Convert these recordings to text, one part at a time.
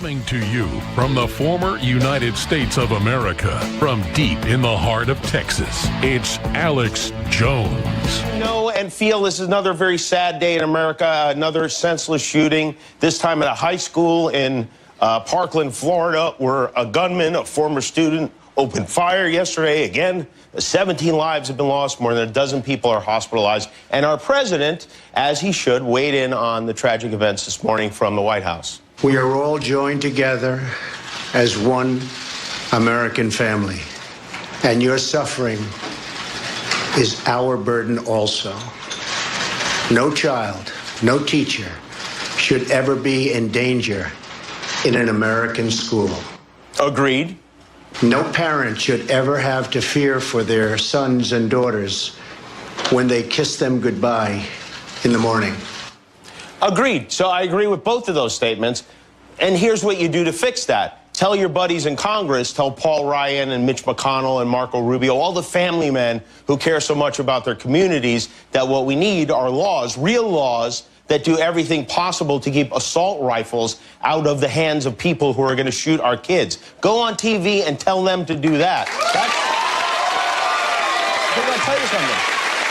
Coming to you from the former United States of America, from deep in the heart of Texas, it's Alex Jones. Know and feel this is another very sad day in America, another senseless shooting, this time at a high school in Parkland, Florida, where a gunman, a former student, opened fire yesterday. Again, 17 lives have been lost, more than a dozen people are hospitalized, and our president, as he should, weighed in on the tragic events this morning from the White House. We are all joined together as one American family, and your suffering is our burden also. No child, no teacher should ever be in danger in an American school. Agreed. No parent should ever have to fear for their sons and daughters when they kiss them goodbye in the morning. Agreed. So I agree with both of those statements. And here's what you do to fix that. Tell your buddies in Congress, tell Paul Ryan and Mitch McConnell and Marco Rubio, all the family men who care so much about their communities, that what we need are laws, real laws, that do everything possible to keep assault rifles out of the hands of people who are going to shoot our kids. Go on TV and tell them to do that. I'm going to tell you something.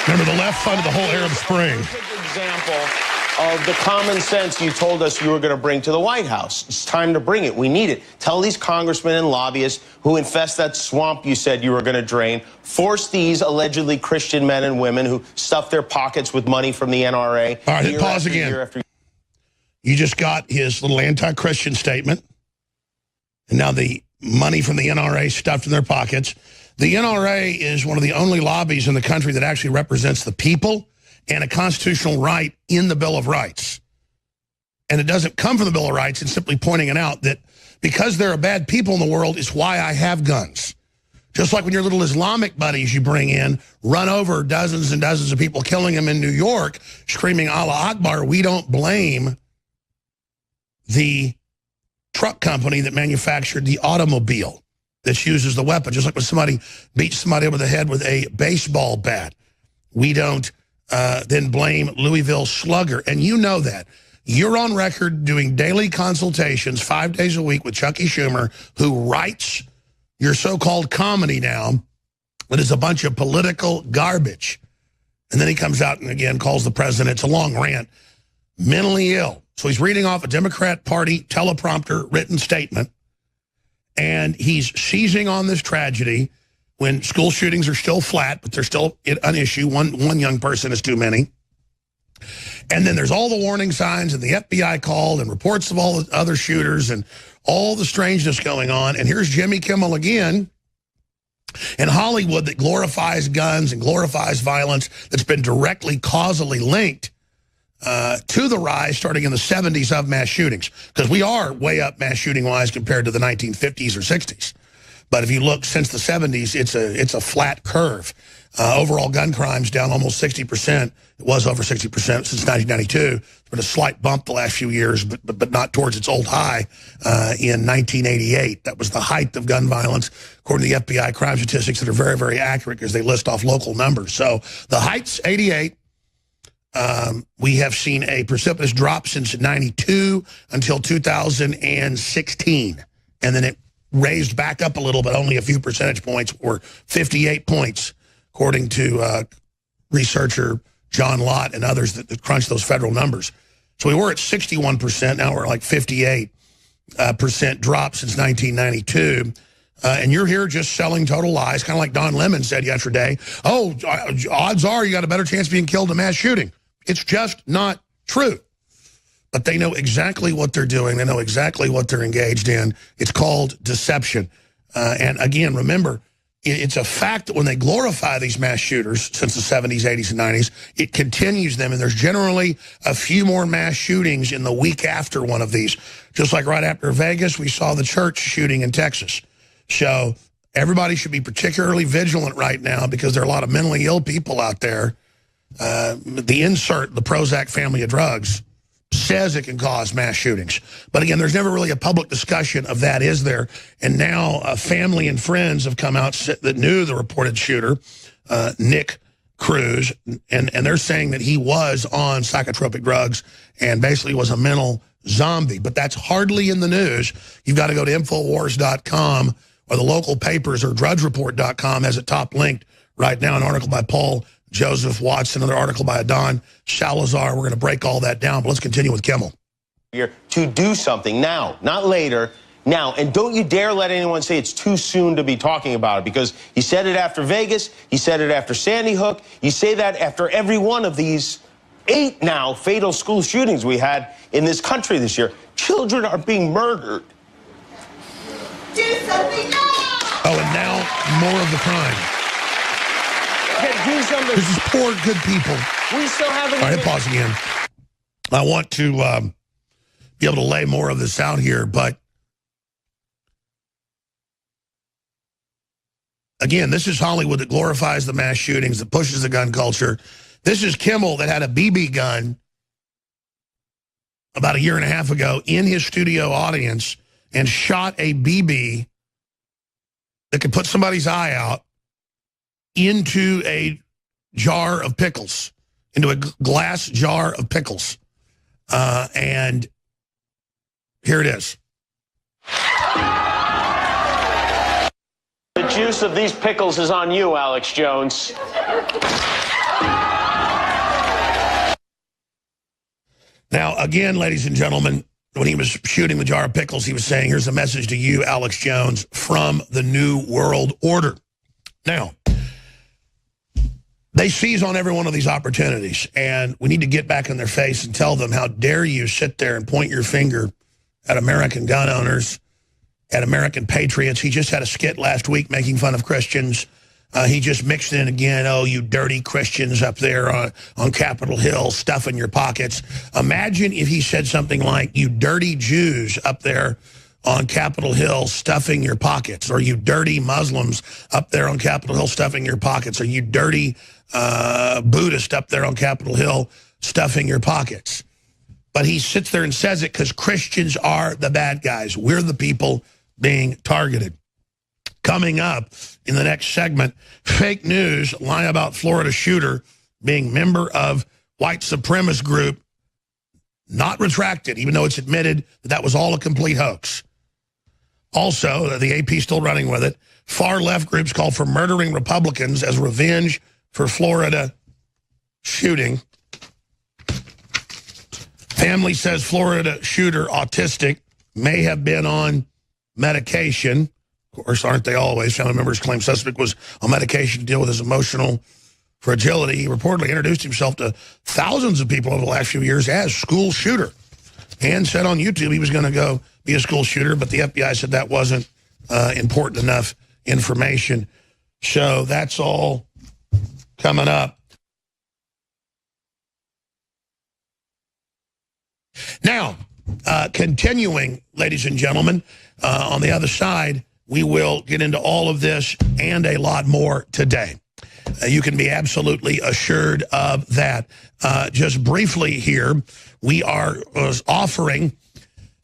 Remember, the left funded the whole Arab Spring. Perfect example of the common sense you told us you were going to bring to the White House. It's time to bring it. We need it. Tell these congressmen and lobbyists who infest that swamp you said you were going to drain. Force these allegedly Christian men and women who stuff their pockets with money from the NRA. All right, pause again. You just got his little anti-Christian statement, and now the money from the NRA stuffed in their pockets. The NRA is one of the only lobbies in the country that actually represents the people and a constitutional right in the Bill of Rights. And it doesn't come from the Bill of Rights. It's simply pointing it out that because there are bad people in the world is why I have guns. Just like when your little Islamic buddies you bring in run over dozens and dozens of people, killing them in New York, screaming Allah Akbar, we don't blame the truck company that manufactured the automobile that uses the weapon. Just like when somebody beats somebody over the head with a baseball bat, we don't then blame Louisville Slugger. And you know that. You're on record doing daily consultations 5 days a week with Chucky Schumer, who writes your so-called comedy now that is a bunch of political garbage. And then he comes out and again calls the president, it's a long rant, mentally ill. So he's reading off a Democrat Party teleprompter written statement, and he's seizing on this tragedy when school shootings are still flat, but they're still an issue. One young person is too many. And then there's all the warning signs, and the FBI called, and reports of all the other shooters, and all the strangeness going on. And here's Jimmy Kimmel again in Hollywood that glorifies guns and glorifies violence that's been directly causally linked to the rise starting in the 70s of mass shootings. Because we are way up mass shooting-wise compared to the 1950s or 60s. But if you look since the 70s, it's a flat curve. Overall gun crimes down almost 60%. It was over 60% since 1992. It's been a slight bump the last few years, but not towards its old high in 1988. That was the height of gun violence, according to the FBI crime statistics that are very, very accurate because they list off local numbers. So the height's 88. We have seen a precipitous drop since 92 until 2016. And then it raised back up a little, but only a few percentage points, or 58 points, according to researcher John Lott and others that crunched those federal numbers. So we were at 61%. Now we're like 58% drop since 1992. And you're here just selling total lies, kind of like Don Lemon said yesterday. Oh, odds are you got a better chance of being killed in a mass shooting. It's just not true. But they know exactly what they're doing. They know exactly what they're engaged in. It's called deception. And again, remember, it's a fact that when they glorify these mass shooters since the 70s, 80s, and 90s, it continues them. And there's generally a few more mass shootings in the week after one of these. Just like right after Vegas, we saw the church shooting in Texas. So everybody should be particularly vigilant right now because there are a lot of mentally ill people out there. The insert, the Prozac family of drugs, says it can cause mass shootings. But again, there's never really a public discussion of that, is there? And now family and friends have come out that knew the reported shooter, Nick cruise, and they're saying that he was on psychotropic drugs and basically was a mental zombie. But that's hardly in the news. You've got to go to Infowars.com or the local papers, or drudgereport.com has it top linked right now, an article by Paul Joseph Watson, another article by Adon Salazar. We're going to break all that down, but let's continue with Kimmel. To do something now, not later, now. And don't you dare let anyone say it's too soon to be talking about it, because he said it after Vegas, he said it after Sandy Hook, you say that after every one of these 8 now fatal school shootings we had in this country this year. Children are being murdered. Do something now! Oh, and now more of the crime. Do something. This is poor, good people. We still haven't. All right, pause again. I want to be able to lay more of this out here, but again, this is Hollywood that glorifies the mass shootings, that pushes the gun culture. This is Kimmel that had a BB gun about 1.5 years ago in his studio audience and shot a BB that could put somebody's eye out into a jar of pickles, into a glass jar of pickles. And here it is. The juice of these pickles is on you, Alex Jones. Now, again, ladies and gentlemen, when he was shooting the jar of pickles, he was saying, here's a message to you, Alex Jones, from the New World Order. Now, they seize on every one of these opportunities, and we need to get back in their face and tell them, how dare you sit there and point your finger at American gun owners, at American patriots. He just had a skit last week making fun of Christians. He just mixed in again, oh, you dirty Christians up there on Capitol Hill, stuffing your pockets. Imagine if he said something like, you dirty Jews up there on Capitol Hill stuffing your pockets, or you dirty Muslims up there on Capitol Hill stuffing your pockets, or you dirty Buddhist up there on Capitol Hill stuffing your pockets. But he sits there and says it because Christians are the bad guys. We're the people being targeted. Coming up in the next segment, fake news, lie about Florida shooter being member of white supremacist group, not retracted, even though it's admitted that was all a complete hoax. Also, the AP still running with it, far left groups call for murdering Republicans as revenge for Florida shooting. Family says Florida shooter, autistic, may have been on medication. Of course, aren't they always? Family members claim suspect was on medication to deal with his emotional fragility. He reportedly introduced himself to thousands of people over the last few years as school shooter, and said on YouTube he was going to go be a school shooter, but the FBI said that wasn't important enough information. So that's all coming up. Now, continuing, ladies and gentlemen, on the other side, we will get into all of this and a lot more today. You can be absolutely assured of that. Just briefly here, we are offering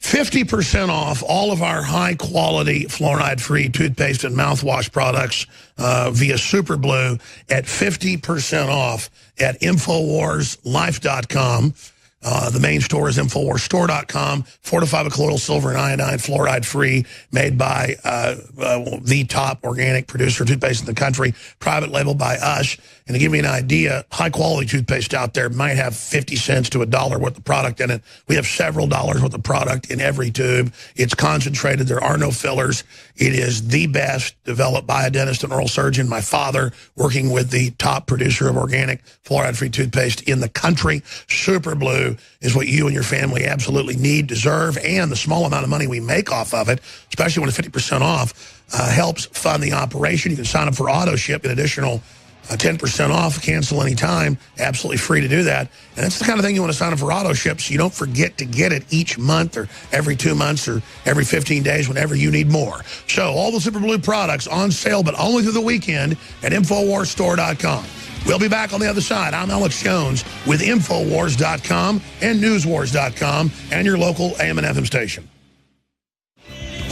50% off all of our high-quality fluoride-free toothpaste and mouthwash products via Super Blue at 50% off at InfoWarsLife.com. The main store is InfoWarsStore.com. Fortified colloidal silver and iodine, fluoride-free, made by the top organic producer of toothpaste in the country, private label by us. And to give you an idea, high-quality toothpaste out there might have 50 cents to $1 worth of product in it. We have several dollars worth of product in every tube. It's concentrated. There are no fillers. It is the best, developed by a dentist and oral surgeon, my father, working with the top producer of organic fluoride-free toothpaste in the country. Super Blue is what you and your family absolutely need, deserve, and the small amount of money we make off of it, especially when it's 50% off, helps fund the operation. You can sign up for auto ship, an additional 10% off, cancel anytime, absolutely free to do that. And that's the kind of thing you want to sign up for auto ship so you don't forget to get it each month or every 2 months or every 15 days whenever you need more. So all the Super Blue products on sale, but only through the weekend at InfoWarsStore.com. We'll be back on the other side. I'm Alex Jones with Infowars.com and NewsWars.com and your local AM and FM station.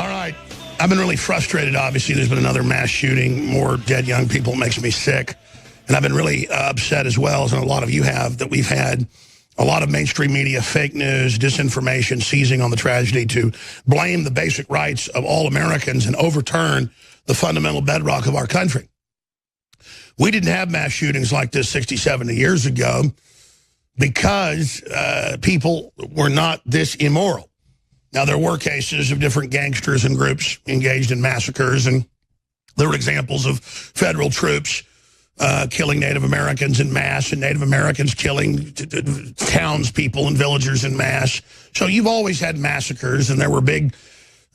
All right. I've been really frustrated, obviously. There's been another mass shooting, more dead young people. It makes me sick. And I've been really upset as well, as a lot of you have, that we've had a lot of mainstream media, fake news, disinformation, seizing on the tragedy to blame the basic rights of all Americans and overturn the fundamental bedrock of our country. We didn't have mass shootings like this 60, 70 years ago because people were not this immoral. Now, there were cases of different gangsters and groups engaged in massacres, and there were examples of federal troops killing Native Americans in mass, and Native Americans killing townspeople and villagers in mass. So you've always had massacres, and there were big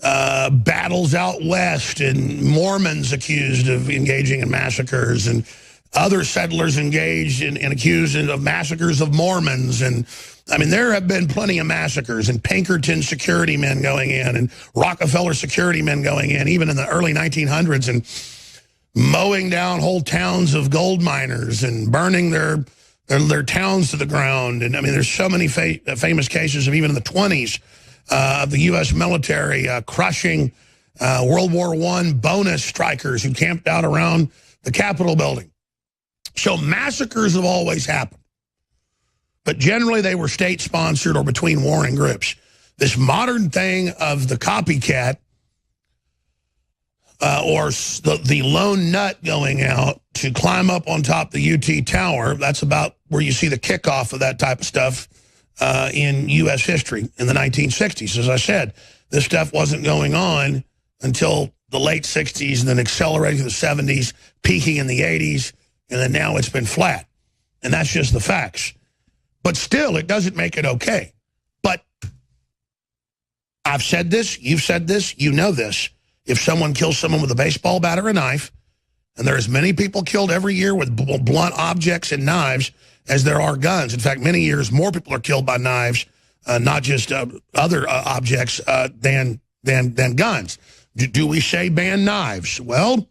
battles out west, and Mormons accused of engaging in massacres, and other settlers engaged in accused of massacres of Mormons. And I mean, there have been plenty of massacres, and Pinkerton security men going in, and Rockefeller security men going in, even in the early 1900s, and mowing down whole towns of gold miners and burning their towns to the ground. And I mean, there's so many famous cases of even in the 20s of the U.S. military crushing World War I bonus strikers who camped out around the Capitol building. So massacres have always happened. But generally they were state-sponsored or between warring groups. This modern thing of the copycat or the lone nut going out to climb up on top of the UT Tower, that's about where you see the kickoff of that type of stuff in U.S. history in the 1960s. As I said, this stuff wasn't going on until the late 60s and then accelerating to the 70s, peaking in the 80s, and then now it's been flat. And that's just the facts. But still, it doesn't make it okay. But I've said this, you've said this, you know this. If someone kills someone with a baseball bat or a knife, and there are as many people killed every year with blunt objects and knives as there are guns. In fact, many years more people are killed by knives, not just other objects, than guns. Do we say ban knives? Well,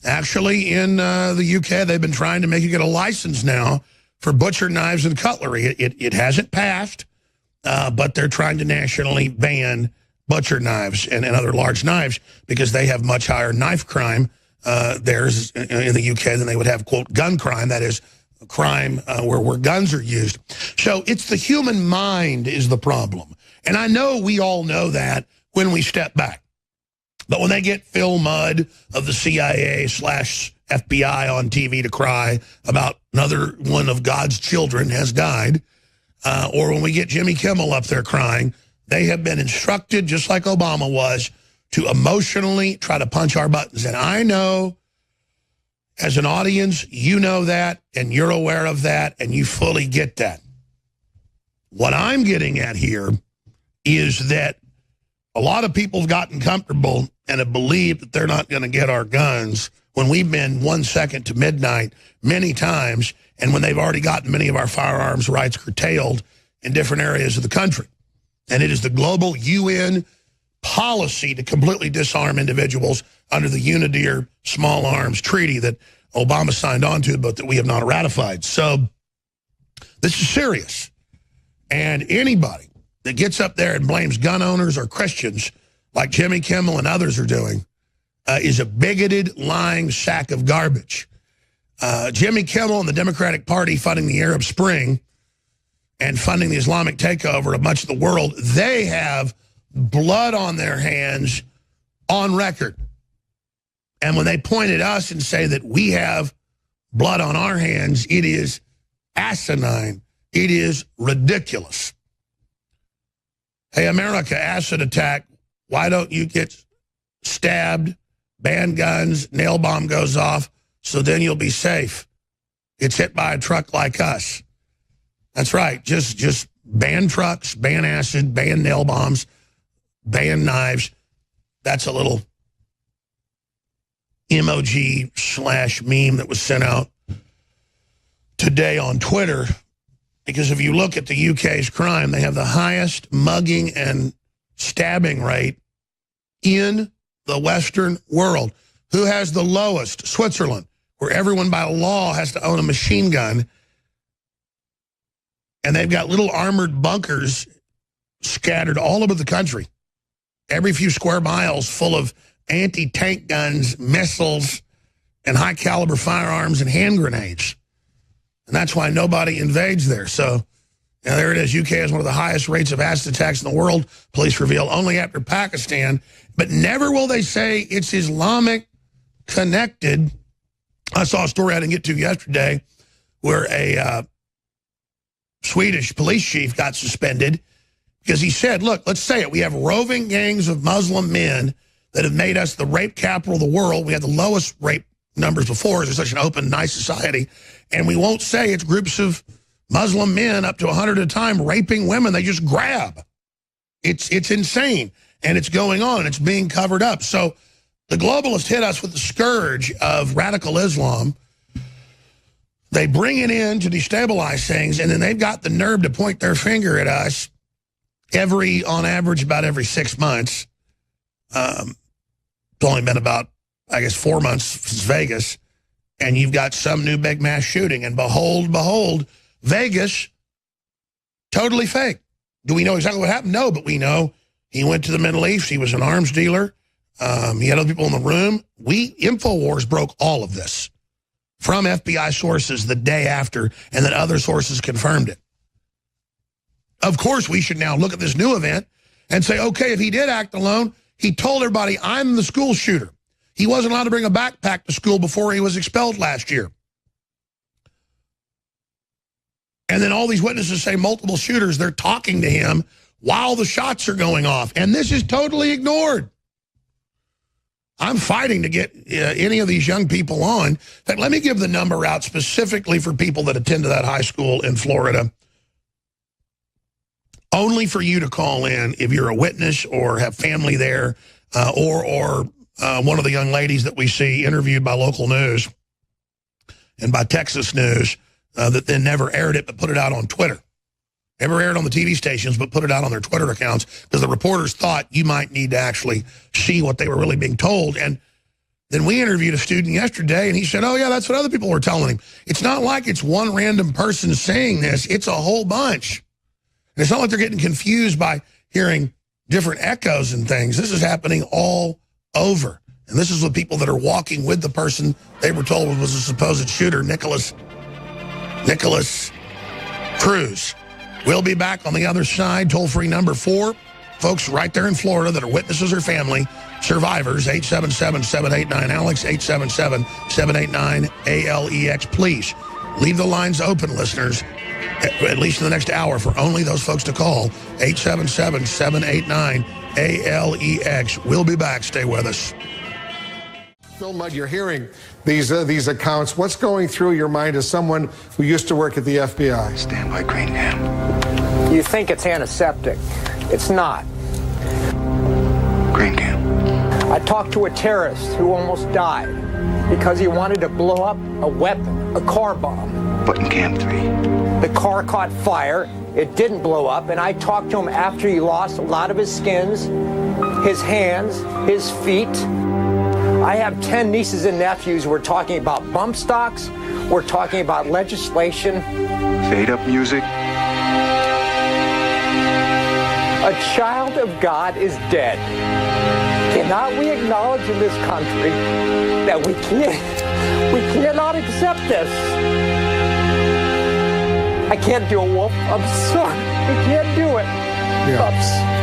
actually, in the UK, they've been trying to make you get a license now for butcher knives and cutlery. It hasn't passed, but they're trying to nationally ban butcher knives and other large knives because they have much higher knife crime theirs in the UK than they would have, quote, gun crime. That is a crime where guns are used. So it's the human mind is the problem. And I know we all know that when we step back. But when they get Phil Mudd of the CIA/FBI on TV to cry about another one of God's children has died, or when we get Jimmy Kimmel up there crying, they have been instructed, just like Obama was, to emotionally try to punch our buttons. And I know, as an audience, you know that, and you're aware of that, and you fully get that. What I'm getting at here is that a lot of people have gotten comfortable and have believed that they're not going to get our guns when we've been 1 second to midnight many times, and when they've already gotten many of our firearms rights curtailed in different areas of the country. And it is the global UN policy to completely disarm individuals under the Unidir Small Arms Treaty that Obama signed on to, but that we have not ratified. So this is serious. And anybody that gets up there and blames gun owners or Christians, like Jimmy Kimmel and others are doing, is a bigoted, lying sack of garbage. Jimmy Kimmel and the Democratic Party funding the Arab Spring and funding the Islamic takeover of much of the world, they have blood on their hands on record. And when they point at us and say that we have blood on our hands, it is asinine. It is ridiculous. Hey, America, acid attack. Why don't you get stabbed, ban guns, nail bomb goes off, so then you'll be safe? It's hit by a truck like us. That's right. Just ban trucks, ban acid, ban nail bombs, ban knives. That's a little emoji/meme that was sent out today on Twitter. Because if you look at the UK's crime, they have the highest mugging and stabbing rate in the Western world. Who has the lowest? Switzerland, where everyone by law has to own a machine gun. And they've got little armored bunkers scattered all over the country, every few square miles, full of anti-tank guns, missiles, and high-caliber firearms and hand grenades. And that's why nobody invades there. So there it is. UK has one of the highest rates of acid attacks in the world, police reveal, only after Pakistan. But never will they say it's Islamic connected. I saw a story I didn't get to yesterday where a Swedish police chief got suspended because he said, look, let's say it. We have roving gangs of Muslim men that have made us the rape capital of the world. We had the lowest rape numbers before. It's such an open, nice society. And we won't say it's groups of Muslim men up to 100 at a time raping women. They just grab. It's insane. And it's going on. It's being covered up. So the globalists hit us with the scourge of radical Islam. They bring it in to destabilize things, and then they've got the nerve to point their finger at us on average, about every 6 months. It's only been about, I guess, 4 months since Vegas, and you've got some new big mass shooting, and behold, Vegas, totally fake. Do we know exactly what happened? No, but we know he went to the Middle East. He was an arms dealer. He had other people in the room. Infowars broke all of this from FBI sources the day after, and then other sources confirmed it. Of course, we should now look at this new event and say, okay, if he did act alone, he told everybody, I'm the school shooter. He wasn't allowed to bring a backpack to school before he was expelled last year. And then all these witnesses say multiple shooters, they're talking to him while the shots are going off. And this is totally ignored. I'm fighting to get any of these young people on. In fact, let me give the number out specifically for people that attend to that high school in Florida. Only for you to call in if you're a witness or have family there, or one of the young ladies that we see interviewed by local news and by Texas news that then never aired it but put it out on Twitter. Never aired on the TV stations, but put it out on their Twitter accounts because the reporters thought you might need to actually see what they were really being told. And then we interviewed a student yesterday, and he said, oh, yeah, that's what other people were telling him. It's not like it's one random person saying this. It's a whole bunch. And it's not like they're getting confused by hearing different echoes and things. This is happening all over. And this is the people that are walking with the person they were told was a supposed shooter, Nicholas Cruz. We'll be back on the other side. Toll-free number 4. Folks right there in Florida that are witnesses or family, survivors, 877-789-ALEX, 877-789-ALEX. Please, leave the lines open, listeners, at least in the next hour for only those folks to call, 877-789-ALEX. We'll be back. Stay with us. Phil Mudd, you're hearing these accounts. What's going through your mind as someone who used to work at the FBI? Stand by, Green Cam. You think it's antiseptic. It's not. Green Cam. I talked to a terrorist who almost died because he wanted to blow up a weapon, a car bomb. Button Cam 3. The car caught fire. It didn't blow up. And I talked to him after he lost a lot of his skins, his hands, his feet. I have 10 nieces and nephews. We're talking about bump stocks. We're talking about legislation. Fade up music. A child of God is dead. Cannot we acknowledge in this country that we cannot accept this? I can't do it, Wolf. I'm sorry. I can't do it. Yeah.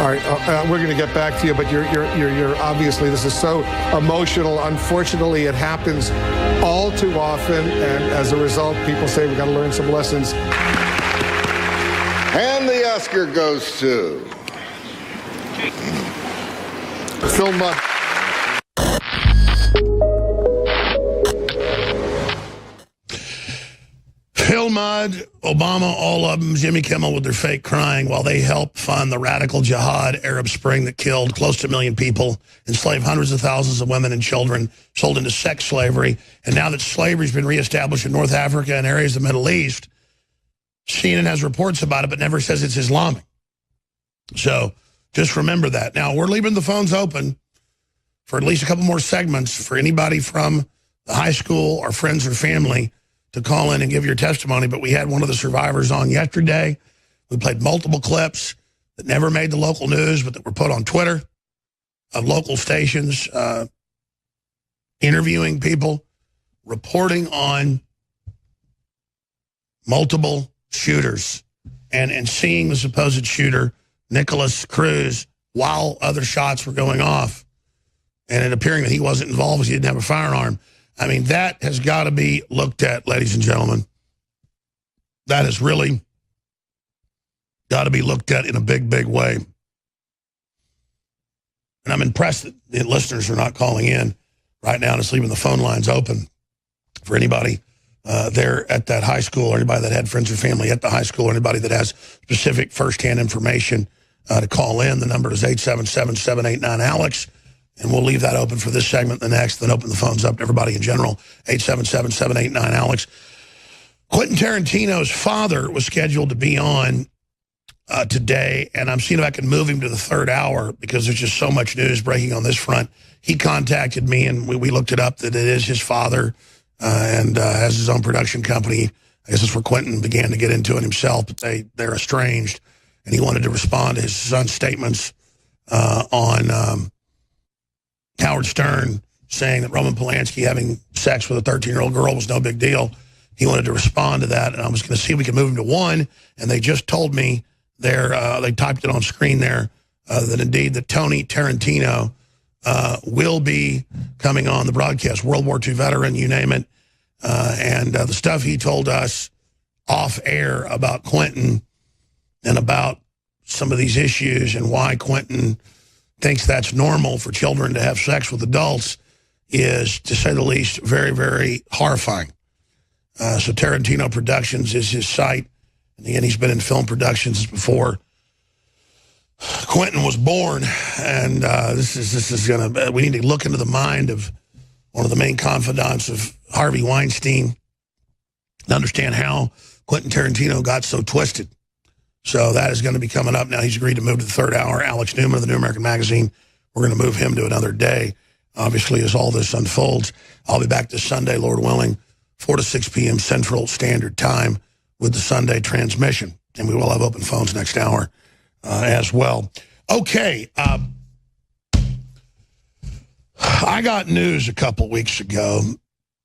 All right, we're going to get back to you, but you're obviously, this is so emotional. Unfortunately, it happens all too often, and as a result, people say we've got to learn some lessons. And the Oscar goes to Phil Mudd. Phil Mudd, Obama, all of them, Jimmy Kimmel with their fake crying while they help fund the radical jihad Arab Spring that killed close to 1 million people, enslaved hundreds of thousands of women and children, sold into sex slavery. And now that slavery's been reestablished in North Africa and areas of the Middle East, CNN has reports about it but never says it's Islamic. So just remember that. Now, we're leaving the phones open for at least a couple more segments for anybody from the high school or friends or family to call in and give your testimony, but we had one of the survivors on yesterday. We played multiple clips that never made the local news, but that were put on Twitter of local stations. interviewing people, reporting on multiple shooters, and seeing the supposed shooter, Nicholas Cruz, while other shots were going off, and it appearing that he wasn't involved because he didn't have a firearm. I mean, that has got to be looked at, ladies and gentlemen. That has really got to be looked at in a big, big way. And I'm impressed that the listeners are not calling in right now, just leaving the phone lines open for anybody there at that high school, or anybody that had friends or family at the high school, or anybody that has specific firsthand information to call in. The number is 877-789-ALEX, and we'll leave that open for this segment, the next, then open the phones up to everybody in general, 877-789-ALEX. Quentin Tarantino's father was scheduled to be on today, and I'm seeing if I can move him to the third hour because there's just so much news breaking on this front. He contacted me, and we looked it up, that it is his father, and has his own production company. I guess that's where Quentin began to get into it himself, but they're estranged, and he wanted to respond to his son's statements on Howard Stern saying that Roman Polanski having sex with a 13-year-old girl was no big deal. He wanted to respond to that, and I was going to see if we could move him to one, and they just told me they typed it on screen there, that indeed that Tony Tarantino will be coming on the broadcast, World War II veteran, you name it, and the stuff he told us off air about Quentin and about some of these issues and why Quentin thinks that's normal for children to have sex with adults is, to say the least, very, very horrifying. So Tarantino Productions is his site. And again, he's been in film productions before Quentin was born. And this is going to, we need to look into the mind of one of the main confidants of Harvey Weinstein to understand how Quentin Tarantino got so twisted. So that is going to be coming up now. He's agreed to move to the third hour. Alex Newman of the New American Magazine, we're going to move him to another day, obviously, as all this unfolds. I'll be back this Sunday, Lord willing, 4 to 6 p.m. Central Standard Time with the Sunday transmission. And we will have open phones next hour as well. Okay. I got news a couple weeks ago,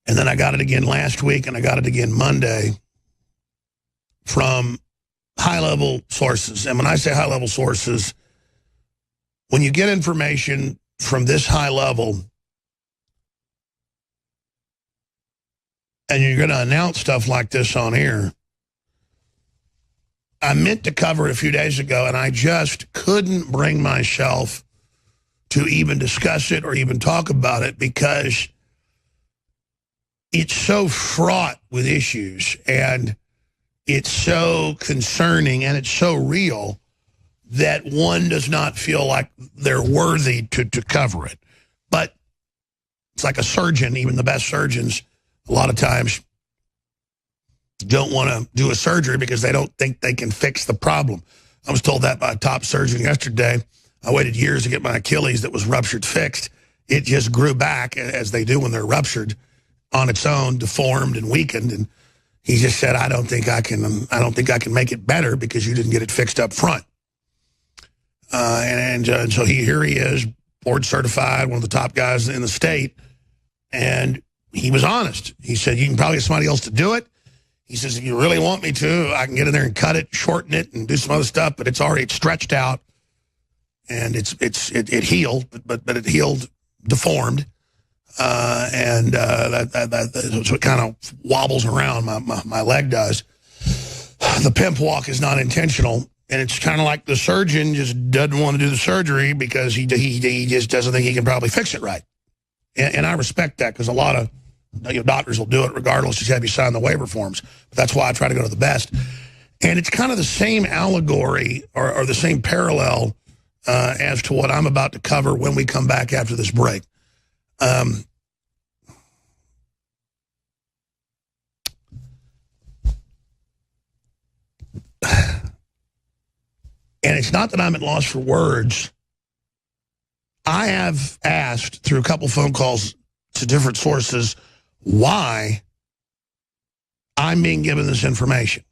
and then I got it again last week, and I got it again Monday from high-level sources. And when I say high-level sources, when you get information from this high level and you're going to announce stuff like this on air, I meant to cover it a few days ago, and I just couldn't bring myself to even discuss it or even talk about it because it's so fraught with issues, and it's so concerning, and it's so real that one does not feel like they're worthy to cover it. But it's like a surgeon, even the best surgeons, a lot of times don't want to do a surgery because they don't think they can fix the problem. I was told that by a top surgeon yesterday. I waited years to get my Achilles that was ruptured fixed. It just grew back, as they do when they're ruptured, on its own, deformed and weakened. And he just said, I don't think I can make it better because you didn't get it fixed up front. And so here he is, board certified, one of the top guys in the state. And he was honest. He said, you can probably get somebody else to do it. He says, if you really want me to, I can get in there and cut it, shorten it, and do some other stuff, but it's stretched out. And it healed, but it healed deformed. So it kind of wobbles around, my leg does. The pimp walk is not intentional, and it's kind of like the surgeon just doesn't want to do the surgery because he just doesn't think he can probably fix it right. And I respect that because a lot of doctors will do it regardless, just have you sign the waiver forms. But that's why I try to go to the best. And it's kind of the same allegory or the same parallel as to what I'm about to cover when we come back after this break. And it's not that I'm at loss for words. I have asked through a couple phone calls to different sources why I'm being given this information.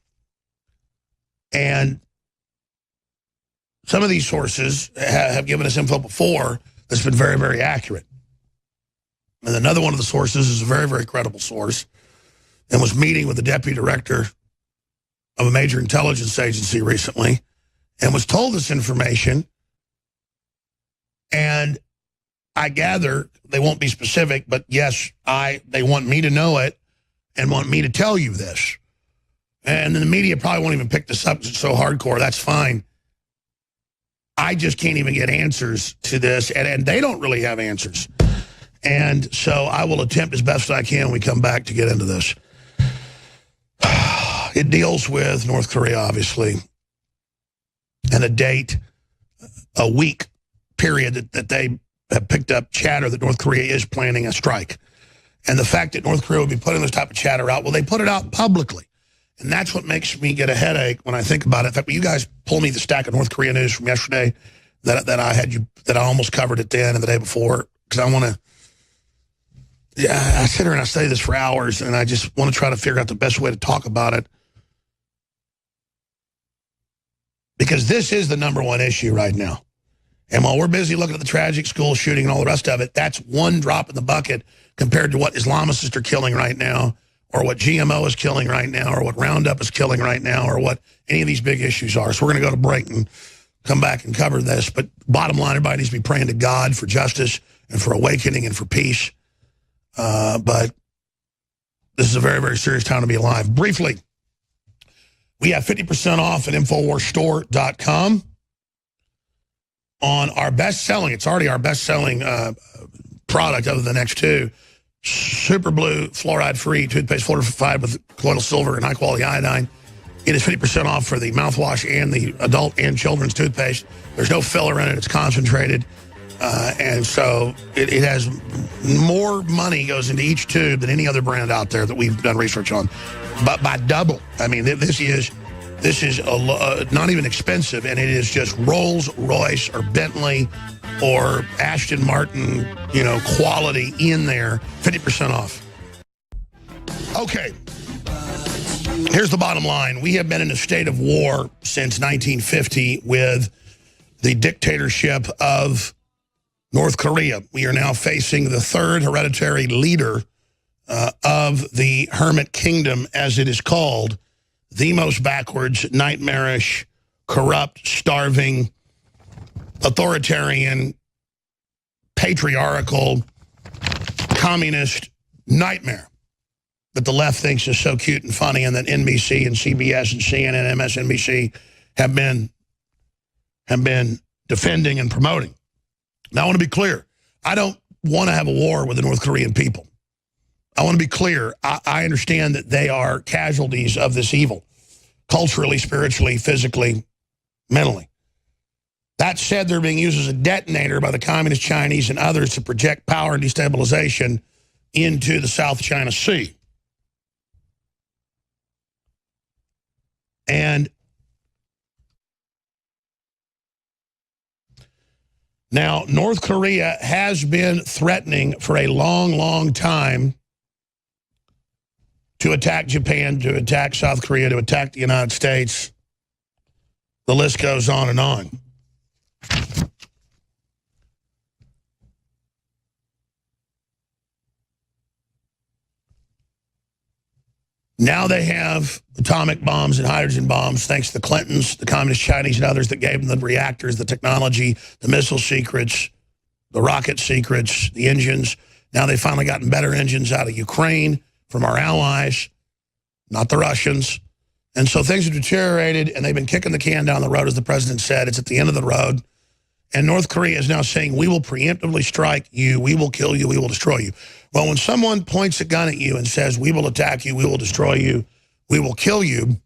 And some of these sources have given us info before that's been very, very accurate. And another one of the sources is a very, very credible source, and was meeting with the deputy director of a major intelligence agency recently, and was told this information. And I gather they won't be specific, but yes, they want me to know it and want me to tell you this. And then the media probably won't even pick this up because it's so hardcore. That's fine. I just can't even get answers to this, and they don't really have answers. And so I will attempt as best I can when we come back to get into this. It deals with North Korea, obviously, and a date, a week period that they have picked up chatter that North Korea is planning a strike. And the fact that North Korea would be putting this type of chatter out, well, they put it out publicly. And that's what makes me get a headache when I think about it. In fact, will you guys pull me the stack of North Korea news from yesterday that I almost covered it then and the day before? Because I want to, I sit here and I study this for hours, and I just want to try to figure out the best way to talk about it. Because this is the #1 issue right now. And while we're busy looking at the tragic school shooting and all the rest of it, that's one drop in the bucket compared to what Islamists are killing right now, or what GMO is killing right now, or what Roundup is killing right now, or what any of these big issues are. So we're going to go to break and come back and cover this. But bottom line, everybody needs to be praying to God for justice and for awakening and for peace. But this is a very, very serious time to be alive. Briefly, we have 50% off at InfoWarsStore.com on our best-selling, it's already our best-selling product other than the next two, Super Blue fluoride-free toothpaste fortified with colloidal silver and high-quality iodine. It is 50% off for the mouthwash and the adult and children's toothpaste. There's no filler in it. It's concentrated. And so it has more money goes into each tube than any other brand out there that we've done research on, but by double. I mean, this is not even expensive, and it is just Rolls-Royce or Bentley or Aston Martin, quality in there, 50% off. Okay, here's the bottom line. We have been in a state of war since 1950 with the dictatorship of North Korea. We are now facing the third hereditary leader of the Hermit Kingdom, as it is called, the most backwards, nightmarish, corrupt, starving, authoritarian, patriarchal, communist nightmare that the left thinks is so cute and funny, and that NBC and CBS and CNN and MSNBC have been defending and promoting. Now, I want to be clear. I don't want to have a war with the North Korean people. I want to be clear. I understand that they are casualties of this evil, culturally, spiritually, physically, mentally. That said, they're being used as a detonator by the Communist Chinese and others to project power and destabilization into the South China Sea. And now, North Korea has been threatening for a long, long time to attack Japan, to attack South Korea, to attack the United States. The list goes on and on. Now they have atomic bombs and hydrogen bombs, thanks to the Clintons, the Communist Chinese, and others that gave them the reactors, the technology, the missile secrets, the rocket secrets, the engines. Now they've finally gotten better engines out of Ukraine from our allies, not the Russians. And so things have deteriorated, and they've been kicking the can down the road, as the president said. It's at the end of the road. And North Korea is now saying, we will preemptively strike you, we will kill you, we will destroy you. Well, when someone points a gun at you and says, we will attack you, we will destroy you, we will kill you,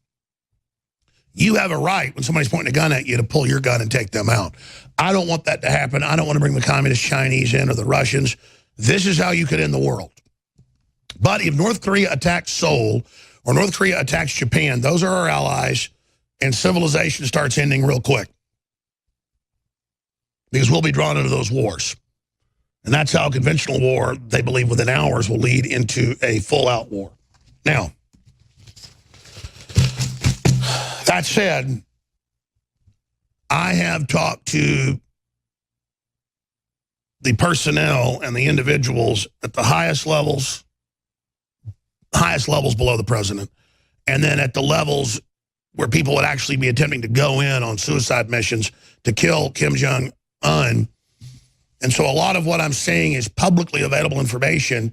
you have a right, when somebody's pointing a gun at you, to pull your gun and take them out. I don't want that to happen. I don't want to bring the Communist Chinese in or the Russians. This is how you could end the world. But if North Korea attacks Seoul or North Korea attacks Japan, those are our allies, and civilization starts ending real quick. Because we'll be drawn into those wars. And that's how conventional war, they believe within hours, will lead into a full-out war. Now, that said, I have talked to the personnel and the individuals at the highest levels below the president, and then at the levels where people would actually be attempting to go in on suicide missions to kill Kim Jong-un. And so a lot of what I'm saying is publicly available information,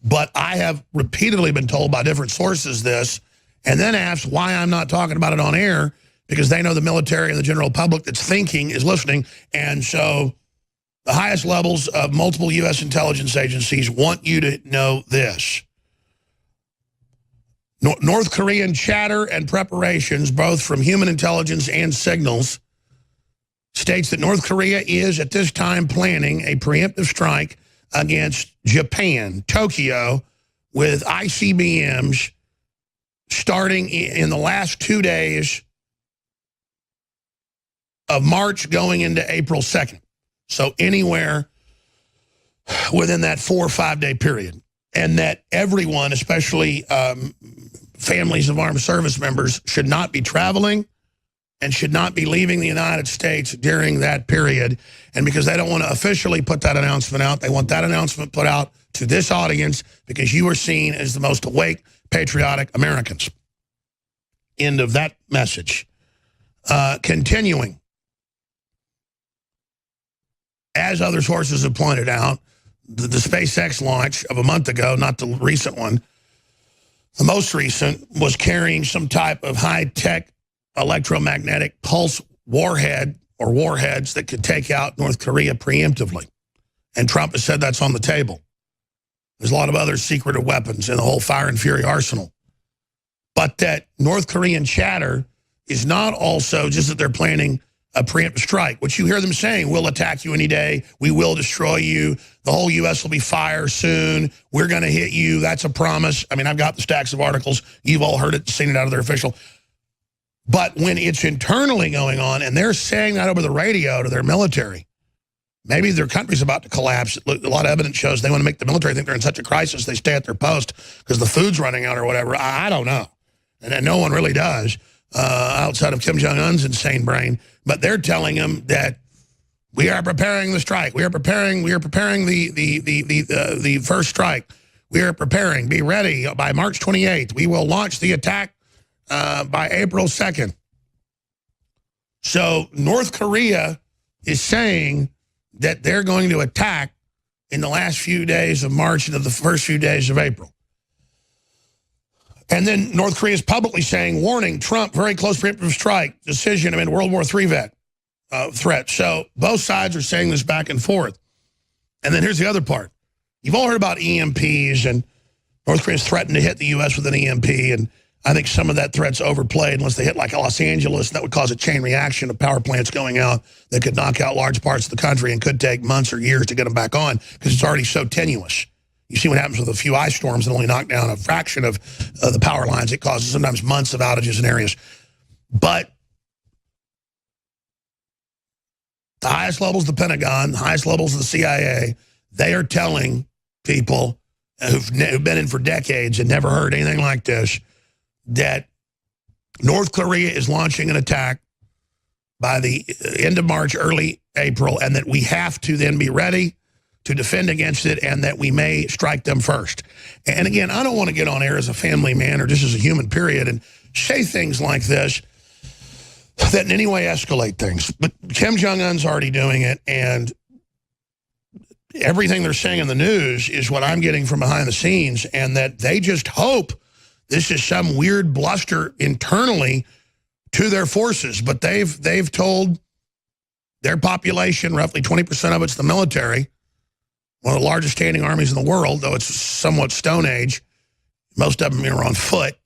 but I have repeatedly been told by different sources this, and then asked why I'm not talking about it on air, because they know the military and the general public that's thinking is listening. And so the highest levels of multiple U.S. intelligence agencies want you to know this. North Korean chatter and preparations, both from human intelligence and signals, states that North Korea is, at this time, planning a preemptive strike against Japan, Tokyo, with ICBMs starting in the last 2 days of March going into April 2nd. So anywhere within that 4 or 5 day period. And that everyone, especially families of armed service members, should not be traveling and should not be leaving the United States during that period. And because they don't want to officially put that announcement out, they want that announcement put out to this audience because you are seen as the most awake, patriotic Americans. End of that message. Continuing. As other sources have pointed out, the SpaceX launch of a month ago, not the recent one, the most recent, was carrying some type of high-tech electromagnetic pulse warhead or warheads that could take out North Korea preemptively. And Trump has said that's on the table. There's a lot of other secretive weapons in the whole fire and fury arsenal. But that North Korean chatter is not also just that they're planning a preemptive strike, which you hear them saying, we'll attack you any day, we will destroy you, the whole U.S. will be fire soon, we're going to hit you, that's a promise. I mean, I've got the stacks of articles, you've all heard it, seen it out of their official. But when it's internally going on, and they're saying that over the radio to their military, maybe their country's about to collapse. A lot of evidence shows they want to make the military think they're in such a crisis, they stay at their post because the food's running out or whatever. I don't know. And no one really does. Outside of Kim Jong-un's insane brain, but they're telling him that we are preparing the strike. We are preparing the first strike. We are preparing. Be ready by March 28th. We will launch the attack by April 2nd. So North Korea is saying that they're going to attack in the last few days of March and the first few days of April. And then North Korea is publicly saying, warning, Trump, very close preemptive strike, decision, World War III threat. So both sides are saying this back and forth. And then here's the other part. You've all heard about EMPs, and North Korea's threatened to hit the U.S. with an EMP, and I think some of that threat's overplayed unless they hit like Los Angeles. That would cause a chain reaction of power plants going out that could knock out large parts of the country and could take months or years to get them back on because it's already so tenuous. You see what happens with a few ice storms that only knock down a fraction of the power lines. It causes sometimes months of outages in areas. But the highest levels of the Pentagon, the highest levels of the CIA, they are telling people who've been in for decades and never heard anything like this that North Korea is launching an attack by the end of March, early April, and that we have to then be ready to defend against it, and that we may strike them first. And again, I don't want to get on air as a family man or just as a human period and say things like this that in any way escalate things. But Kim Jong-un's already doing it, and everything they're saying in the news is what I'm getting from behind the scenes, and that they just hope this is some weird bluster internally to their forces. But they've told their population, roughly 20% of it's the military, one of the largest standing armies in the world, though it's somewhat Stone Age. Most of them are on foot.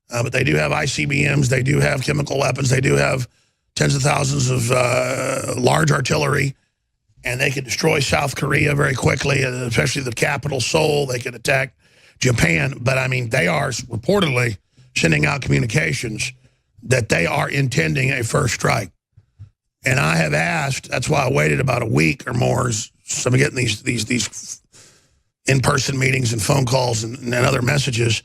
But they do have ICBMs. They do have chemical weapons. They do have tens of thousands of large artillery. And they could destroy South Korea very quickly, especially the capital, Seoul. They could attack Japan. But, they are reportedly sending out communications that they are intending a first strike. And I have asked, that's why I waited about a week or more, so I'm getting these in-person meetings and phone calls and other messages.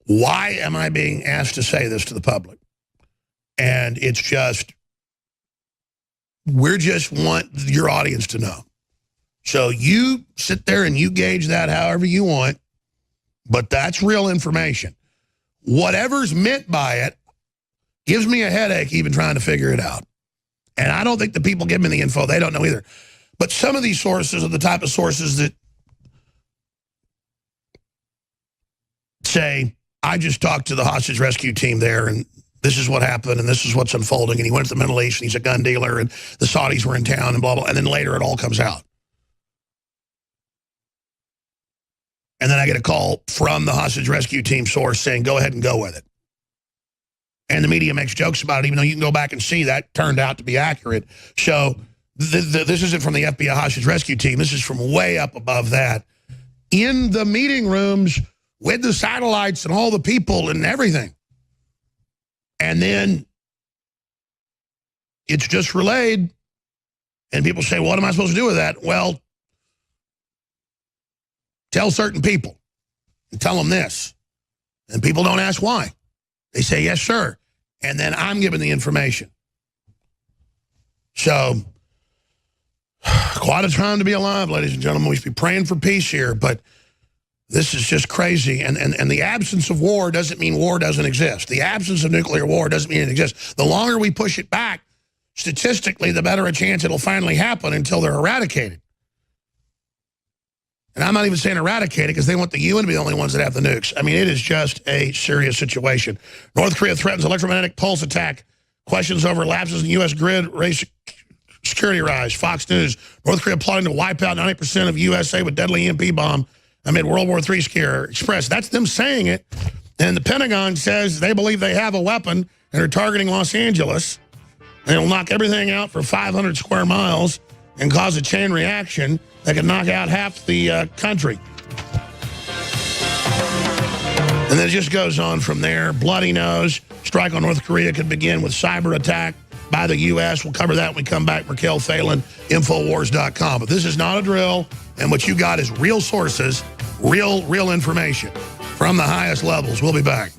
Why am I being asked to say this to the public? And it's just We just want your audience to know. So you sit there and you gauge that however you want, but that's real information. Whatever's meant by it gives me a headache even trying to figure it out. And I don't think the people give me the info, they don't know either. But some of these sources are the type of sources that say, I just talked to the hostage rescue team there, and this is what happened, and this is what's unfolding, and he went to the Middle East, and he's a gun dealer, and the Saudis were in town, and blah, blah, and then later it all comes out. And then I get a call from the hostage rescue team source saying, go ahead and go with it. And the media makes jokes about it, even though you can go back and see that turned out to be accurate. So this isn't from the FBI hostage rescue team. This is from way up above that. In the meeting rooms with the satellites and all the people and everything. And then it's just relayed. And people say, what am I supposed to do with that? Well, tell certain people and tell them this. And people don't ask why. They say, yes, sir. And then I'm giving the information. So, quite a time to be alive, ladies and gentlemen. We should be praying for peace here, but this is just crazy. And the absence of war doesn't mean war doesn't exist. The absence of nuclear war doesn't mean it exists. The longer we push it back, statistically, the better a chance it'll finally happen until they're eradicated. And I'm not even saying eradicated because they want the UN to be the only ones that have the nukes. I mean, it is just a serious situation. North Korea threatens electromagnetic pulse attack. Questions over lapses in U.S. grid raise security rise. Fox News. North Korea plotting to wipe out 90% of USA with deadly EMP bomb amid World War III scare. Express. That's them saying it. And the Pentagon says they believe they have a weapon and are targeting Los Angeles. And it'll knock everything out for 500 square miles and cause a chain reaction that could knock out half the country. And then it just goes on from there. Bloody nose. Strike on North Korea could begin with cyber attack by the U.S. We'll cover that when we come back. Raquel Phelan, Infowars.com. But this is not a drill, and what you got is real sources, real information from the highest levels. We'll be back.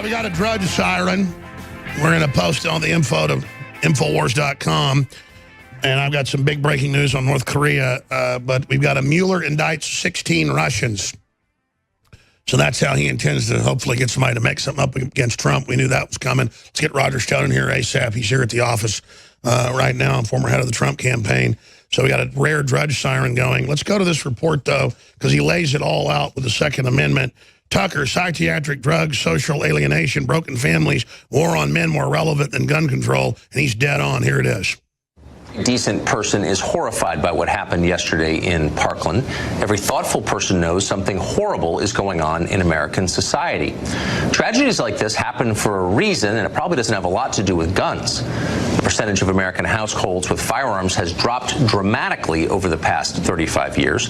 We got a drudge siren. We're going to post it on the info to Infowars.com. And I've got some big breaking news on North Korea, but we've got a Mueller indicts 16 Russians. So that's how he intends to hopefully get somebody to make something up against Trump. We knew that was coming. Let's get Roger Stone in here ASAP. He's here at the office right now, former head of the Trump campaign. So we got a rare drudge siren going. Let's go to this report, though, because he lays it all out with the Second Amendment. Tucker, psychiatric drugs, social alienation, broken families, war on men more relevant than gun control. And he's dead on. Here it is. Decent person is horrified by what happened yesterday in Parkland. Every thoughtful person knows something horrible is going on in American society. Tragedies like this happen for a reason, and it probably doesn't have a lot to do with guns. The percentage of American households with firearms has dropped dramatically over the past 35 years.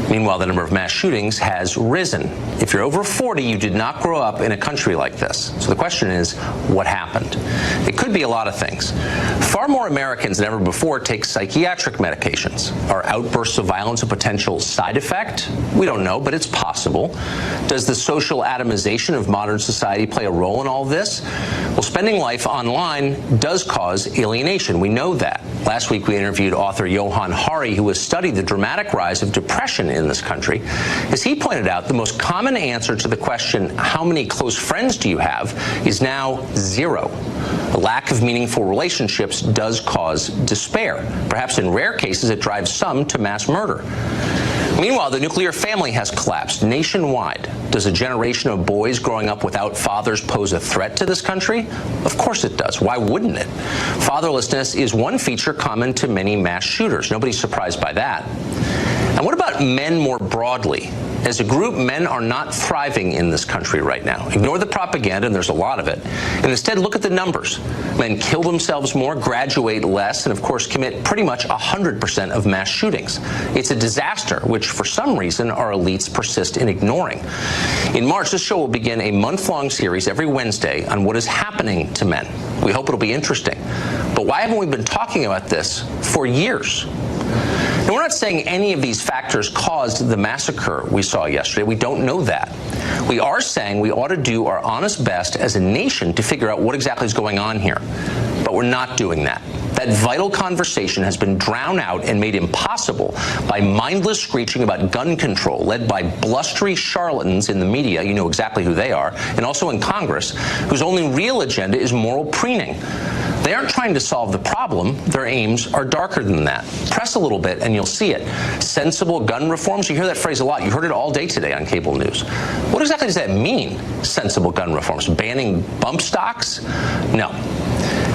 Meanwhile, the number of mass shootings has risen. If you're over 40, you did not grow up in a country like this. So the question is, what happened? It could be a lot of things. Far more Americans than ever before take psychiatric medications. Are outbursts of violence a potential side effect? We don't know, but it's possible. Does the social atomization of modern society play a role in all this? Well, spending life online does cause alienation. We know that. Last week, we interviewed author Johan Hari, who has studied the dramatic rise of depression in this country. As he pointed out, the most common answer to the question, how many close friends do you have, is now zero. The lack of meaningful relationships does cause despair. Perhaps in rare cases, it drives some to mass murder. Meanwhile, the nuclear family has collapsed nationwide. Does a generation of boys growing up without fathers pose a threat to this country? Of course it does. Why wouldn't it? Fatherlessness is one feature common to many mass shooters. Nobody's surprised by that. And what about men more broadly? As a group, men are not thriving in this country right now. Ignore the propaganda, and there's a lot of it, and instead look at the numbers. Men kill themselves more, graduate less, and of course commit pretty much 100% of mass shootings. It's a disaster, which for some reason our elites persist in ignoring. In March, this show will begin a month-long series every Wednesday on what is happening to men. We hope it'll be interesting. But why haven't we been talking about this for years? Now, we're not saying any of these factors caused the massacre we saw yesterday. We don't know that. We are saying we ought to do our honest best as a nation to figure out what exactly is going on here. But we're not doing that. That vital conversation has been drowned out and made impossible by mindless screeching about gun control led by blustery charlatans in the media, you know exactly who they are, and also in Congress, whose only real agenda is moral preening. They aren't trying to solve the problem. Their aims are darker than that. Press a little bit and you'll see it. Sensible gun reforms, you hear that phrase a lot. You heard it all day today on cable news. What exactly does that mean, sensible gun reforms? Banning bump stocks? No.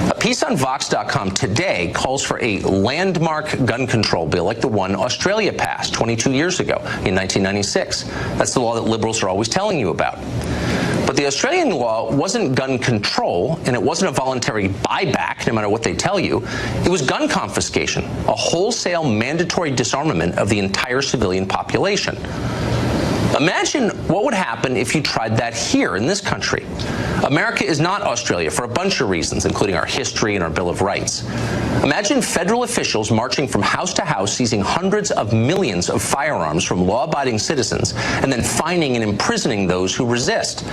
A piece on Vox.com today calls for a landmark gun control bill like the one Australia passed 22 years ago in 1996. That's the law that liberals are always telling you about. But the Australian law wasn't gun control, and it wasn't a voluntary buyback, no matter what they tell you. It was gun confiscation, a wholesale mandatory disarmament of the entire civilian population. Imagine what would happen if you tried that here in this country. America is not Australia for a bunch of reasons, including our history and our Bill of Rights. Imagine federal officials marching from house to house, seizing hundreds of millions of firearms from law-abiding citizens, and then fining and imprisoning those who resist.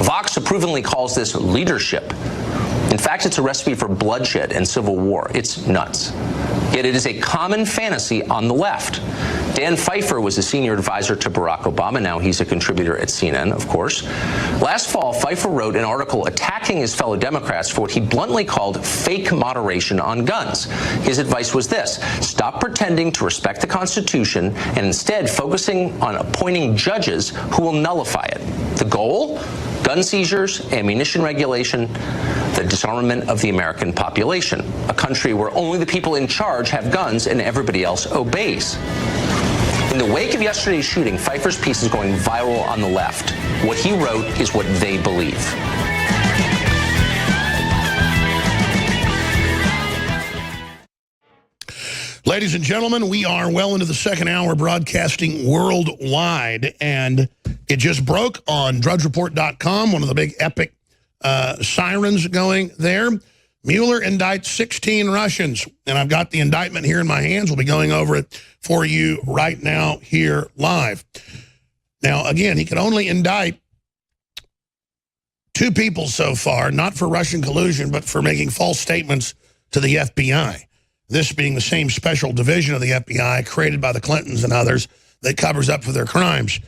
Vox approvingly calls this leadership. In fact, it's a recipe for bloodshed and civil war. It's nuts. Yet it is a common fantasy on the left. Dan Pfeiffer was a senior advisor to Barack Obama. Now he's a contributor at CNN, of course. Last fall, Pfeiffer wrote an article attacking his fellow Democrats for what he bluntly called fake moderation on guns. His advice was this: stop pretending to respect the Constitution and instead focusing on appointing judges who will nullify it. The goal? Gun seizures, ammunition regulation, the disarmament of the American population, a country where only the people in charge have guns and everybody else obeys. In the wake of yesterday's shooting, Pfeiffer's piece is going viral on the left. What he wrote is what they believe. Ladies and gentlemen, we are well into the second hour broadcasting worldwide, and it just broke on drudgereport.com, one of the big epic sirens going there. Mueller indicts 16 Russians, and I've got the indictment here in my hands. We'll be going over it for you right now here live. Now, again, he could only indict 2 people so far, not for Russian collusion, but for making false statements to the FBI. This being the same special division of the FBI created by the Clintons and others that covers up for their crimes.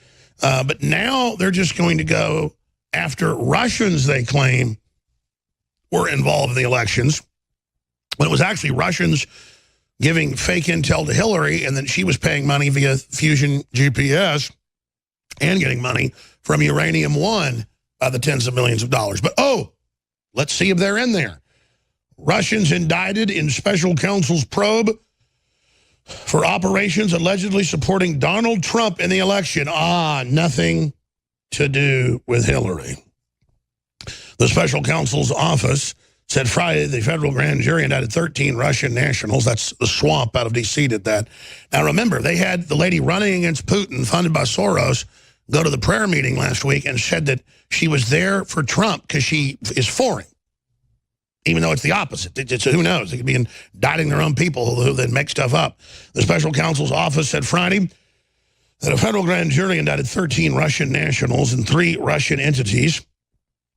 But now they're just going to go after Russians they claim were involved in the elections, when it was actually Russians giving fake intel to Hillary, and then she was paying money via Fusion GPS and getting money from Uranium One by the tens of millions of dollars. But, let's see if they're in there. Russians indicted in special counsel's probe for operations allegedly supporting Donald Trump in the election. Nothing to do with Hillary. The special counsel's office said Friday the federal grand jury indicted 13 Russian nationals. That's the swamp out of D.C. did that. Now, remember, they had the lady running against Putin, funded by Soros, go to the prayer meeting last week and said that she was there for Trump because she is for him, even though it's the opposite. Who knows? They could be indicting their own people who then make stuff up. The special counsel's office said Friday that a federal grand jury indicted 13 Russian nationals and 3 Russian entities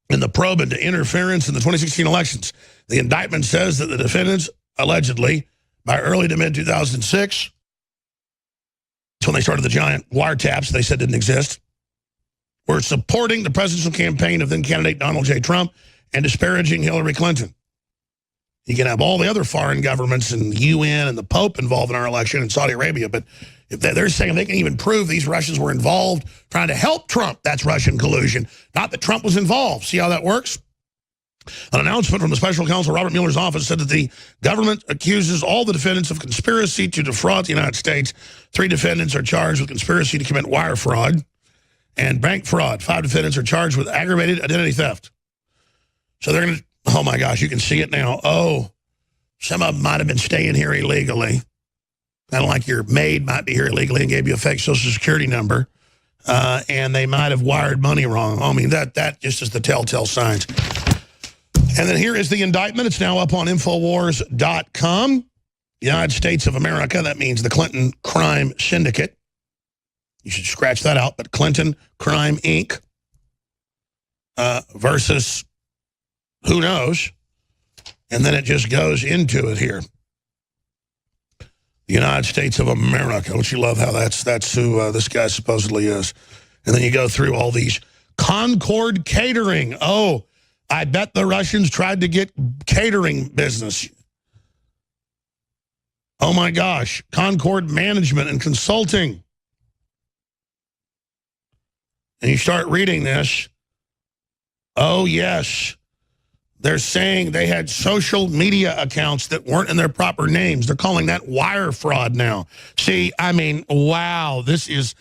in the probe into interference in the 2016 elections. The indictment says that the defendants allegedly, by early to mid-2006, that's when they started the giant wiretaps they said didn't exist, were supporting the presidential campaign of then-candidate Donald J. Trump and disparaging Hillary Clinton. You can have all the other foreign governments and the UN and the Pope involved in our election in Saudi Arabia, but if they're saying they can even prove these Russians were involved trying to help Trump, that's Russian collusion. Not that Trump was involved. See how that works? An announcement from the special counsel Robert Mueller's office said that the government accuses all the defendants of conspiracy to defraud the United States. 3 defendants are charged with conspiracy to commit wire fraud and bank fraud. 5 defendants are charged with aggravated identity theft. So they're going to, oh my gosh, you can see it now. Some of them might have been staying here illegally. Kind of like your maid might be here illegally and gave you a fake Social Security number. And they might have wired money wrong. I mean, that just is the telltale signs. And then here is the indictment. It's now up on Infowars.com. United States of America, that means the Clinton Crime Syndicate. You should scratch that out, but Clinton Crime Inc. Versus who knows. And then it just goes into it here. The United States of America. Don't you love how that's who this guy supposedly is? And then you go through all these. Concord Catering. Oh, I bet the Russians tried to get catering business. Oh my gosh. Concord Management and Consulting. And you start reading this. Oh, yes. They're saying they had social media accounts that weren't in their proper names. They're calling that wire fraud now. See, I mean, wow, this is,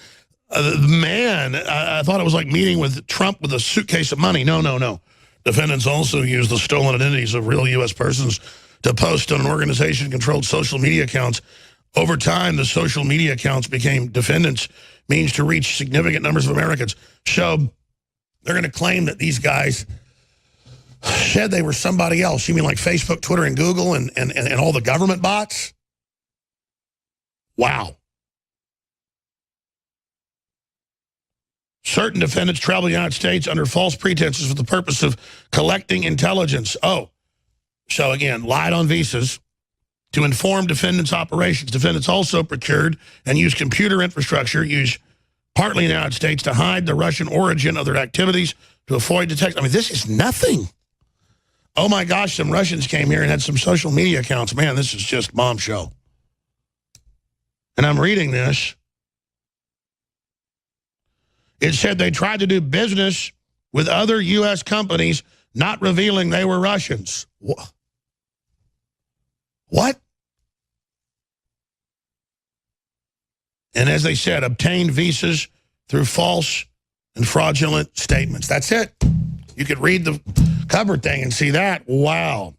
man, I thought it was like meeting with Trump with a suitcase of money. No. Defendants also used the stolen identities of real U.S. persons to post on an organization-controlled social media accounts. Over time, the social media accounts became defendants' means to reach significant numbers of Americans. So they're going to claim that these guys said they were somebody else. You mean like Facebook, Twitter, and Google and all the government bots? Wow. Certain defendants travel to the United States under false pretenses for the purpose of collecting intelligence. Oh, so again, lied on visas to inform defendants' operations. Defendants also procured and used computer infrastructure used partly in the United States to hide the Russian origin of their activities to avoid detection. I mean, this is nothing. Oh my gosh, some Russians came here and had some social media accounts. Man, this is just bombshell. And I'm reading this. It said they tried to do business with other U.S. companies, not revealing they were Russians. What? And as they said, obtained visas through false and fraudulent statements. That's it. You could read the cover thing and see that. Wow.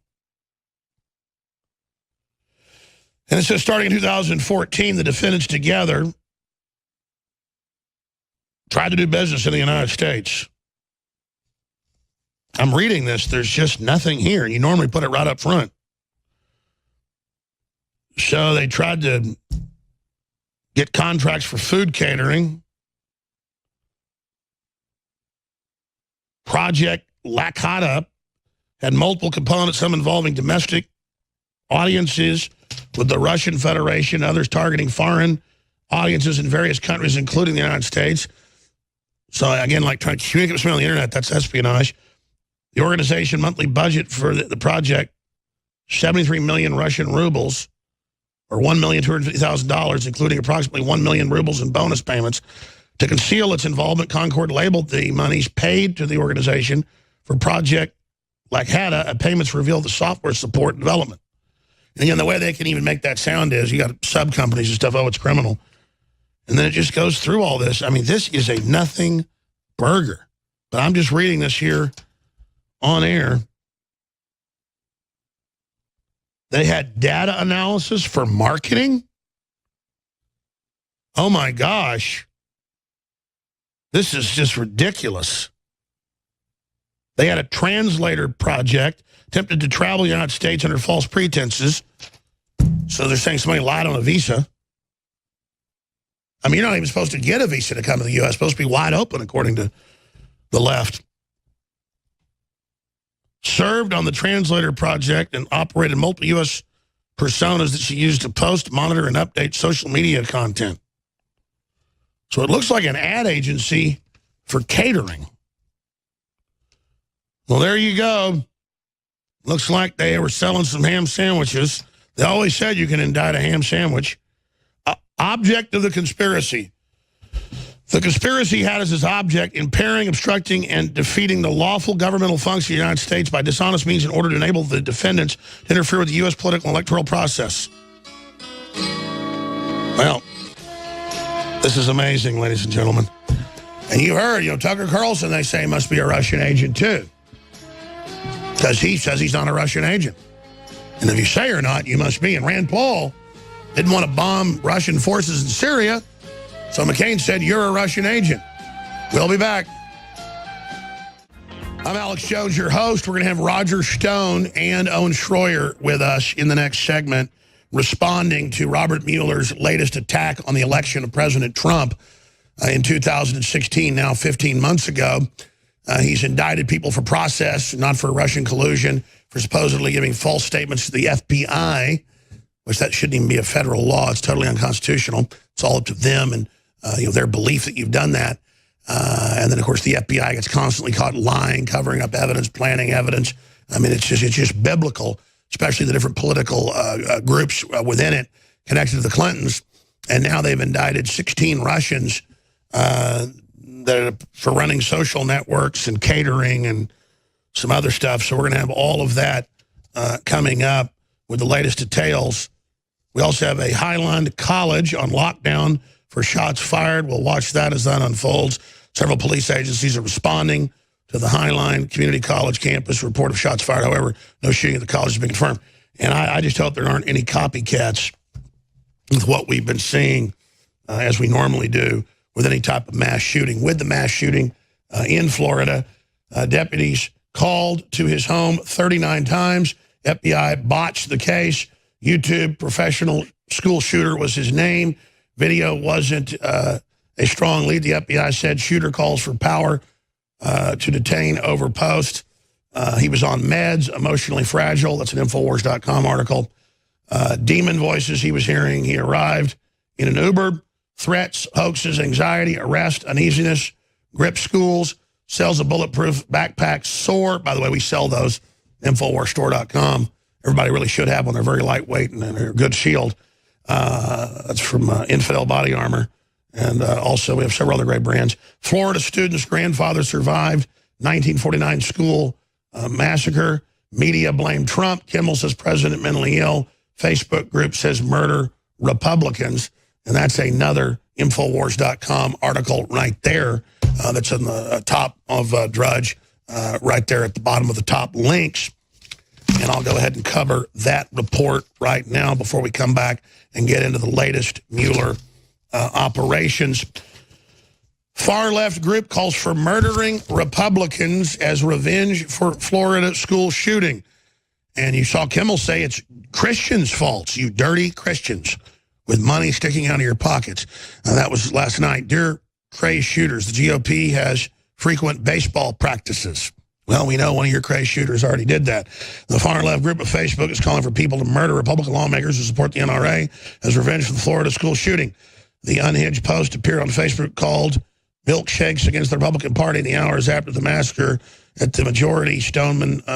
And it says starting in 2014, the defendants together tried to do business in the United States. I'm reading this. There's just nothing here. And you normally put it right up front. So they tried to get contracts for food catering. Project Lakata had multiple components, some involving domestic audiences with the Russian Federation, others targeting foreign audiences in various countries, including the United States. So again, like trying to communicate with someone on the internet, that's espionage. The organization monthly budget for the project, 73 million Russian rubles, or $1,250,000, including approximately 1 million rubles in bonus payments. To conceal its involvement, Concord labeled the monies paid to the organization for Project Lakata, payments reveal the software support and development. And again, the way they can even make that sound is you got sub-companies and stuff, oh, it's criminal. And then it just goes through all this. I mean, this is a nothing burger. But I'm just reading this here on air. They had data analysis for marketing. Oh, my gosh. This is just ridiculous. They had a translator project, attempted to travel to the United States under false pretenses. So they're saying somebody lied on a visa. I mean, you're not even supposed to get a visa to come to the U.S. It's supposed to be wide open, according to the left. Served on the translator project and operated multiple U.S. personas that she used to post, monitor, and update social media content. So it looks like an ad agency for catering. Well, there you go. Looks like they were selling some ham sandwiches. They always said you can indict a ham sandwich. Object of the conspiracy. The conspiracy had as its object impairing, obstructing, and defeating the lawful governmental function of the United States by dishonest means in order to enable the defendants to interfere with the U.S. political and electoral process. Well, this is amazing, ladies and gentlemen. And you heard, Tucker Carlson, they say, must be a Russian agent, too. Because he says he's not a Russian agent. And if you say or not, you must be. And Rand Paul didn't want to bomb Russian forces in Syria, so McCain said, you're a Russian agent. We'll be back. I'm Alex Jones, your host. We're going to have Roger Stone and Owen Schroyer with us in the next segment, responding to Robert Mueller's latest attack on the election of President Trump in 2016, now 15 months ago. He's indicted people for process, not for Russian collusion, for supposedly giving false statements to the FBI, which that shouldn't even be a federal law. It's totally unconstitutional. It's all up to them and their belief that you've done that. And then, of course, the FBI gets constantly caught lying, covering up evidence, planning evidence. I mean, it's just biblical, especially the different political groups within it connected to the Clintons. And now they've indicted 16 Russians for running social networks and catering and some other stuff. So we're going to have all of that coming up with the latest details. We also have a Highland College on lockdown for shots fired. We'll watch that as that unfolds. Several police agencies are responding to the Highline Community College campus report of shots fired. However, no shooting at the college has been confirmed. And I just hope there aren't any copycats with what we've been seeing as we normally do with any type of mass shooting. With the mass shooting in Florida, deputies called to his home 39 times. FBI botched the case. YouTube professional school shooter was his name. Video wasn't a strong lead. The FBI said shooter calls for power to detain over post. He was on meds, emotionally fragile. That's an Infowars.com article. Demon voices he was hearing. He arrived in an Uber. Threats, hoaxes, anxiety, arrest, uneasiness, grip schools, sells a bulletproof backpack, SOAR. By the way, we sell those, InfoWarsStore.com. Everybody really should have one. They're very lightweight and they're a good shield. That's from Infidel Body Armor. And also we have several other great brands. Florida student's grandfather survived 1949 school massacre. Media blamed Trump. Kimmel says president mentally ill. Facebook group says murder Republicans. And that's another Infowars.com article right there that's on the top of Drudge, right there at the bottom of the top links. And I'll go ahead and cover that report right now before we come back and get into the latest Mueller operations. Far-left group calls for murdering Republicans as revenge for Florida school shooting. And you saw Kimmel say it's Christians' faults, you dirty Christians, with money sticking out of your pockets. That was last night. Dear crazed shooters, the GOP has frequent baseball practices. Well, we know one of your crazed shooters already did that. The far-left group of Facebook is calling for people to murder Republican lawmakers who support the NRA as revenge for the Florida school shooting. The unhinged post appeared on Facebook called Milkshakes Against the Republican Party in the hours after the massacre at the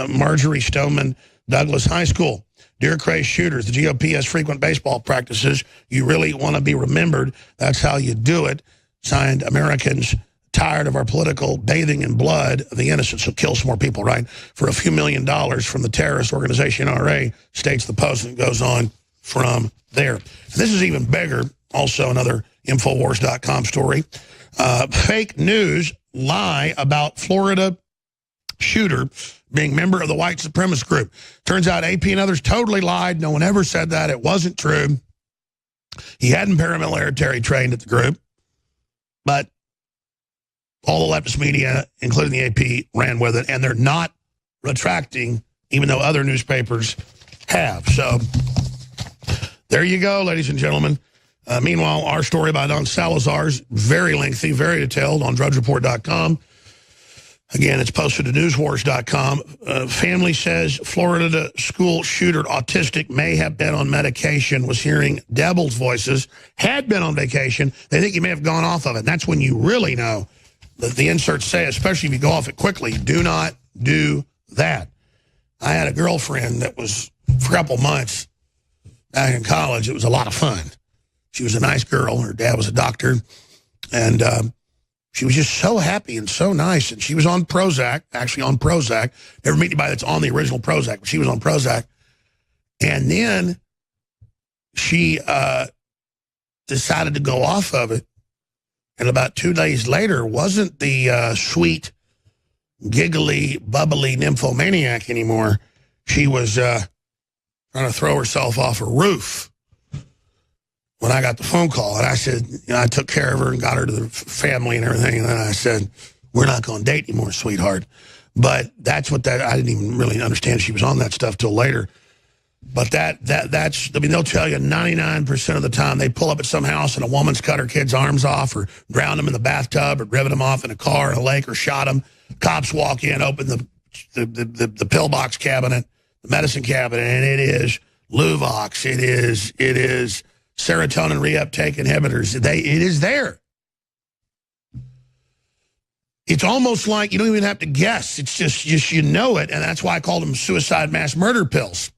Marjorie Stoneman Douglas High School. Dear crazed shooters, the GOP has frequent baseball practices. You really want to be remembered. That's how you do it. Signed, Americans tired of our political bathing in blood of the innocent. So kill some more people, right? For a few $1 million from the terrorist organization NRA, states the post, and goes on from there. This is even bigger. Also another Infowars.com story. Fake news lie about Florida shooter being member of the white supremacist group. Turns out AP and others totally lied. No one ever said that. It wasn't true. He hadn't paramilitary trained at the group. But all the leftist media, including the AP, ran with it. And they're not retracting, even though other newspapers have. So there you go, ladies and gentlemen. Meanwhile, our story by Don Salazar's very lengthy, very detailed on drudgereport.com. Again, it's posted to newswars.com. Family says Florida school shooter, autistic, may have been on medication, was hearing devil's voices, had been on vacation. They think he may have gone off of it. That's when you really know that the inserts say, especially if you go off it quickly, do not do that. I had a girlfriend that was, for a couple months back in college, it was a lot of fun. She was a nice girl. Her dad was a doctor. And she was just so happy and so nice. And she was on Prozac, actually on Prozac. Never meet anybody that's on the original Prozac, but she was on Prozac. And then she decided to go off of it. And about 2 days later, wasn't the sweet, giggly, bubbly nymphomaniac anymore. She was trying to throw herself off a roof. When I got the phone call, and I said, I took care of her and got her to the family and everything, and then I said, we're not going to date anymore, sweetheart. But that's what I didn't even really understand she was on that stuff till later. But that's, I mean, they'll tell you 99% of the time they pull up at some house and a woman's cut her kid's arms off or drowned them in the bathtub or driven them off in a car in a lake or shot them. Cops walk in, open the pillbox cabinet, the medicine cabinet, and it is Luvox. It is serotonin reuptake inhibitors. It is there. It's almost like you don't even have to guess. It's just you know it, and that's why I called them suicide mass murder pills.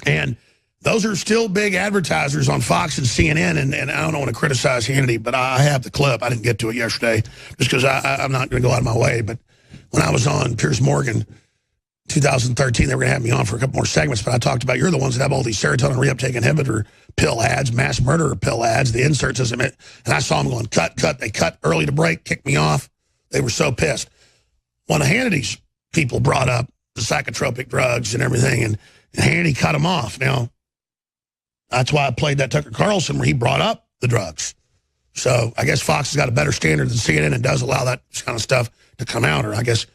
And those are still big advertisers on Fox and CNN, and I don't want to criticize Hannity, but I have the clip. I didn't get to it yesterday just because I'm not going to go out of my way. But when I was on Piers Morgan 2013, they were going to have me on for a couple more segments, but I talked about you're the ones that have all these serotonin reuptake inhibitor pill ads, mass murderer pill ads, the inserts, and I saw them going, cut. They cut early to break, kicked me off. They were so pissed. One of Hannity's people brought up the psychotropic drugs and everything, and Hannity cut them off. Now, that's why I played that Tucker Carlson where he brought up the drugs. So I guess Fox has got a better standard than CNN and does allow that kind of stuff to come out, or I guess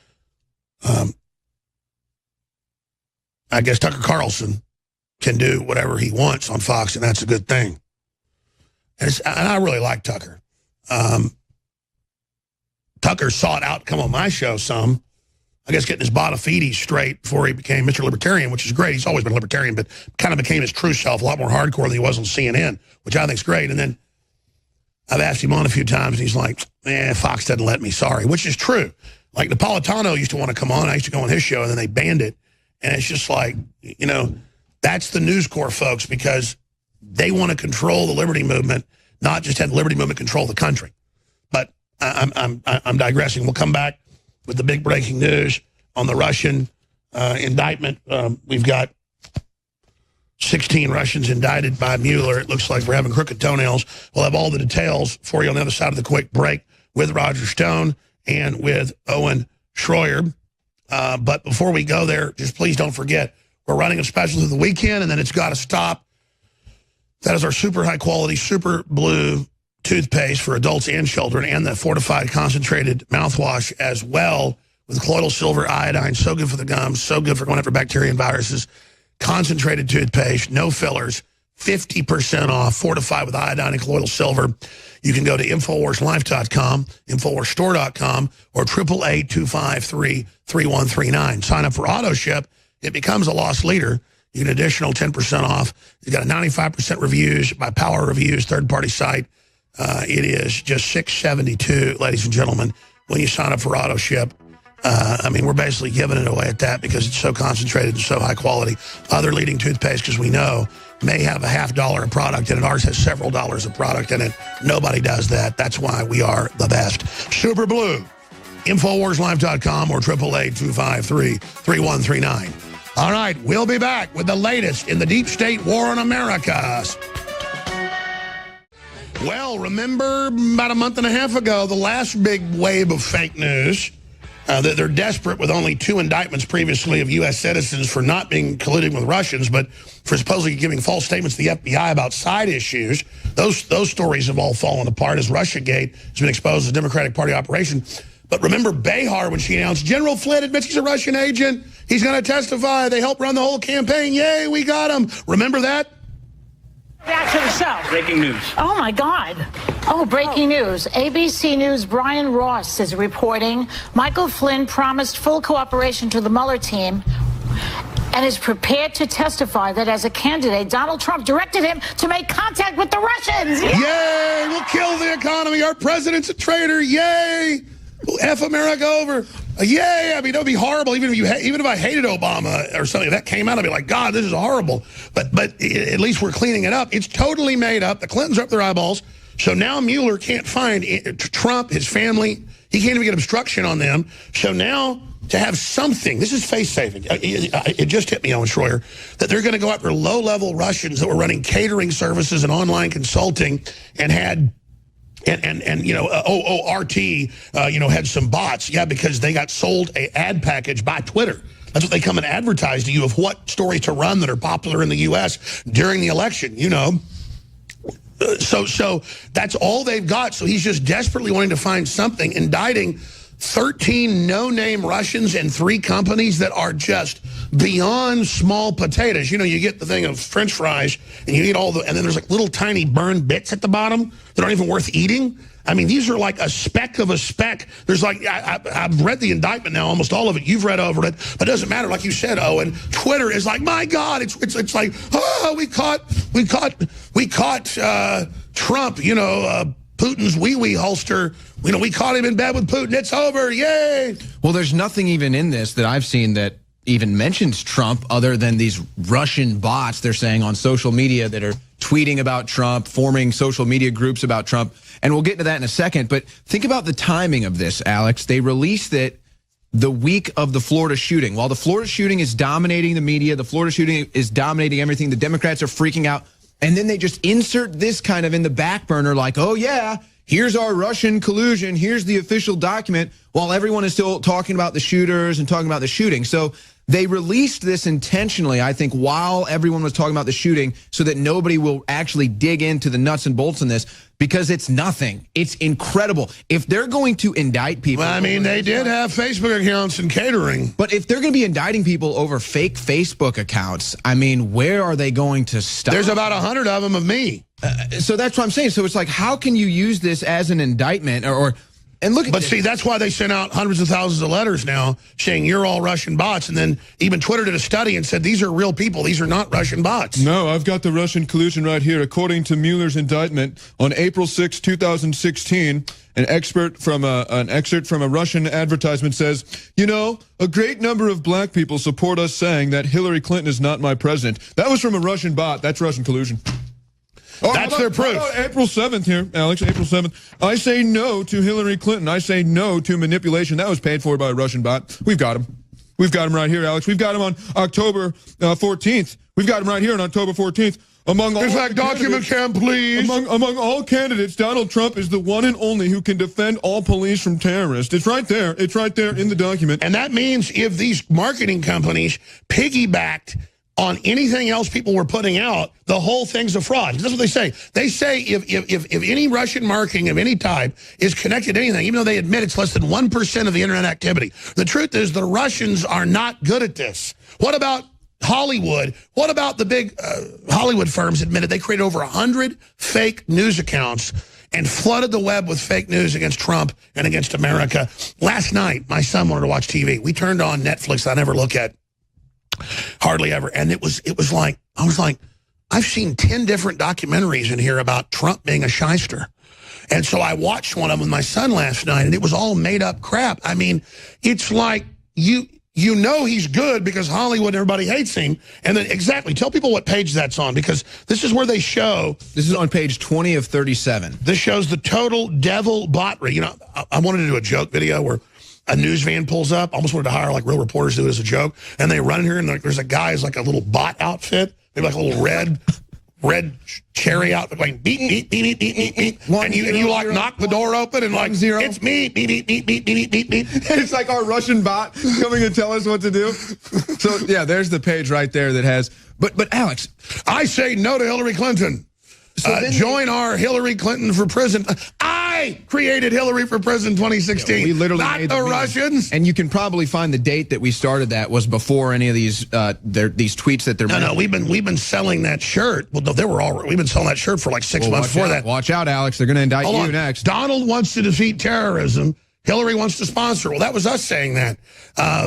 Tucker Carlson can do whatever he wants on Fox, and that's a good thing. And I really like Tucker. Tucker sought out to come on my show some. I guess getting his bona fides straight before he became Mr. Libertarian, which is great. He's always been a libertarian, but kind of became his true self, a lot more hardcore than he was on CNN, which I think is great. And then I've asked him on a few times, and he's like, Fox doesn't let me, sorry, which is true. Like Napolitano used to want to come on. I used to go on his show, and then they banned it. And it's just like, that's the News Corps folks, because they want to control the liberty movement, not just have the liberty movement control the country. But I'm digressing. We'll come back with the big breaking news on the Russian indictment. We've got 16 Russians indicted by Mueller. It looks like we're having crooked toenails. We'll have all the details for you on the other side of the quick break with Roger Stone and with Owen Schroyer. But before we go there, just please don't forget, we're running a special through the weekend, and then it's got to stop. That is our super high quality, super blue toothpaste for adults and children, and the fortified concentrated mouthwash as well with colloidal silver iodine. So good for the gums, so good for going after bacteria and viruses. Concentrated toothpaste, no fillers, 50% off, fortified with iodine and colloidal silver. You can go to InfoWarsLife.com, InfoWarsStore.com, or 888-253-3139. Sign up for auto ship. It becomes a loss leader. You get an additional 10% off. You've got a 95% reviews by Power Reviews, third-party site. It is just $6.72, ladies and gentlemen, when you sign up for auto ship. We're basically giving it away at that because it's so concentrated and so high quality. Other leading toothpaste, because we know, may have a $50 a product in it. Ours has several dollars of product in it. Nobody does that. That's why we are the best. Super Blue, InfoWarsLife.com or 888-253-3139. All right, we'll be back with the latest in the deep state war on America. Well, remember about a month and a half ago, the last big wave of fake news, that they're desperate with only 2 indictments previously of U.S. citizens for not being colluding with Russians, but for supposedly giving false statements to the FBI about side issues. Those stories have all fallen apart as Russiagate has been exposed as a Democratic Party operation. But remember Behar when she announced, General Flynn admits he's a Russian agent. He's going to testify. They helped run the whole campaign. Yay, we got him. Remember that? Back to the show. Breaking news. Oh, my God. Oh, breaking news. ABC News' Brian Ross is reporting Michael Flynn promised full cooperation to the Mueller team and is prepared to testify that as a candidate, Donald Trump directed him to make contact with the Russians. Yay! We'll kill the economy. Our president's a traitor. Yay! We'll F America over. Yay! I mean, that would be horrible. Even if I hated Obama or something, if that came out, I'd be like, God, this is horrible. But at least we're cleaning it up. It's totally made up. The Clintons are up their eyeballs. So now Mueller can't find Trump, his family. He can't even get obstruction on them. So now to have something, this is face-saving. It just hit me, Owen Schroyer, that they're going to go after low-level Russians that were running catering services and online consulting and had... And OORT, had some bots. Yeah, because they got sold a ad package by Twitter. That's what they come and advertise to you of what stories to run that are popular in the U.S. during the election, So that's all they've got. So he's just desperately wanting to find something, indicting 13 no-name Russians and 3 companies that are just beyond small potatoes. You get the thing of French fries, and you eat and then there's like little tiny burned bits at the bottom that aren't even worth eating. I mean, these are like a speck of a speck. There's like, I've read the indictment now, almost all of it. You've read over it, but it doesn't matter. Like you said, Owen, Twitter is like, my God, it's like, oh, we caught Trump, you know, Putin's wee-wee holster. You know, we caught him in bed with Putin. It's over. Yay. Well, there's nothing even in this that I've seen that even mentions Trump other than these Russian bots they're saying on social media that are tweeting about Trump, forming social media groups about Trump. And we'll get to that in a second. But think about the timing of this, Alex. They released it the week of the Florida shooting. While the Florida shooting is dominating the media, the Florida shooting is dominating everything, the Democrats are freaking out. And then they just insert this kind of in the back burner like, oh, yeah, here's our Russian collusion. Here's the official document, while everyone is still talking about the shooters and talking about the shooting. So they released this intentionally, I think, while everyone was talking about the shooting so that nobody will actually dig into the nuts and bolts in this, because it's nothing. It's incredible. If they're going to indict people... Well, I mean, they did have Facebook accounts and catering. But if they're going to be indicting people over fake Facebook accounts, I mean, where are they going to stop? There's about 100 of them of me. So that's what I'm saying. So it's like, how can you use this as an indictment or and look at But see, that's why they sent out hundreds of thousands of letters now saying you're all Russian bots. And then even Twitter did a study and said these are real people. These are not Russian bots. No, I've got the Russian collusion right here. According to Mueller's indictment, on April 6, 2016, an excerpt from a Russian advertisement says, you know, a great number of black people support us saying that Hillary Clinton is not my president. That was from a Russian bot. That's Russian collusion. Oh, that's their proof. April 7th here, Alex, April 7th. I say no to Hillary Clinton. I say no to manipulation. That was paid for by a Russian bot. We've got him. We've got him right here, Alex. We've got him on October 14th. We've got him right here on October 14th. Among all in fact, document cam, please. Among all candidates, Donald Trump is the one and only who can defend all police from terrorists. It's right there. It's right there in the document. And that means if these marketing companies piggybacked on anything else people were putting out, the whole thing's a fraud. That's what they say. They say if any Russian marketing of any type is connected to anything, even though they admit it's less than 1% of the internet activity, the truth is the Russians are not good at this. What about Hollywood? What about the big Hollywood firms admitted they created over 100 fake news accounts and flooded the web with fake news against Trump and against America? Last night, my son wanted to watch TV. We turned on Netflix that I never look at. Hardly ever. And it was like, I was like, I've seen 10 different documentaries in here about Trump being a shyster. And so I watched one of them with my son last night, and it was all made up crap. I mean, it's like you know he's good because Hollywood and everybody hates him. And then exactly, tell people what page that's on, because this is where they show. This is on page 20 of 37. This shows the total devil botry. You know, I wanted to do a joke video where a news van pulls up. Almost wanted to hire like real reporters to do it as a joke. And they run in here and there's a guy who's like a little bot outfit. Maybe like a little red cherry outfit going beep, beep, beep, beep, beep, beep, beep. And you like knock the door open and like, it's me, beep, beep, beep, beep, beep, beep, beep. It's like our Russian bot coming to tell us what to do. So yeah, there's the page right there that has, but Alex. I say no to Hillary Clinton. So join our Hillary Clinton for prison. I created Hillary for president 2016. We literally not made the Russians. And you can probably find the date that we started that was before any of these these tweets that they're No, we've been selling that shirt. Well, no, we've been selling that shirt for like 6 months before that. Watch out, Alex. They're going to indict you next. Donald wants to defeat terrorism. Hillary wants to sponsor. Well, that was us saying that.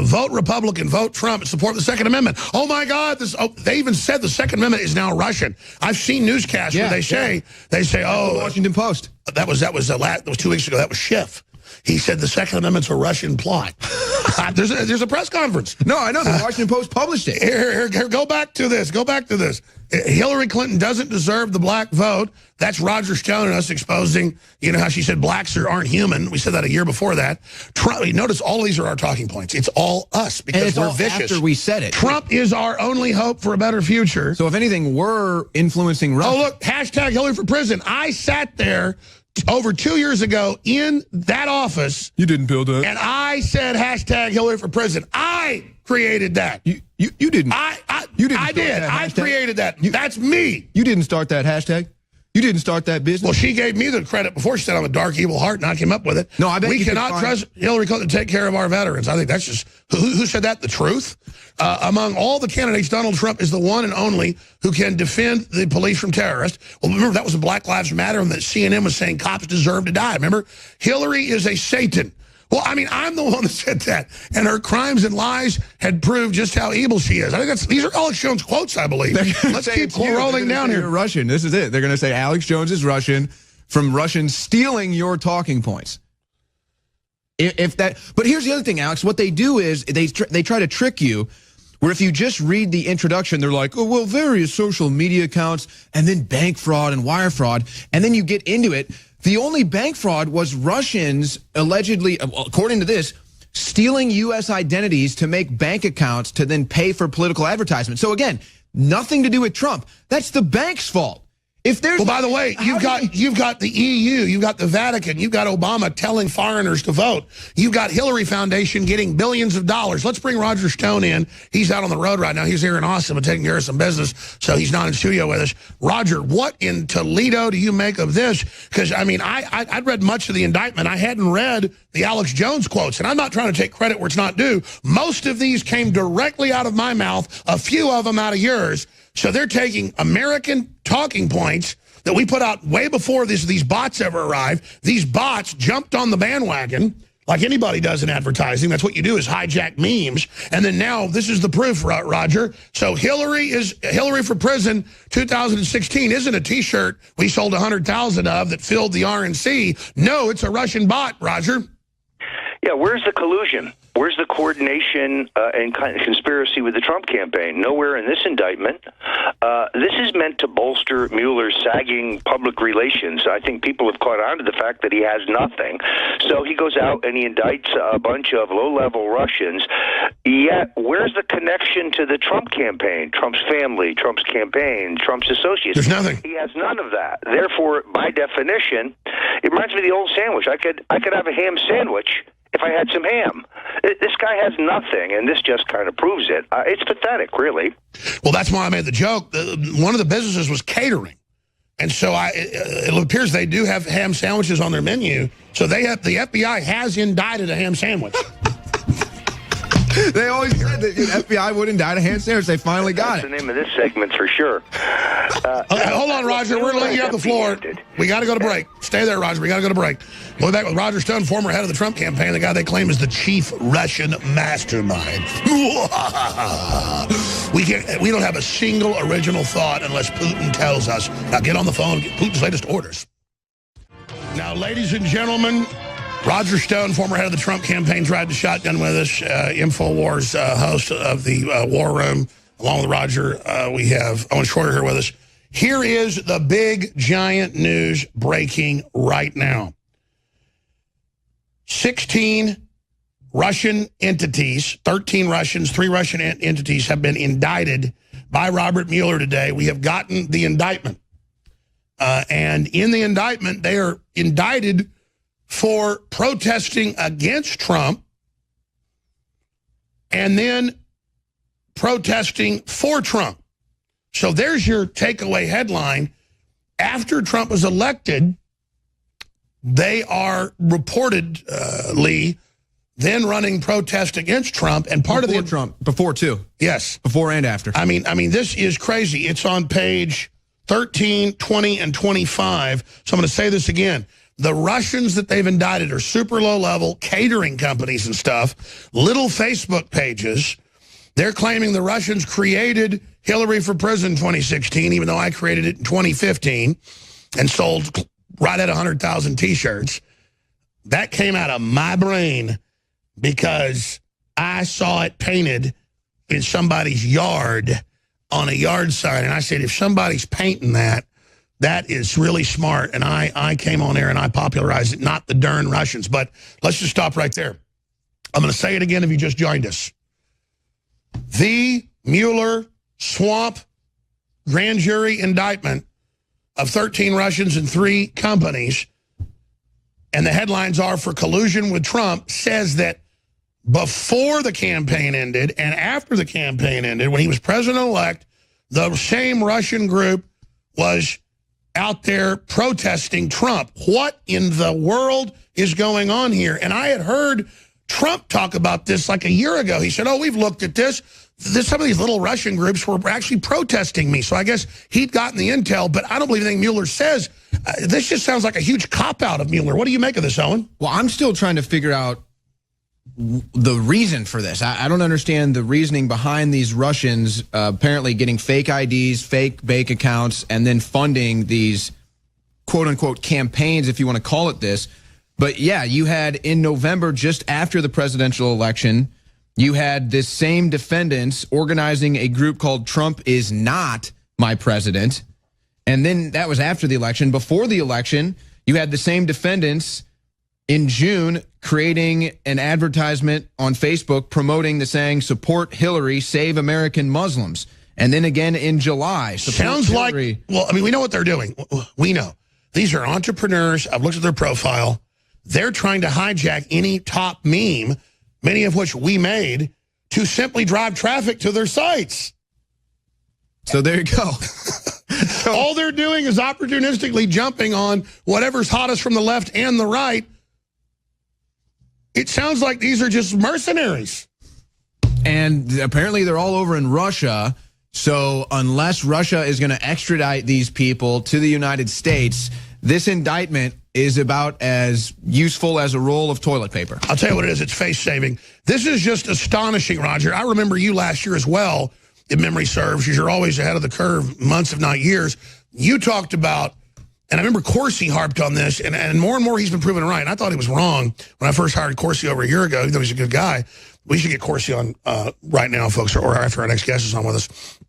Vote Republican, vote Trump, and support the Second Amendment. Oh, my God. They even said the Second Amendment is now Russian. I've seen newscasts where they say, oh. The Washington Post. That was 2 weeks ago. That was Schiff. He said the Second Amendment's a Russian plot. There's a press conference. No, I know. The Washington Post published it. Here, go back to this. Go back to this. Hillary Clinton doesn't deserve the black vote. That's Roger Stone and us exposing, you know, how she said blacks aren't human. We said that a year before that. Trump, notice all of these are our talking points. It's all us because we're vicious. After we said it. Trump is our only hope for a better future. So if anything, we're influencing Russia. Oh, look, hashtag Hillary for prison. I sat there over 2 years ago in that office. You didn't build it. And I said hashtag Hillary for prison. I created that. You didn't. I did. I created that. That's me. You didn't start that hashtag? You didn't start that business. Well, she gave me the credit before. She said I'm a dark, evil heart, and I came up with it. No, I bet we cannot trust Hillary Clinton to take care of our veterans. I think that's just, who said that? The truth? Among all the candidates, Donald Trump is the one and only who can defend the police from terrorists. Well, remember, that was a Black Lives Matter, and that CNN was saying cops deserve to die. Remember? Hillary is a Satan. Well, I mean, I'm the one that said that, and her crimes and lies had proved just how evil she is. I think these are Alex Jones quotes, I believe. Let's keep rolling down here. You're Russian. This is it. They're going to say Alex Jones is Russian from Russians stealing your talking points. But here's the other thing, Alex. What they do is they try to trick you. Where if you just read the introduction, they're like, oh, well, various social media accounts, and then bank fraud and wire fraud, and then you get into it. The only bank fraud was Russians allegedly, according to this, stealing U.S. identities to make bank accounts to then pay for political advertisement. So again, nothing to do with Trump. That's the bank's fault. If there's, well, by the way, you've got the EU, you've got the Vatican, you've got Obama telling foreigners to vote. You've got Hillary Foundation getting billions of dollars. Let's bring Roger Stone in. He's out on the road right now. He's here in Austin and taking care of some business, so he's not in studio with us. Roger, what in Toledo do you make of this? Because, I mean, I'd read much of the indictment. I hadn't read the Alex Jones quotes, and I'm not trying to take credit where it's not due. Most of these came directly out of my mouth, a few of them out of yours. So they're taking American talking points that we put out way before these bots ever arrived. These bots jumped on the bandwagon like anybody does in advertising. That's what you do, is hijack memes. And then now this is the proof, Roger. So Hillary for Prison 2016 isn't a T-shirt we sold 100,000 of that filled the RNC. No, it's a Russian bot, Roger. Yeah, where's the collusion? Where's the coordination and conspiracy with the Trump campaign? Nowhere in this indictment. This is meant to bolster Mueller's sagging public relations. I think people have caught on to the fact that he has nothing. So he goes out and he indicts a bunch of low-level Russians. Yet, where's the connection to the Trump campaign, Trump's family, Trump's campaign, Trump's associates? There's nothing. He has none of that. Therefore, by definition, it reminds me of the old sandwich. I could have a ham sandwich if I had some ham. This guy has nothing, and this just kind of proves it. It's pathetic, really. Well, that's why I made the joke. One of the businesses was catering. And so it appears they do have ham sandwiches on their menu. So the FBI has indicted a ham sandwich. They always said that the FBI would indict a ham sandwich. They finally got it. That's the name of this segment for sure. Okay, hold on, Roger. We're going to let you have the floor. We got to go to break. Stay there, Roger. We got to go to break. We'll be back with Roger Stone, former head of the Trump campaign, the guy they claim is the chief Russian mastermind. We don't have a single original thought unless Putin tells us. Now get on the phone, get Putin's latest orders. Now, ladies and gentlemen, Roger Stone, former head of the Trump campaign, tried to shotgun with us. Infowars host of the War Room. Along with Roger, we have Owen Shorter here with us. Here is the big, giant news breaking right now. 16 Russian entities, 13 Russians, 3 Russian entities have been indicted by Robert Mueller today. We have gotten the indictment. And in the indictment, they are indicted for protesting against Trump and then protesting for Trump. So there's your takeaway headline. After Trump was elected, they are reportedly then running protest against Trump, and part before of the Trump, before too. Yes, before and after. I mean, this is crazy. It's on page 13, 20, and 25. So I'm going to say this again. The Russians that they've indicted are super low-level catering companies and stuff, little Facebook pages. They're claiming the Russians created Hillary for Prison 2016, even though I created it in 2015 and sold right at 100,000 T-shirts. That came out of my brain because I saw it painted in somebody's yard on a yard sign. And I said, if somebody's painting that, that is really smart. And I came on air and I popularized it, not the darn Russians. But let's just stop right there. I'm going to say it again if you just joined us. The Mueller swamp grand jury indictment of 13 Russians and 3 companies, and the headlines are for collusion with Trump, says that before the campaign ended and after the campaign ended, when he was president-elect, the same Russian group was out there protesting Trump. What in the world is going on here? And I had heard Trump talk about this like a year ago. He said, oh, we've looked at this. Some of these little Russian groups were actually protesting me. So I guess he'd gotten the intel, but I don't believe anything Mueller says. This just sounds like a huge cop-out of Mueller. What do you make of this, Owen? Well, I'm still trying to figure out the reason for this. I don't understand the reasoning behind these Russians apparently getting fake IDs, fake bank accounts, and then funding these quote-unquote campaigns, if you want to call it this. But yeah, you had in November, just after the presidential election, you had this same defendants organizing a group called Trump Is Not My President. And then that was after the election. Before the election, you had the same defendants in June creating an advertisement on Facebook promoting the saying, support Hillary, save American Muslims. And then again in July. Sounds Hillary. Like, well, I mean, we know what they're doing. We know. These are entrepreneurs. I've looked at their profile. They're trying to hijack any top meme, many of which we made, to simply drive traffic to their sites. So there you go. All they're doing is opportunistically jumping on whatever's hottest from the left and the right. It sounds like these are just mercenaries. And apparently they're all over in Russia. So unless Russia is going to extradite these people to the United States, this indictment is about as useful as a roll of toilet paper. I'll tell you what it is. It's face-saving. This is just astonishing, Roger. I remember you last year as well, if memory serves, because you're always ahead of the curve, months if not years. You talked about, and I remember Corsi harped on this, and more he's been proven right. And I thought he was wrong when I first hired Corsi over a year ago. He thought he was a good guy. We should get Corsi on right now, folks, or after our next guest is on with us.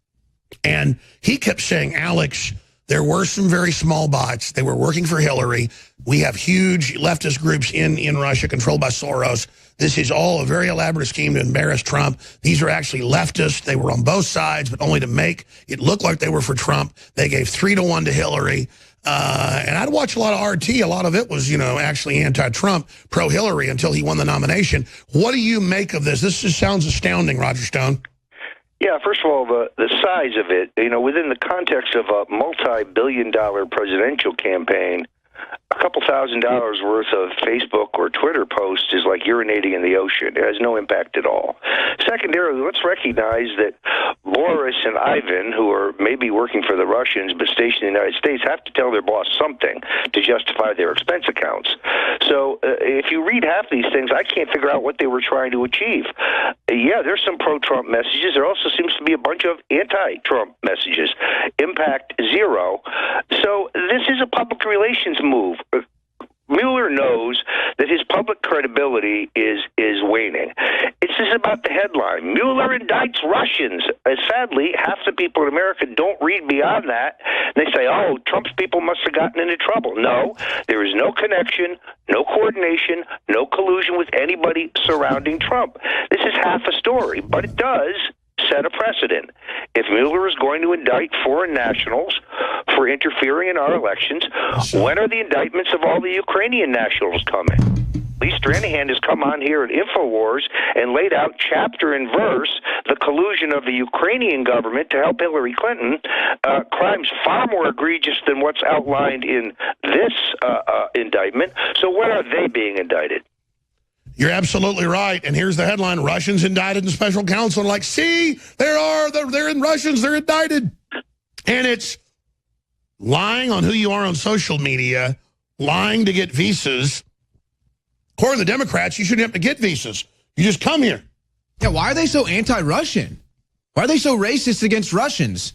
And he kept saying, Alex, there were some very small bots. They were working for Hillary. We have huge leftist groups in Russia controlled by Soros. This is all a very elaborate scheme to embarrass Trump. These are actually leftists. They were on both sides, but only to make it look like they were for Trump. They gave 3-1 to Hillary. And I'd watch a lot of RT. A lot of it was, actually anti-Trump, pro-Hillary until he won the nomination. What do you make of this? This just sounds astounding, Roger Stone. Yeah, first of all, the size of it, within the context of a multi-billion-dollar presidential campaign, a couple $1,000s worth of Facebook or Twitter posts is like urinating in the ocean. It has no impact at all. Secondarily, let's recognize that Boris and Ivan, who are maybe working for the Russians but stationed in the United States, have to tell their boss something to justify their expense accounts. So if you read half these things, I can't figure out what they were trying to achieve. Yeah, there's some pro-Trump messages. There also seems to be a bunch of anti-Trump messages. Impact zero. So this is a public relations move. Mueller knows that his public credibility is waning. It's just about the headline. Mueller indicts Russians. Sadly, half the people in America don't read beyond that. They say, oh, Trump's people must have gotten into trouble. No, there is no connection, no coordination, no collusion with anybody surrounding Trump. This is half a story, but it does set a precedent. If Mueller is going to indict foreign nationals for interfering in our elections, when are the indictments of all the Ukrainian nationals coming? Lee Stranahan has come on here at Infowars and laid out chapter and verse the collusion of the Ukrainian government to help Hillary Clinton, crimes far more egregious than what's outlined in this indictment. So when are they being indicted? You're absolutely right. And here's the headline: Russians indicted in special counsel. And like, see, they're in Russians, they're indicted. And it's lying on who you are on social media, lying to get visas. According to the Democrats, you shouldn't have to get visas. You just come here. Yeah, why are they so anti-Russian? Why are they so racist against Russians?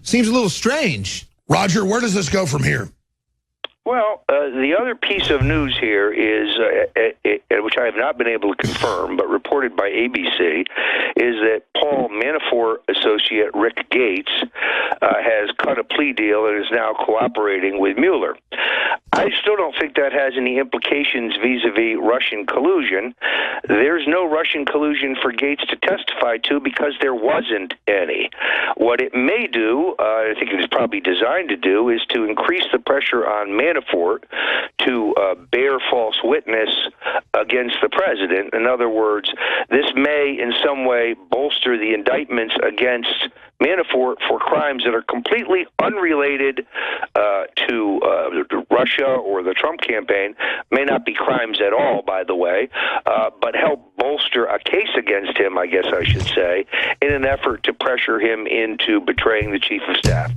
Seems a little strange. Roger, where does this go from here? Well, the other piece of news here is, which I have not been able to confirm, but reported by ABC, is that Paul Manafort associate Rick Gates has cut a plea deal and is now cooperating with Mueller. I still don't think that has any implications vis-a-vis Russian collusion. There's no Russian collusion for Gates to testify to because there wasn't any. What it may do, I think it was probably designed to do, is to increase the pressure on Manafort to bear false witness against the president. In other words, this may in some way bolster the indictments against Manafort for crimes that are completely unrelated to Russia or the Trump campaign, may not be crimes at all, by the way, but help bolster a case against him, I guess I should say, in an effort to pressure him into betraying the chief of staff.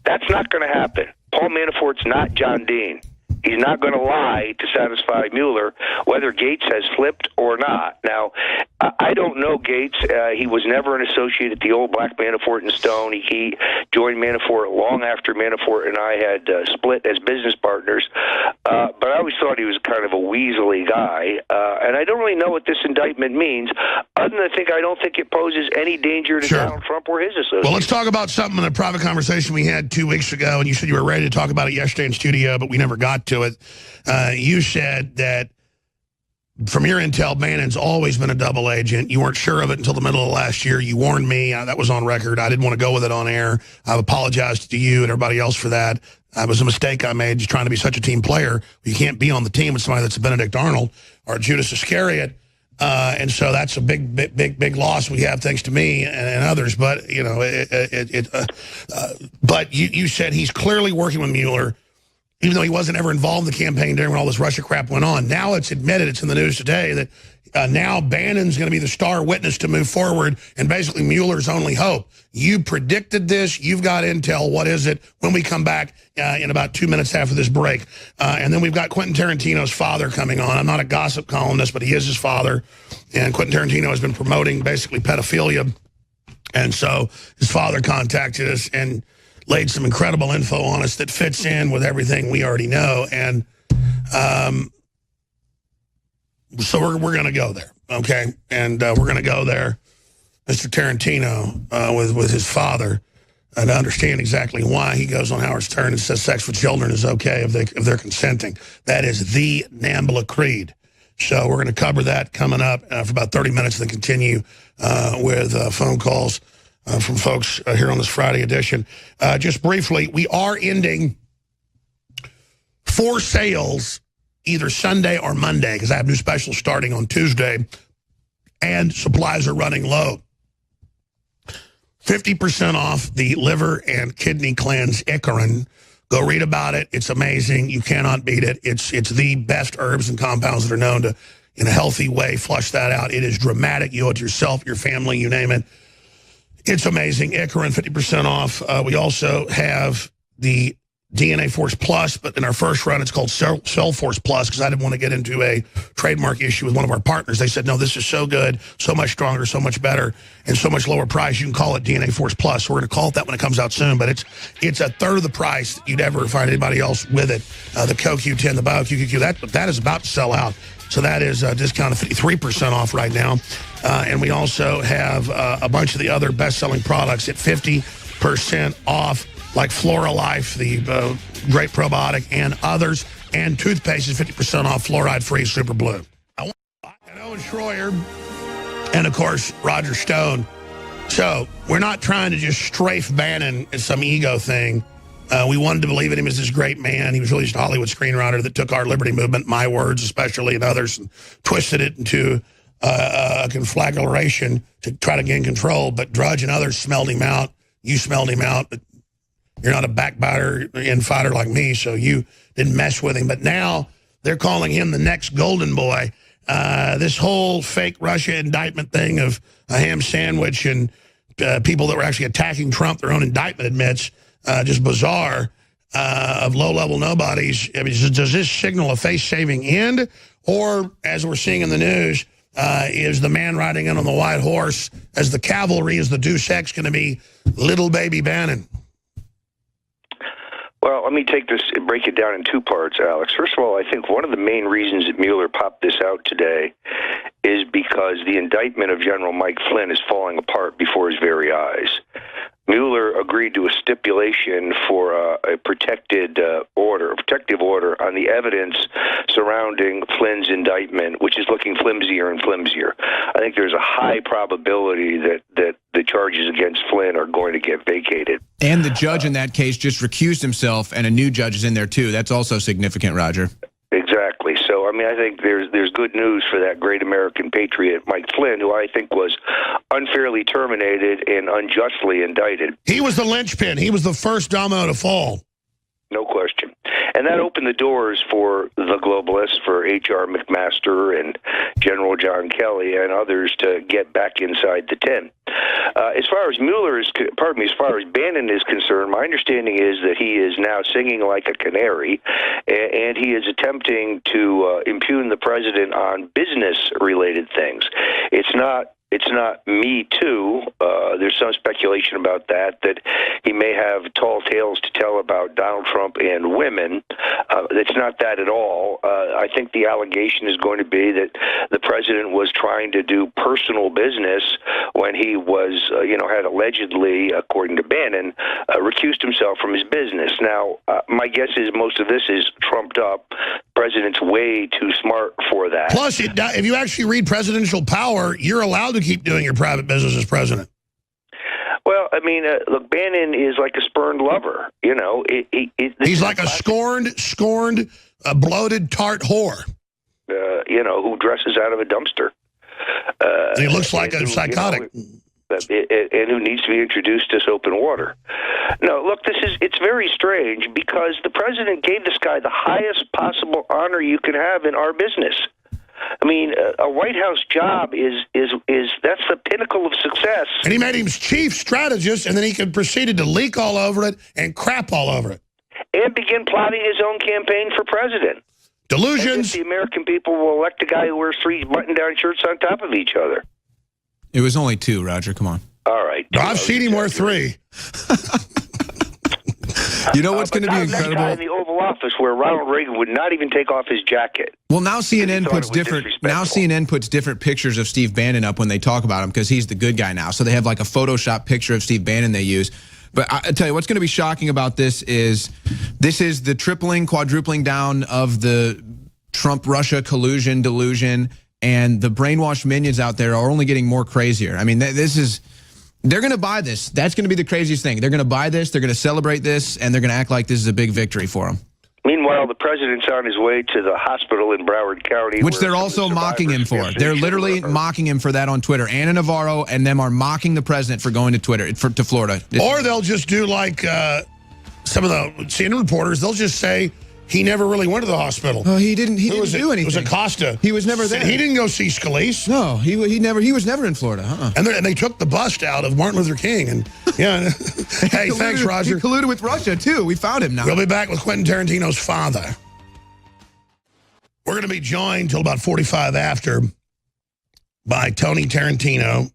That's not going to happen. Paul Manafort's not John Dean. He's not going to lie to satisfy Mueller, whether Gates has flipped or not. Now, I don't know Gates. He was never an associate at the old Black Manafort and Stone. He joined Manafort long after Manafort and I had split as business partners. But I always thought he was kind of a weaselly guy. And I don't really know what this indictment means, other than I don't think it poses any danger to Donald Trump or his associates. Well, let's talk about something in a private conversation we had 2 weeks ago, and you said you were ready to talk about it yesterday in studio, but we never got to it. You said that from your intel, Bannon's always been a double agent. You weren't sure of it until the middle of last year. You warned me. That was on record. I didn't want to go with it on air. I've apologized to you and everybody else for that. It was a mistake I made, just trying to be such a team player. You can't be on the team with somebody that's a Benedict Arnold or Judas Iscariot. And so that's a big loss we have, thanks to me and others. But, you know, but you said he's clearly working with Mueller, even though he wasn't ever involved in the campaign during when all this Russia crap went on. Now it's admitted, it's in the news today, that now Bannon's going to be the star witness to move forward, and basically Mueller's only hope. You predicted this. You've got intel. What is it? When we come back in about 2 minutes after this break. And then we've got Quentin Tarantino's father coming on. I'm not a gossip columnist, but he is his father. And Quentin Tarantino has been promoting basically pedophilia. And so his father contacted us and laid some incredible info on us that fits in with everything we already know. And so we're going to go there, okay? And we're going to go there, Mr. Tarantino, with his father, to understand exactly why he goes on Howard Stern and says sex with children is okay if they're consenting. That is the NAMBLA creed. So we're going to cover that coming up for about 30 minutes, and then continue with phone calls from folks here on this Friday edition. Just briefly, we are ending 4 sales either Sunday or Monday, because I have new specials starting on Tuesday, and supplies are running low. 50% off the liver and kidney cleanse Icarin. Go read about it. It's amazing. You cannot beat it. It's the best herbs and compounds that are known to, in a healthy way, flush that out. It is dramatic. You owe it to yourself, your family, you name it. It's amazing. Icarin, 50% off. We also have the DNA Force Plus, but in our first run, it's called Cell Force Plus, because I didn't want to get into a trademark issue with one of our partners. They said, no, this is so good, so much stronger, so much better, and so much lower price. You can call it DNA Force Plus. So we're going to call it that when it comes out soon, but it's a third of the price that you'd ever find anybody else with it. The CoQ10, the BioQQ, that is about to sell out. So that is discounted 53% off right now. And we also have a bunch of the other best-selling products at 50% off, like Flora Life, the great probiotic, and others. And toothpaste is 50% off, fluoride-free, super blue. And Owen Schroyer, and, of course, Roger Stone. So we're not trying to just strafe Bannon as some ego thing. We wanted to believe in him as this great man. He was really just a Hollywood screenwriter that took our liberty movement, my words especially, and others, and twisted it into a conflagration to try to gain control. But Drudge and others smelled him out. You smelled him out. But you're not a backbiter infighter like me, so you didn't mess with him. But now they're calling him the next golden boy. This whole fake Russia indictment thing of a ham sandwich and people that were actually attacking Trump, their own indictment admits, just bizarre, of low-level nobodies. I mean, does this signal a face-saving end? Or, as we're seeing in the news, is the man riding in on the white horse as the cavalry, as the Deus Ex, going to be little baby Bannon? Well, let me take this and break it down in 2 parts, Alex. First of all, I think one of the main reasons that Mueller popped this out today is because the indictment of General Mike Flynn is falling apart before his very eyes. Mueller agreed to a stipulation for a protective order on the evidence surrounding Flynn's indictment, which is looking flimsier and flimsier. I think there's a high probability that the charges against Flynn are going to get vacated. And the judge in that case just recused himself, and a new judge is in there too. That's also significant, Roger. mean, I think there's good news for that great American patriot, Mike Flynn, who I think was unfairly terminated and unjustly indicted. He was the linchpin. He was the first domino to fall. No question. And that opened the doors for the globalists, for H.R. McMaster and General John Kelly and others to get back inside the tent. As far as as far as Bannon is concerned, my understanding is that he is now singing like a canary, and he is attempting to impugn the president on business-related things. It's not Me Too. There's some speculation about that he may have tall tales to tell about Donald Trump and women. It's not that at all. I think the allegation is going to be that the president was trying to do personal business when he was, had allegedly, according to Bannon, recused himself from his business. Now, my guess is most of this is trumped up. The president's way too smart for that. Plus, if you actually read presidential power, you're allowed to keep doing your private business as president. Well, I mean, look, Bannon is like a spurned lover. He's like a scorned, bloated, tart whore. Who dresses out of a dumpster. He looks like a psychotic. And who needs to be introduced to soap and water. No, look, it's very strange because the president gave this guy the highest possible honor you can have in our business. I mean, a White House job is that's the pinnacle of success. And he made him chief strategist, and then he proceeded to leak all over it and crap all over it. And begin plotting his own campaign for president. Delusions. The American people will elect a guy who wears 3 button-down shirts on top of each other. It was only 2, Roger. Come on. All right. I've seen him wear 3. You know what's going to be incredible? That guy in the Oval Office where Ronald Reagan would not even take off his jacket. Well, now CNN puts different. Now CNN puts different pictures of Steve Bannon up when they talk about him because he's the good guy now. So they have like a Photoshop picture of Steve Bannon they use. But I tell you what's going to be shocking about this is the tripling, quadrupling down of the Trump-Russia collusion, delusion, and the brainwashed minions out there are only getting more crazier. I mean, they're going to buy this. That's going to be the craziest thing. They're going to buy this, they're going to celebrate this, and they're going to act like this is a big victory for them. Meanwhile, the president's on his way to the hospital in Broward County. Which they're also mocking him for. They're literally mocking him for that on Twitter. Anna Navarro and them are mocking the president for going to to Florida. Or they'll just do like some of the CNN reporters. They'll just say he never really went to the hospital. Oh, he didn't do anything. It was Acosta. He was never there. He didn't go see Scalise. No, he was never in Florida. And they took the bust out of Martin Luther King. And yeah, hey, thanks, Roger. He colluded with Russia too. We found him now. We'll be back with Quentin Tarantino's father. We're going to be joined till about 45 after by Tony Tarantino,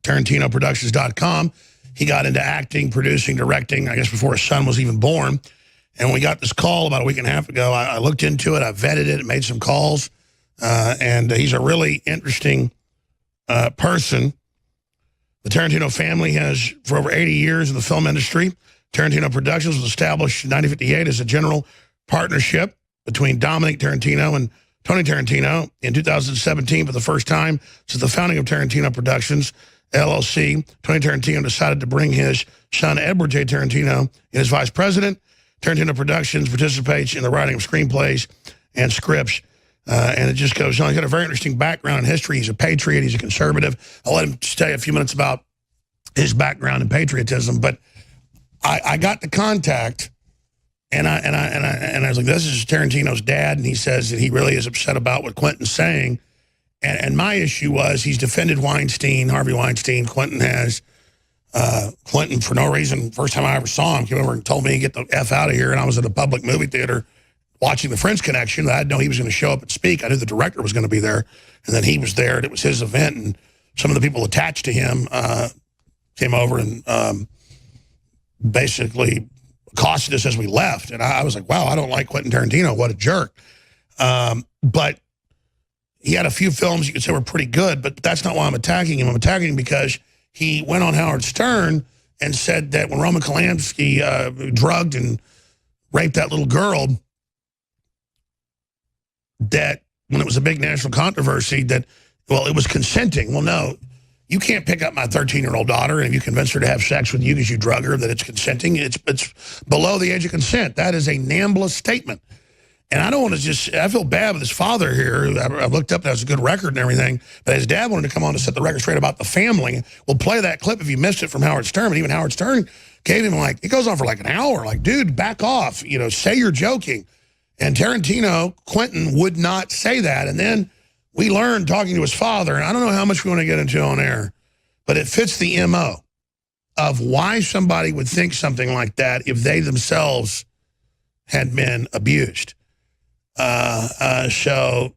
TarantinoProductions.com. He got into acting, producing, directing, I guess before his son was even born. And when we got this call about a week and a half ago, I looked into it, I vetted it, made some calls, and he's a really interesting person. The Tarantino family has, for over 80 years in the film industry, Tarantino Productions was established in 1958 as a general partnership between Dominic Tarantino and Tony Tarantino. In 2017, for the first time since the founding of Tarantino Productions, LLC, Tony Tarantino decided to bring his son, Edward J. Tarantino, in as vice president. Tarantino Productions participates in the writing of screenplays and scripts, and it just goes on. He's got a very interesting background in history. He's a patriot. He's a conservative. I'll let him say a few minutes about his background in patriotism, but I got the contact, and I was like, this is Tarantino's dad, and he says that he really is upset about what Quentin's saying. And my issue was he's defended Weinstein, Harvey Weinstein. Quentin has. Quentin, for no reason, first time I ever saw him, came over and told me to get the F out of here, and I was at a public movie theater watching The French Connection. I didn't know he was going to show up and speak. I knew the director was going to be there, and then he was there, and it was his event, and some of the people attached to him came over and basically accosted us as we left. And I was like, wow, I don't like Quentin Tarantino. What a jerk. But he had a few films you could say were pretty good, but that's not why I'm attacking him. I'm attacking him because he went on Howard Stern and said that when Roman Polanski drugged and raped that little girl, that when it was a big national controversy that, well, it was consenting. Well, no, you can't pick up my 13-year-old daughter and if you convince her to have sex with you because you drug her, that it's consenting. It's below the age of consent. That is a NAMBLA statement. And I don't want to just, I feel bad with his father here. I looked up, that was a good record and everything. But his dad wanted to come on to set the record straight about the family. We'll play that clip if you missed it from Howard Stern. But even Howard Stern gave him like, it goes on for like an hour. Like, dude, back off. You know, say you're joking. And Quentin would not say that. And then we learned talking to his father, and I don't know how much we want to get into on air, but it fits the MO of why somebody would think something like that if they themselves had been abused. So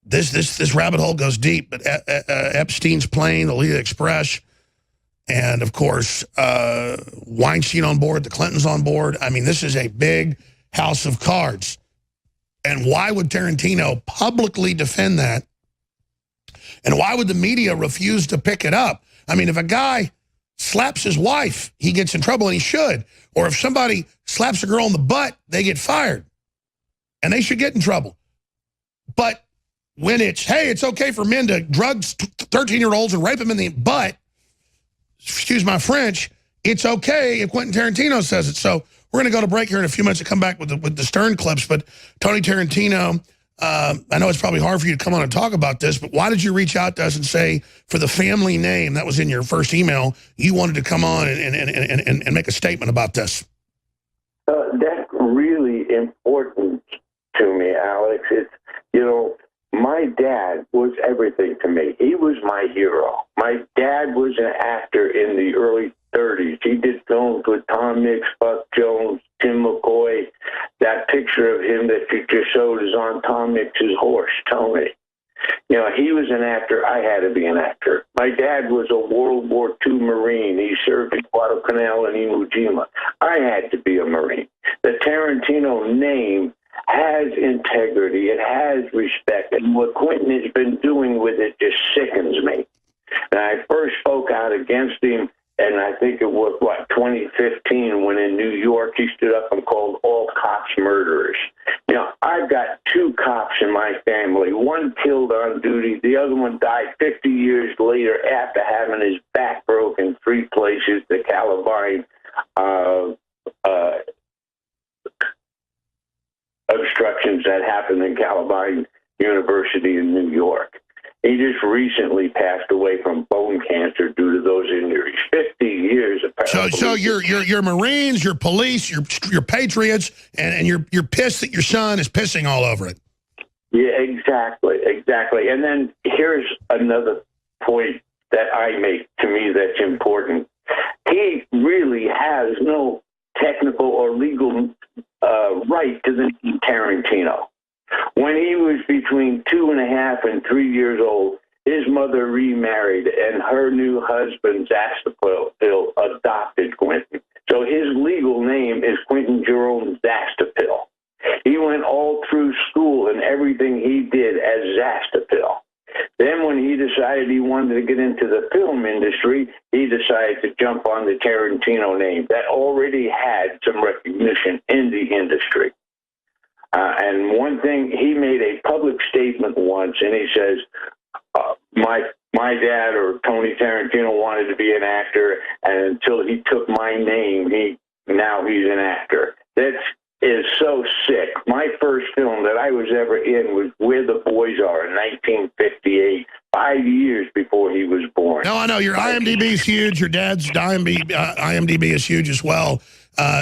this rabbit hole goes deep, but Epstein's plane, the Leah Express, and of course, Weinstein on board, the Clintons on board. I mean, this is a big house of cards. And why would Tarantino publicly defend that? And why would the media refuse to pick it up? I mean, if a guy slaps his wife, he gets in trouble, and he should. Or if somebody slaps a girl in the butt, they get fired. And they should get in trouble. But when it's, hey, it's okay for men to drug 13-year-olds and rape them in the butt, excuse my French, it's okay if Quentin Tarantino says it. So we're going to go to break here in a few minutes and come back with the Stern clips. But Tony Tarantino, I know it's probably hard for you to come on and talk about this, but why did you reach out to us and say, for the family name that was in your first email, you wanted to come on and make a statement about this? That's really important to me, Alex. It's, you know, my dad was everything to me. He was my hero. My dad was an actor in the early 30s. He did films with Tom Mix, Buck Jones, Tim McCoy. That picture of him that you just showed is on Tom Mix's horse, Tony. You know, he was an actor. I had to be an actor. My dad was a World War II Marine. He served at Guadalcanal and Iwo Jima. I had to be a Marine. The Tarantino name has integrity. It has respect. And what Quentin has been doing with it just sickens me. And I first spoke out against him, and I think it was, 2015, when in New York he stood up and called all cops murderers. You know, I've got 2 cops in my family. One killed on duty. The other one died 50 years later after having his back broken 3 places, the Columbine obstructions that happened in Columbine University in New York. He just recently passed away from bone cancer due to those injuries. 50 years apparently. So you're Marines, you're police, you're patriots, and you're pissed that your son is pissing all over it. Yeah, exactly. And then here's another point that I make, to me, that's important. He really has no technical or legal right to the name Tarantino. When he was between 2.5 and 3 years old, his mother remarried, and her new husband, Zastapil, adopted Quentin. So his legal name is Quentin Jerome Zastapil. He went all through school and everything he did as Zastapil. Then when he decided he wanted to get into the film industry, he decided to jump on the Tarantino name that already had some recognition in the industry. And one thing, he made a public statement once, and he says, my dad, or Tony Tarantino, wanted to be an actor, and until he took my name, now he's an actor. That is so sick. My first film that I was ever in was Where the Boys Are in 1958, 5 years before he was born. No, I know. Your IMDb is huge. Your dad's IMDb is huge as well.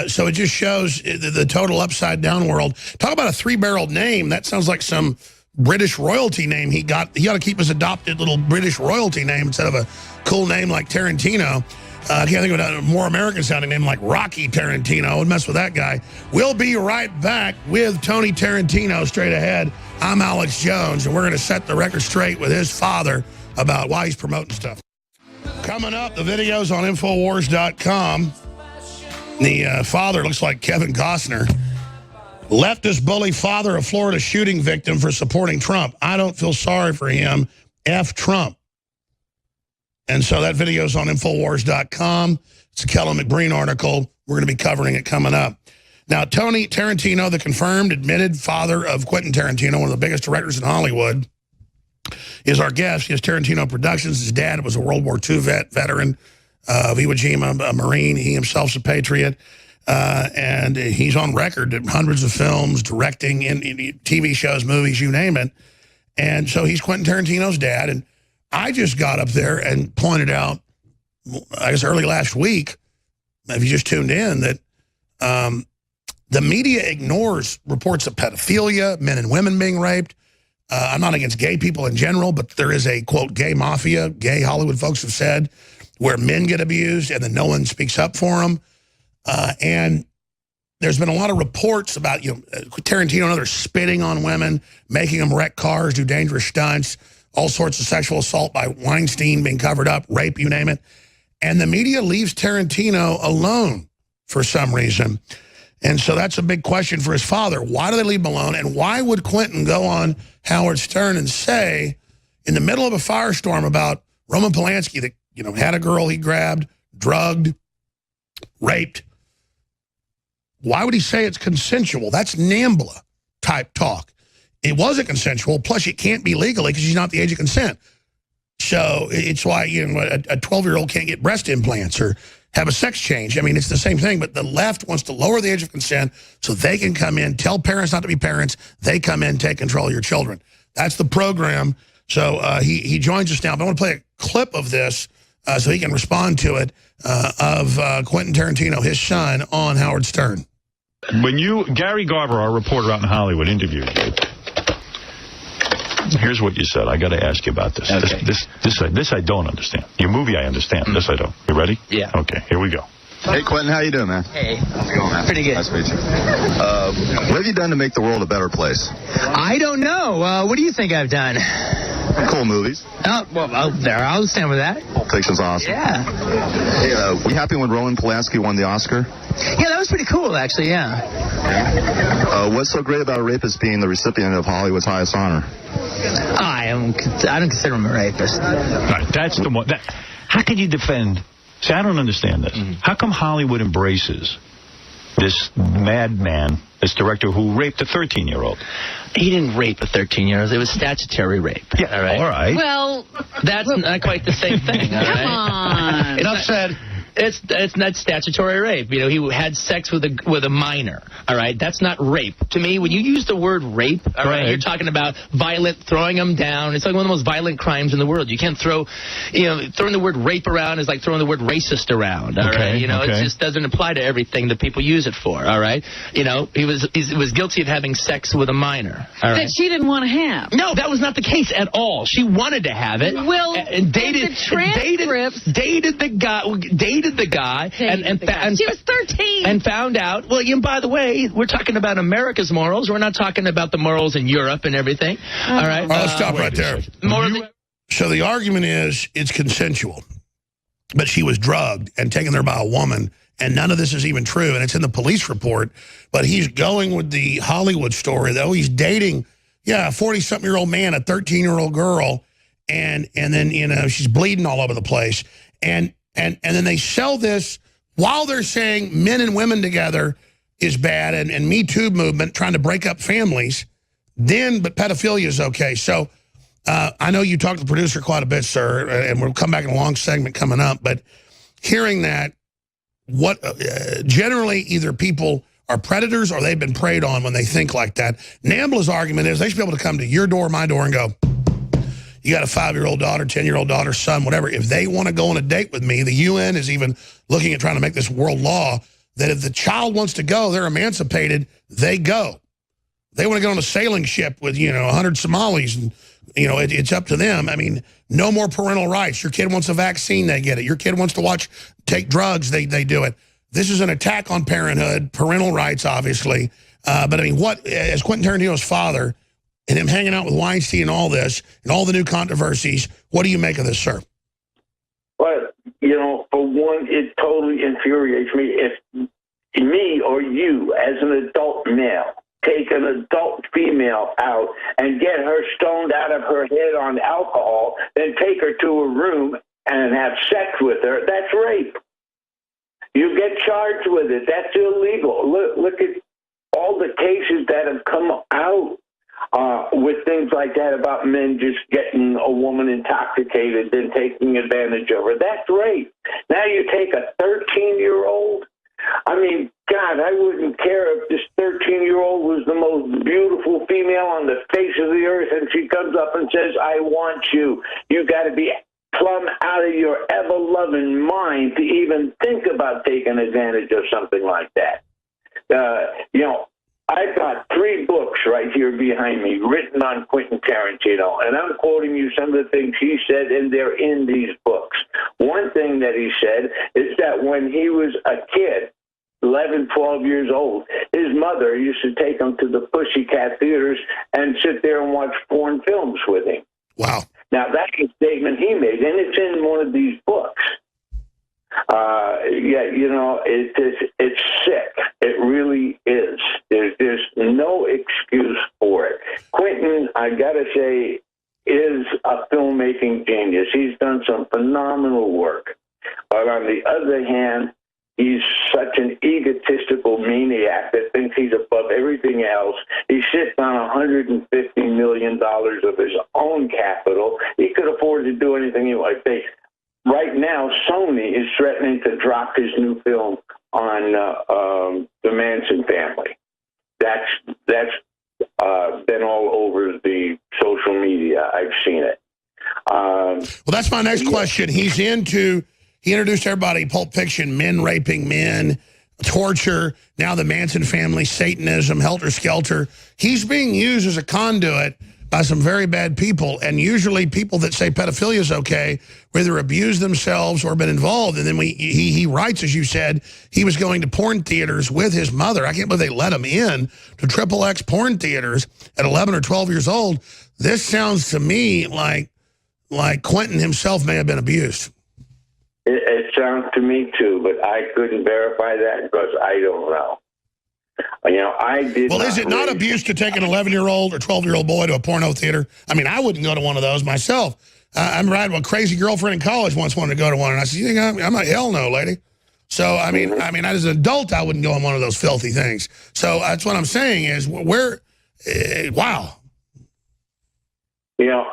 So it just shows the total upside-down world. Talk about a 3-barreled name. That sounds like some British royalty name he got. He ought to keep his adopted little British royalty name instead of a cool name like Tarantino. I can't think of a more American-sounding name like Rocky Tarantino. I would mess with that guy. We'll be right back with Tony Tarantino straight ahead. I'm Alex Jones, and we're going to set the record straight with his father about why he's promoting stuff. Coming up, the videos on Infowars.com. The father looks like Kevin Costner. Leftist bully father of Florida shooting victim for supporting Trump. I don't feel sorry for him. F Trump. And so that video's on Infowars.com. It's a Kellen McBreen article. We're going to be covering it coming up. Now, Tony Tarantino, the confirmed, admitted father of Quentin Tarantino, one of the biggest directors in Hollywood, is our guest. He has Tarantino Productions. His dad was a World War II veteran of Iwo Jima, a Marine. He himself's a patriot. and he's on record in hundreds of films, directing in TV shows, movies, you name it. And so he's Quentin Tarantino's dad. And I just got up there and pointed out, I guess early last week, if you just tuned in, that the media ignores reports of pedophilia, men and women being raped. I'm not against gay people in general, but there is a, quote, gay mafia, gay Hollywood folks have said, where men get abused and then no one speaks up for them. And there's been a lot of reports about, Tarantino and others spitting on women, making them wreck cars, do dangerous stunts, all sorts of sexual assault by Weinstein being covered up, rape, you name it. And the media leaves Tarantino alone for some reason. And so that's a big question for his father. Why do they leave him alone? And why would Quentin go on Howard Stern and say, in the middle of a firestorm about Roman Polanski that, had a girl he grabbed, drugged, raped, why would he say it's consensual? That's NAMBLA type talk. It wasn't consensual, plus it can't be legally because she's not the age of consent. So it's why a 12-year-old can't get breast implants or have a sex change. I mean, it's the same thing, but the left wants to lower the age of consent so they can come in, tell parents not to be parents. They come in, take control of your children. That's the program. So he joins us now. But I want to play a clip of this so he can respond to it of Quentin Tarantino, his son, on Howard Stern. When Gary Garver, our reporter out in Hollywood, interviewed you, here's what you said. I got to ask you about this. Okay. This I don't understand. Your movie I understand. This I don't. You ready? Yeah. Okay, here we go. Hey, Quentin, how you doing, man? Hey. How's it going, man? Pretty good. Nice to meet you. What have you done to make the world a better place? I don't know. What do you think I've done? Cool movies. Oh, well, there. I'll stand with that. Pulp Fiction's awesome. Yeah. Hey, were you happy when Roman Polanski won the Oscar? Yeah, that was pretty cool, actually, yeah. What's so great about a rapist being the recipient of Hollywood's highest honor? I don't consider him a rapist. Right, that's the one. How can you defend? See, I don't understand this. How come Hollywood embraces this madman, this director who raped a 13-year-old? He didn't rape a 13-year-old. It was statutory rape. Yeah, all right. Well, that's not quite the same thing. All right? Come on. Enough said. It's not statutory rape. He had sex with a minor. All right, that's not rape. To me, when you use the word rape, all right, you're talking about violent, throwing them down. It's like one of the most violent crimes in the world. You can't throwing the word rape around is like throwing the word racist around. All right, it just doesn't apply to everything that people use it for. All right, he was guilty of having sex with a minor. All right? That she didn't want to have. No, that was not the case at all. She wanted to have it. Well, and dated the guy, and she was 13 and found out. Well, by the way, we're talking about America's morals. We're not talking about the morals in Europe and everything. All right, all right, let's stop right there. So the argument is it's consensual, but she was drugged and taken there by a woman, and none of this is even true, and it's in the police report. But he's going with the Hollywood story, though. He's dating, a 40-something-year-old man, a 13-year-old girl, and then she's bleeding all over the place, and then they sell this while they're saying men and women together is bad and Me Too movement trying to break up families. But pedophilia is okay. So I know you talked to the producer quite a bit, sir, and we'll come back in a long segment coming up. But hearing that, what generally either people are predators or they've been preyed on when they think like that. NAMBLA's argument is they should be able to come to your door, my door, and go, you got a 5-year-old daughter, 10-year-old daughter, son, whatever. If they want to go on a date with me, the UN is even looking at trying to make this world law that if the child wants to go, they're emancipated, they go. They want to get on a sailing ship with, 100 Somalis, and, it's up to them. I mean, no more parental rights. Your kid wants a vaccine, they get it. Your kid wants to take drugs, they do it. This is an attack on parenthood, parental rights, obviously. But, I mean, as Quentin Tarantino's father, and him hanging out with Weinstein and all this, and all the new controversies, what do you make of this, sir? Well, for one, it totally infuriates me if me or you, as an adult male, take an adult female out and get her stoned out of her head on alcohol, then take her to a room and have sex with her. That's rape. You get charged with it. That's illegal. Look at all the cases that have come out with things like that about men just getting a woman intoxicated, then taking advantage of her. That's rape. Now you take a 13-year-old. I mean, God, didn't care if this 13-year-old was the most beautiful female on the face of the earth, and she comes up and says, I want you. You got to be plumb out of your ever-loving mind to even think about taking advantage of something like that. I've got 3 books right here behind me written on Quentin Tarantino, and I'm quoting you some of the things he said, and they're in these books. One thing that he said is that when he was a kid, 11, 12 years old, his mother used to take him to the Pussycat theaters and sit there and watch porn films with him. Wow. Now, that's a statement he made, and it's in one of these books. It's sick. It really is. There's no excuse for it. Quentin, I got to say, is a filmmaking genius. He's done some phenomenal work. But on the other hand, he's such an egotistical maniac that thinks he's above everything else. He sits on $150 million of his own capital. He could afford to do anything he wants. Right now, Sony is threatening to drop his new film on the Manson family. That's been all over the social media. I've seen it. Well, that's my next question. He introduced everybody, Pulp Fiction, men raping men, torture, now the Manson family, Satanism, helter-skelter. He's being used as a conduit by some very bad people, and usually people that say pedophilia is okay either abuse themselves or been involved. And then he writes, as you said, he was going to porn theaters with his mother. I can't believe they let him in to XXX porn theaters at 11 or 12 years old. This sounds to me like Quentin himself may have been abused. It sounds to me too, but I couldn't verify that because I don't know. I did. Well, is it not abuse to take an 11-year-old or 12-year-old boy to a porno theater? I mean, I wouldn't go to one of those myself. I'm riding with a crazy girlfriend in college once wanted to go to one, and I said, "You think I'm like, hell no, lady." So I mean, as an adult, I wouldn't go on one of those filthy things. So that's what I'm saying is, wow.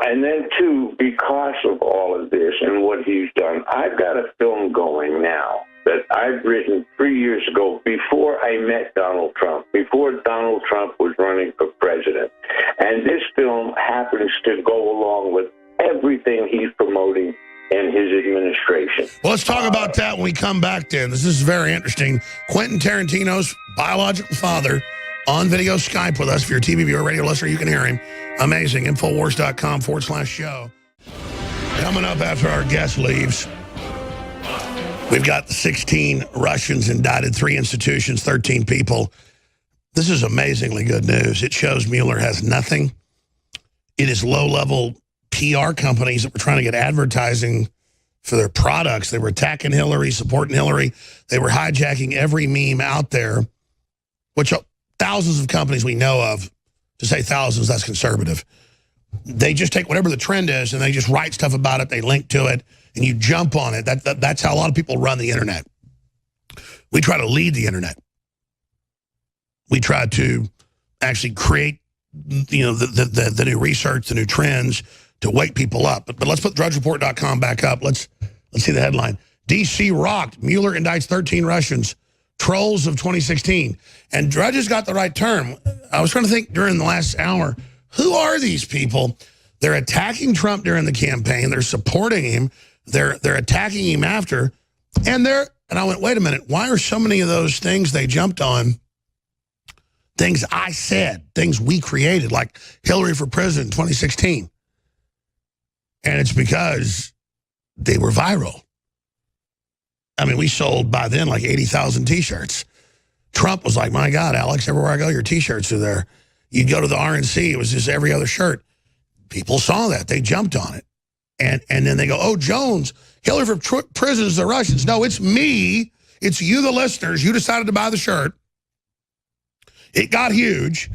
And then too, because of all of this and what he's done, I've got a film going now that I've written 3 years ago before I met Donald Trump, before Donald Trump was running for president. And this film happens to go along with everything he's promoting in his administration. Well, let's talk about that when we come back, then. This is very interesting. Quentin Tarantino's biological father on video Skype with us. If you're a TV viewer, radio listener, you can hear him. Amazing. Infowars.com/show. Coming up after our guest leaves, we've got the 16 Russians indicted, 3 institutions, 13 people. This is amazingly good news. It shows Mueller has nothing. It is low-level PR companies that were trying to get advertising for their products. They were attacking Hillary, supporting Hillary. They were hijacking every meme out there, which thousands of companies we know of. To say thousands, that's conservative. They just take whatever the trend is and they just write stuff about it. They link to it and you jump on it. That's how a lot of people run the internet. We try to lead the internet. We try to actually create, the new research, the new trends to wake people up. But let's put drudgereport.com back up. Let's see the headline. D.C. rocked. Mueller indicts 13 Russians. Trolls of 2016. And Drudge has got the right term. I was trying to think during the last hour, who are these people? They're attacking Trump during the campaign. They're supporting him. They're attacking him after. And I went, wait a minute, why are so many of those things they jumped on things I said, things we created, like Hillary for president 2016? And it's because they were viral. I mean, we sold by then like 80,000 T-shirts. Trump was like, my God, Alex, everywhere I go, your T-shirts are there. You'd go to the RNC, it was just every other shirt. People saw that. They jumped on it. And then they go, oh, Jones, Hillary for president is the Russians. No, it's me. It's you, the listeners. You decided to buy the shirt. It got huge.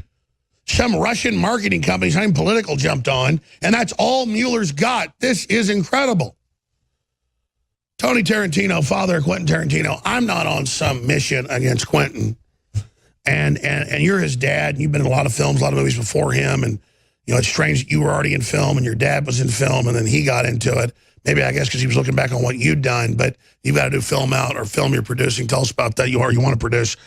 Some Russian marketing company, not even political, jumped on. And that's all Mueller's got. This is incredible. Tony Tarantino, father of Quentin Tarantino, I'm not on some mission against Quentin. And you're his dad, and you've been in a lot of films, a lot of movies before him. And, it's strange that you were already in film and your dad was in film and then he got into it. Maybe, I guess, because he was looking back on what you'd done. But you've got to do film out or film you're producing. Tell us about that. You want to produce.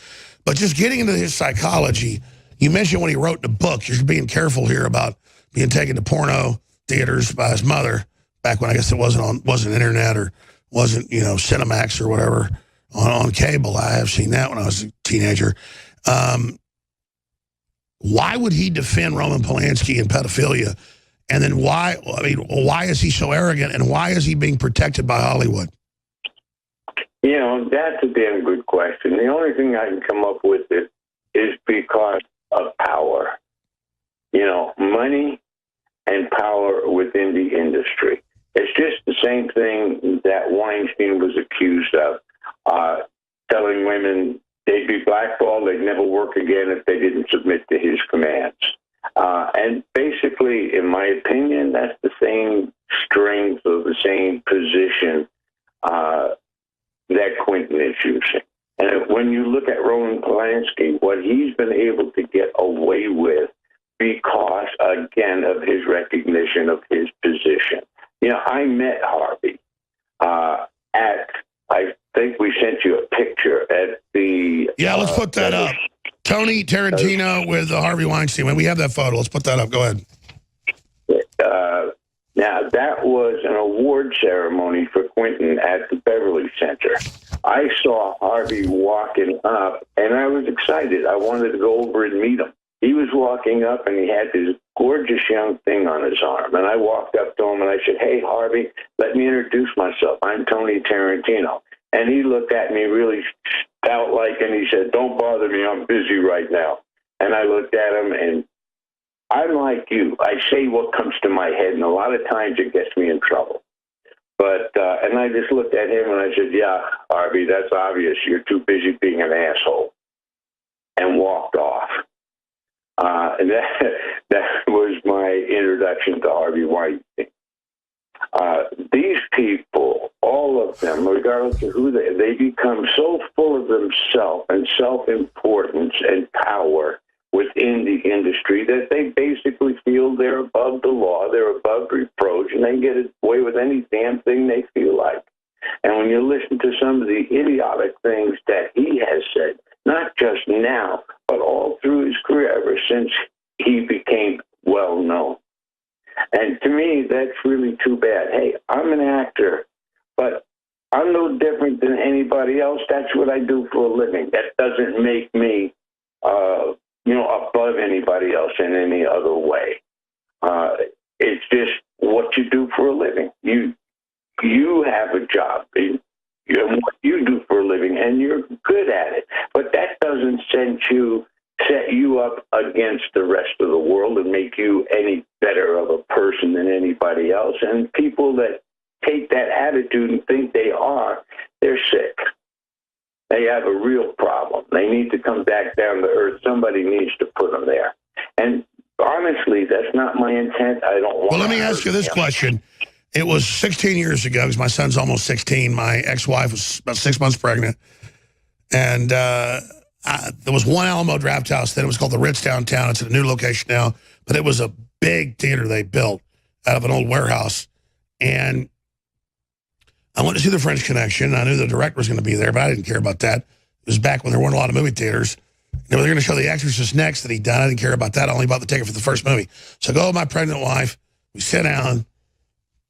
But just getting into his psychology, you mentioned when he wrote the book, you're being careful here about being taken to porno theaters by his mother, back when I guess it wasn't internet or wasn't, Cinemax or whatever on cable. I have seen that when I was a teenager. Why would he defend Roman Polanski and pedophilia? And then why is he so arrogant, and why is he being protected by Hollywood? That's a damn good question. The only thing I can come up with is because of power. Money and power within the industry. It's just the same thing that Weinstein was accused of, telling women they'd be blackballed, they'd never work again if they didn't submit to his commands. And basically, in my opinion, that's the same strength or the same position that Quentin is using. And when you look at Roman Polanski, what he's been able to get away with because, again, of his recognition of his position. I met Harvey I think we sent you a picture at the... Yeah, let's put that up. Tony Tarantino with Harvey Weinstein. When we have that photo, let's put that up. Go ahead. Now, that was an award ceremony for Quentin at the Beverly Center. I saw Harvey walking up, and I was excited. I wanted to go over and meet him. He was walking up, and he had this gorgeous young thing on his arm. And I walked up to him, and I said, "Hey, Harvey, let me introduce myself. I'm Tony Tarantino." And he looked at me really stout-like, and he said, "Don't bother me. I'm busy right now." And I looked at him, and I'm like you. I say what comes to my head, and a lot of times it gets me in trouble. But and I just looked at him, and I said, "Yeah, Harvey, that's obvious. You're too busy being an asshole," and walked off. And that was my introduction to Harvey Weinstein. These people, all of them, regardless of who they become so full of themselves and self-importance and power within the industry that they basically feel they're above the law, they're above reproach, and they get away with any damn thing they feel like. And when you listen to some of the idiotic things that he has said, not just now, but all through his career ever since he became well-known. And to me, that's really too bad. Hey, I'm an actor, but I'm no different than anybody else. That's what I do for a living. That doesn't make me, above anybody else in any other way. It's just what you do for a living. You have a job. What you do for a living, and you're good at it. But that doesn't set you up against the rest of the world and make you any better of a person than anybody else. And people that take that attitude and think they're sick. They have a real problem. They need to come back down to earth. Somebody needs to put them there. And honestly, that's not my intent. I don't want to. Well, let me ask you this question. It was 16 years ago, because my son's almost 16. My ex-wife was about 6 months pregnant. And there was one Alamo Draft House. Then it was called the Ritz downtown. It's at a new location now. But it was a big theater they built out of an old warehouse. And I went to see the French Connection. I knew the director was going to be there, but I didn't care about that. It was back when there weren't a lot of movie theaters. They were going to show The Exorcist next that he'd done. I didn't care about that. I only bought the ticket for the first movie. So I go with my pregnant wife. We sit down.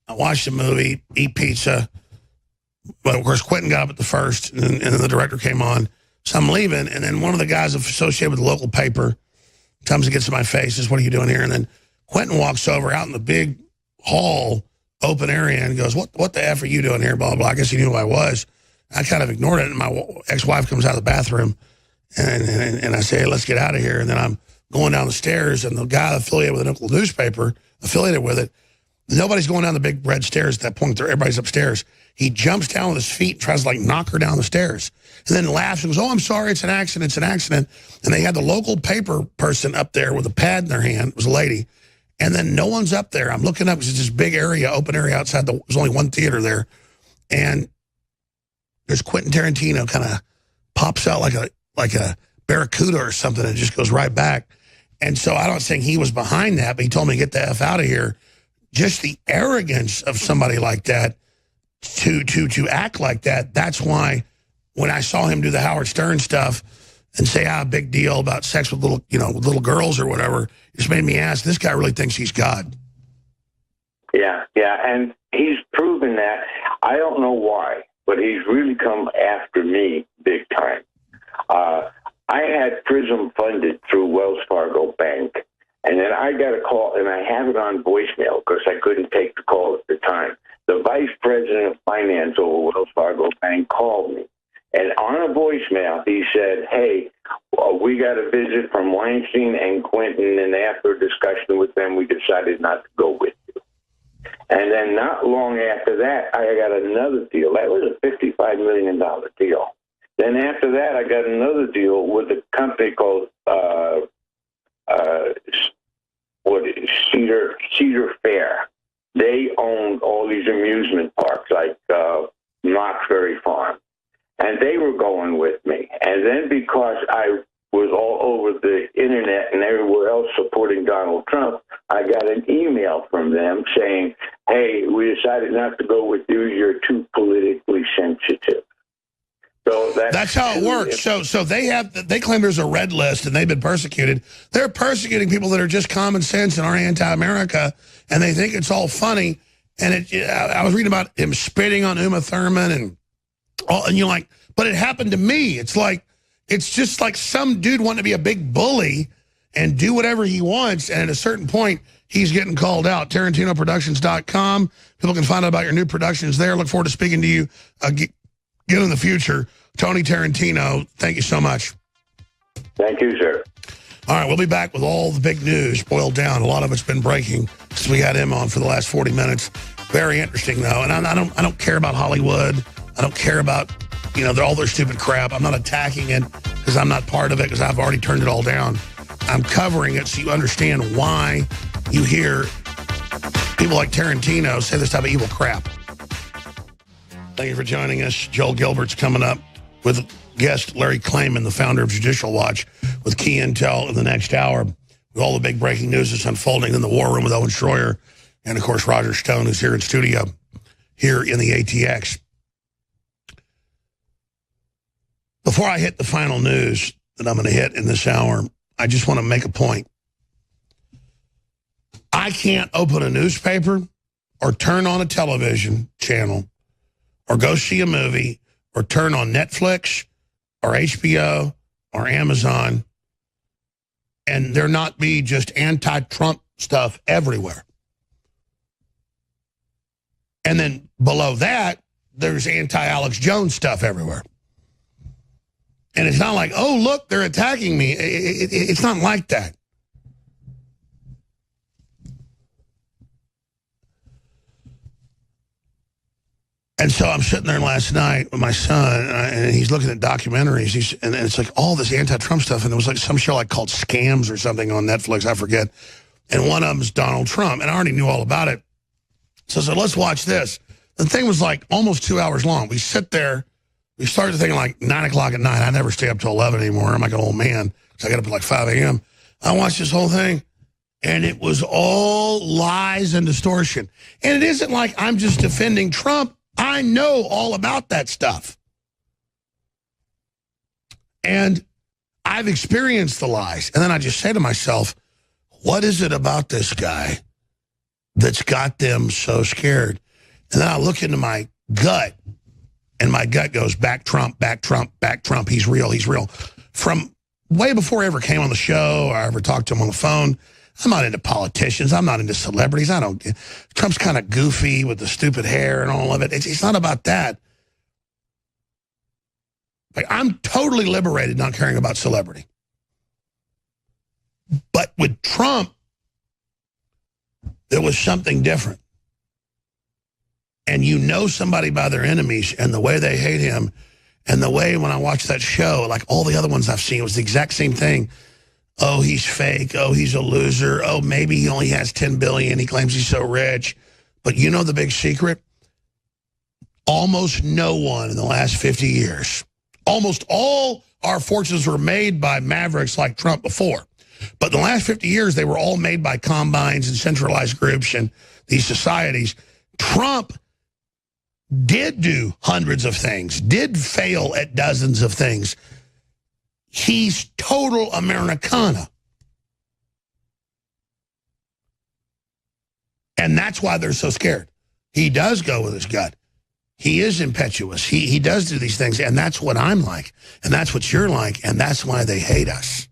I watched the movie, eat pizza. But, of course, Quentin got up at the first, and then the director came on. So I'm leaving, and then one of the guys associated with the local paper comes and gets in my face, says, "What are you doing here?" And then Quentin walks over out in the big hall, open area, and goes, what the F are you doing here, blah, blah, blah. I guess he knew who I was. I kind of ignored it, and my ex-wife comes out of the bathroom, and I say, "Hey, let's get out of here." And then I'm going down the stairs, and the guy affiliated with a local newspaper, affiliated with it, nobody's going down the big red stairs at that point. Everybody's upstairs. He jumps down with his feet and tries to, knock her down the stairs. And then laughs and goes, "Oh, I'm sorry, it's an accident, it's an accident." And they had the local paper person up there with a pad in their hand. It was a lady. And then no one's up there. I'm looking up. It's this big area, open area outside. There's only one theater there. And there's Quentin Tarantino kind of pops out like a barracuda or something and just goes right back. And so I'm not saying he was behind that, but he told me to get the F out of here. Just the arrogance of somebody like that to act like that. That's why when I saw him do the Howard Stern stuff and say how big deal about sex with little girls or whatever. It just made me ask, this guy really thinks he's God. Yeah, and he's proven that. I don't know why, but he's really come after me big time. I had Prism funded through Wells Fargo Bank, and then I got a call, and I have it on voicemail because I couldn't take the call at the time. The vice president of finance over Wells Fargo Bank called me, and on a voicemail, he said, hey, we got a visit from Weinstein and Quinton, and after a discussion with them, we decided not to go with you. And then not long after that, I got another deal. That was a $55 million deal. Then after that, I got another deal with a company called Cedar Fair. They owned all these amusement parks like Knott's Berry Farm. And they were going with me. And then because I was all over the internet and everywhere else supporting Donald Trump, I got an email from them saying, hey, we decided not to go with you. You're too politically sensitive. So that's how it works. So they claim there's a red list and they've been persecuted. They're persecuting people that are just common sense and aren't anti-America, and they think it's all funny. And I was reading about him spitting on Uma Thurman and you're like, but it happened to me. It's just like some dude wanting to be a big bully and do whatever he wants, and at a certain point, he's getting called out. TarantinoProductions.com. People can find out about your new productions there. Look forward to speaking to you again in the future. Tony Tarantino, thank you so much. Thank you, sir. All right, we'll be back with all the big news boiled down. A lot of it's been breaking since we had him on for the last 40 minutes. Very interesting, though. And I don't care about Hollywood. I don't care about, all their stupid crap. I'm not attacking it because I'm not part of it because I've already turned it all down. I'm covering it so you understand why you hear people like Tarantino say this type of evil crap. Thank you for joining us. Joel Gilbert's coming up with guest Larry Klayman, the founder of Judicial Watch, with key intel in the next hour. With all the big breaking news that's unfolding in the War Room with Owen Schroyer. And, of course, Roger Stone, who's here in studio, here in the ATX. Before I hit the final news that I'm going to hit in this hour, I just want to make a point. I can't open a newspaper or turn on a television channel or go see a movie or turn on Netflix or HBO or Amazon and there not be just anti-Trump stuff everywhere. And then below that, there's anti-Alex Jones stuff everywhere. And it's not like, oh, look, they're attacking me. It's not like that. And so I'm sitting there last night with my son, and he's looking at documentaries. And it's like all this anti-Trump stuff. And there was like some show called Scams or something on Netflix. I forget. And one of them is Donald Trump. And I already knew all about it. So I said, let's watch this. The thing was like almost 2 hours long. We sit there. We started thinking like 9 o'clock at night. I never stay up till 11 anymore. I'm like an old man. So I got up at like 5 a.m. I watched this whole thing. And it was all lies and distortion. And it isn't like I'm just defending Trump. I know all about that stuff. And I've experienced the lies. And then I just say to myself, what is it about this guy that's got them so scared? And then I look into my gut, and my gut goes, back Trump, back Trump, back Trump. He's real, he's real. From way before I ever came on the show or I ever talked to him on the phone, I'm not into politicians. I'm not into celebrities. Trump's kind of goofy with the stupid hair and all of it. It's not about that. Like, I'm totally liberated not caring about celebrity. But with Trump, there was something different. And you know somebody by their enemies and the way they hate him and the way when I watched that show, like all the other ones I've seen, it was the exact same thing. Oh, he's fake. Oh, he's a loser. Oh, maybe he only has $10 billion. He claims he's so rich. But you know the big secret? Almost no one in the last 50 years, almost all our fortunes were made by mavericks like Trump before. But in the last 50 years, they were all made by combines and centralized groups and these societies. Trump did do hundreds of things, did fail at dozens of things. he's total Americana. And that's why they're so scared. He does go with his gut. He is impetuous. He does do these things, and that's what I'm like, and that's what you're like, and that's why they hate us.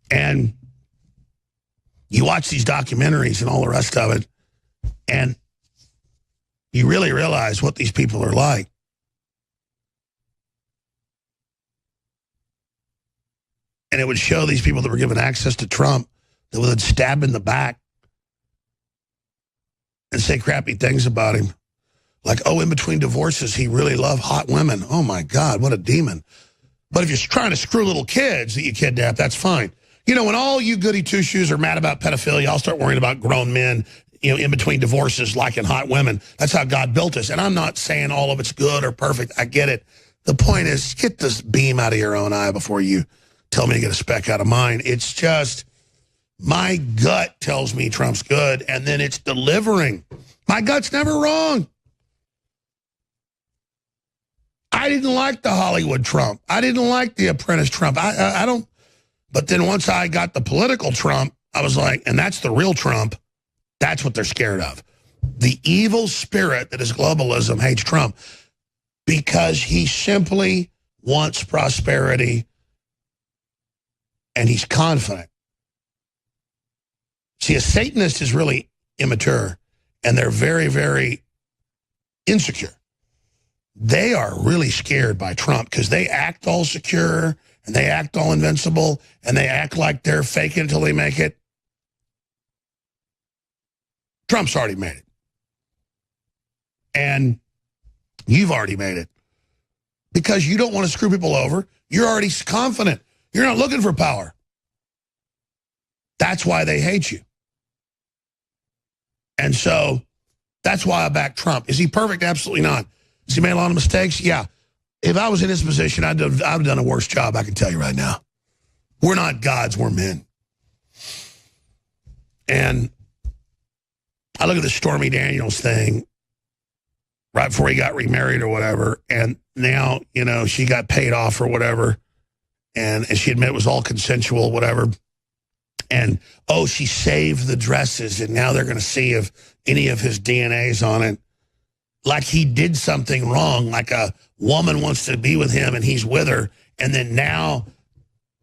And you watch these documentaries and all the rest of it, and you really realize what these people are like. And it would show these people that were given access to Trump that would stab in the back and say crappy things about him. Like, oh, in between divorces, he really loved hot women. Oh, my God, what a demon. But if you're trying to screw little kids that you kidnap, that's fine. You know, when all you goody two-shoes are mad about pedophilia, I'll start worrying about grown men, you know, in between divorces liking hot women. That's how God built us. And I'm not saying all of it's good or perfect. I get it. The point is, get this beam out of your own eye before you tell me to get a speck out of mine. It's just, my gut tells me Trump's good, and then it's delivering. My gut's never wrong. I didn't like the Hollywood Trump. I didn't like the Apprentice Trump. I don't. But then once I got the political Trump, I was like, and that's the real Trump. That's what they're scared of. The evil spirit that is globalism hates Trump because he simply wants prosperity and he's confident. See, a Satanist is really immature and they're very, very insecure. They are really scared by Trump because they act all secure and they act all invincible and they act like they're faking until they make it. Trump's already made it. And you've already made it. Because you don't want to screw people over. You're already confident. You're not looking for power. That's why they hate you. And so that's why I back Trump. Is he perfect? Absolutely not. Has he made a lot of mistakes? Yeah. If I was in his position, I'd have done a worse job, I can tell you right now. We're not gods, we're men. And I look at the Stormy Daniels thing right before he got remarried or whatever, and now, you know, she got paid off or whatever, and she admitted it was all consensual, whatever. And, oh, she saved the dresses, and now they're going to see if any of his DNA's on it. Like he did something wrong, like a woman wants to be with him and he's with her, and then now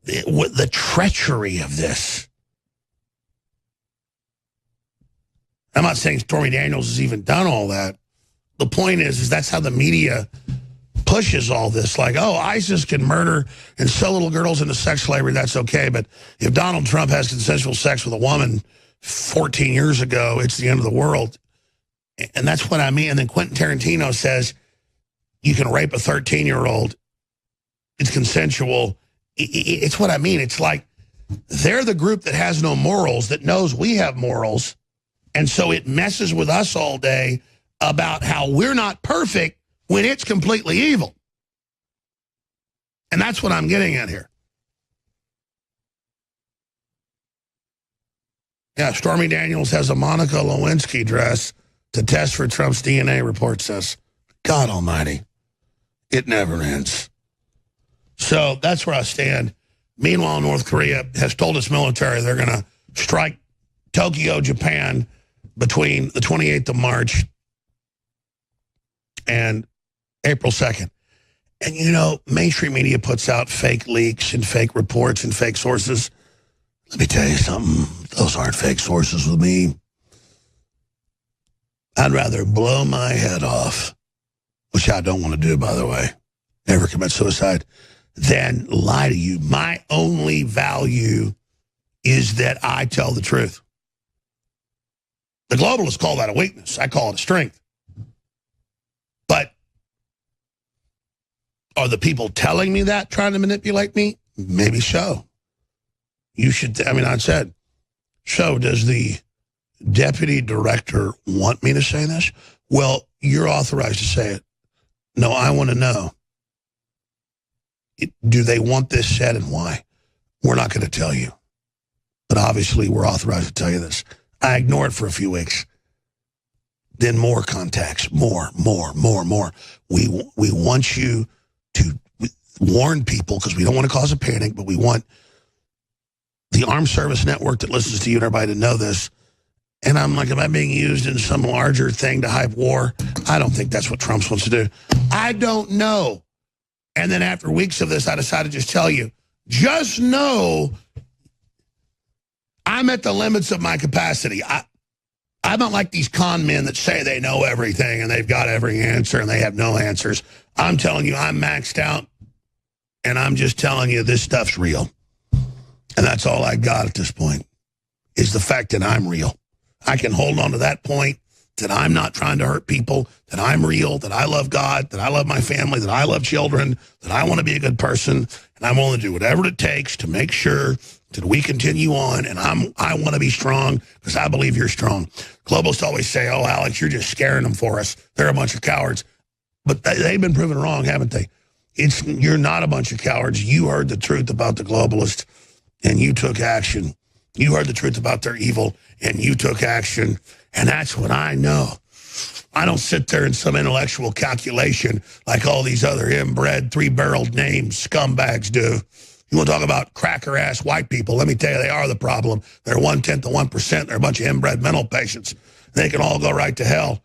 the treachery of this. I'm not saying Stormy Daniels has even done all that. The point is that's how the media pushes all this. Like, oh, ISIS can murder and sell little girls into sex slavery, that's okay. But if Donald Trump has consensual sex with a woman 14 years ago, it's the end of the world. And that's what I mean. And then Quentin Tarantino says you can rape a 13-year-old. It's consensual. It's what I mean. It's like they're the group that has no morals, that knows we have morals. And so it messes with us all day about how we're not perfect when it's completely evil. And that's what I'm getting at here. Yeah, Stormy Daniels has a Monica Lewinsky dress to test for Trump's DNA, report says. God almighty. It never ends. So that's where I stand. Meanwhile, North Korea has told its military they're going to strike Tokyo, Japan, between the 28th of March and April 2nd. And, you know, mainstream media puts out fake leaks and fake reports and fake sources. Let me tell you something. Those aren't fake sources with me. I'd rather blow my head off, which I don't want to do, by the way, never commit suicide, than lie to you. My only value is that I tell the truth. The globalists call that a weakness. I call it a strength. But are the people telling me that trying to manipulate me? Maybe so. You should, I mean, I said, so does the deputy director want me to say this? Well, you're authorized to say it. No, I want to know. Do they want this said and why? We're not going to tell you. But obviously, we're authorized to tell you this. I ignored it for a few weeks. Then more contacts, more. We want you to, warn people because we don't want to cause a panic, but we want the armed service network that listens to you and everybody to know this. And I'm like, am I being used in some larger thing to hype war? I don't think that's what Trump wants to do. I don't know. And then after weeks of this, I decided to just tell you, just know I'm at the limits of my capacity. I'm not like these con men that say they know everything and they've got every answer and they have no answers. I'm telling you, I'm maxed out, and I'm just telling you this stuff's real. And that's all I got at this point, is the fact that I'm real. I can hold on to that point, that I'm not trying to hurt people, that I'm real, that I love God, that I love my family, that I love children, that I want to be a good person, and I'm willing to do whatever it takes to make sure that we continue on, and I want to be strong because I believe you're strong. Globalists always say, oh, Alex, you're just scaring them for us. They're a bunch of cowards. But they've been proven wrong, haven't they? You're not a bunch of cowards. You heard the truth about the globalists, and you took action. You heard the truth about their evil, and you took action. And that's what I know. I don't sit there in some intellectual calculation like all these other inbred, three-barreled named scumbags do. You want to talk about cracker-ass white people? Let me tell you, they are the problem. They're 1/10 of 1%. They're a bunch of inbred mental patients. They can all go right to hell.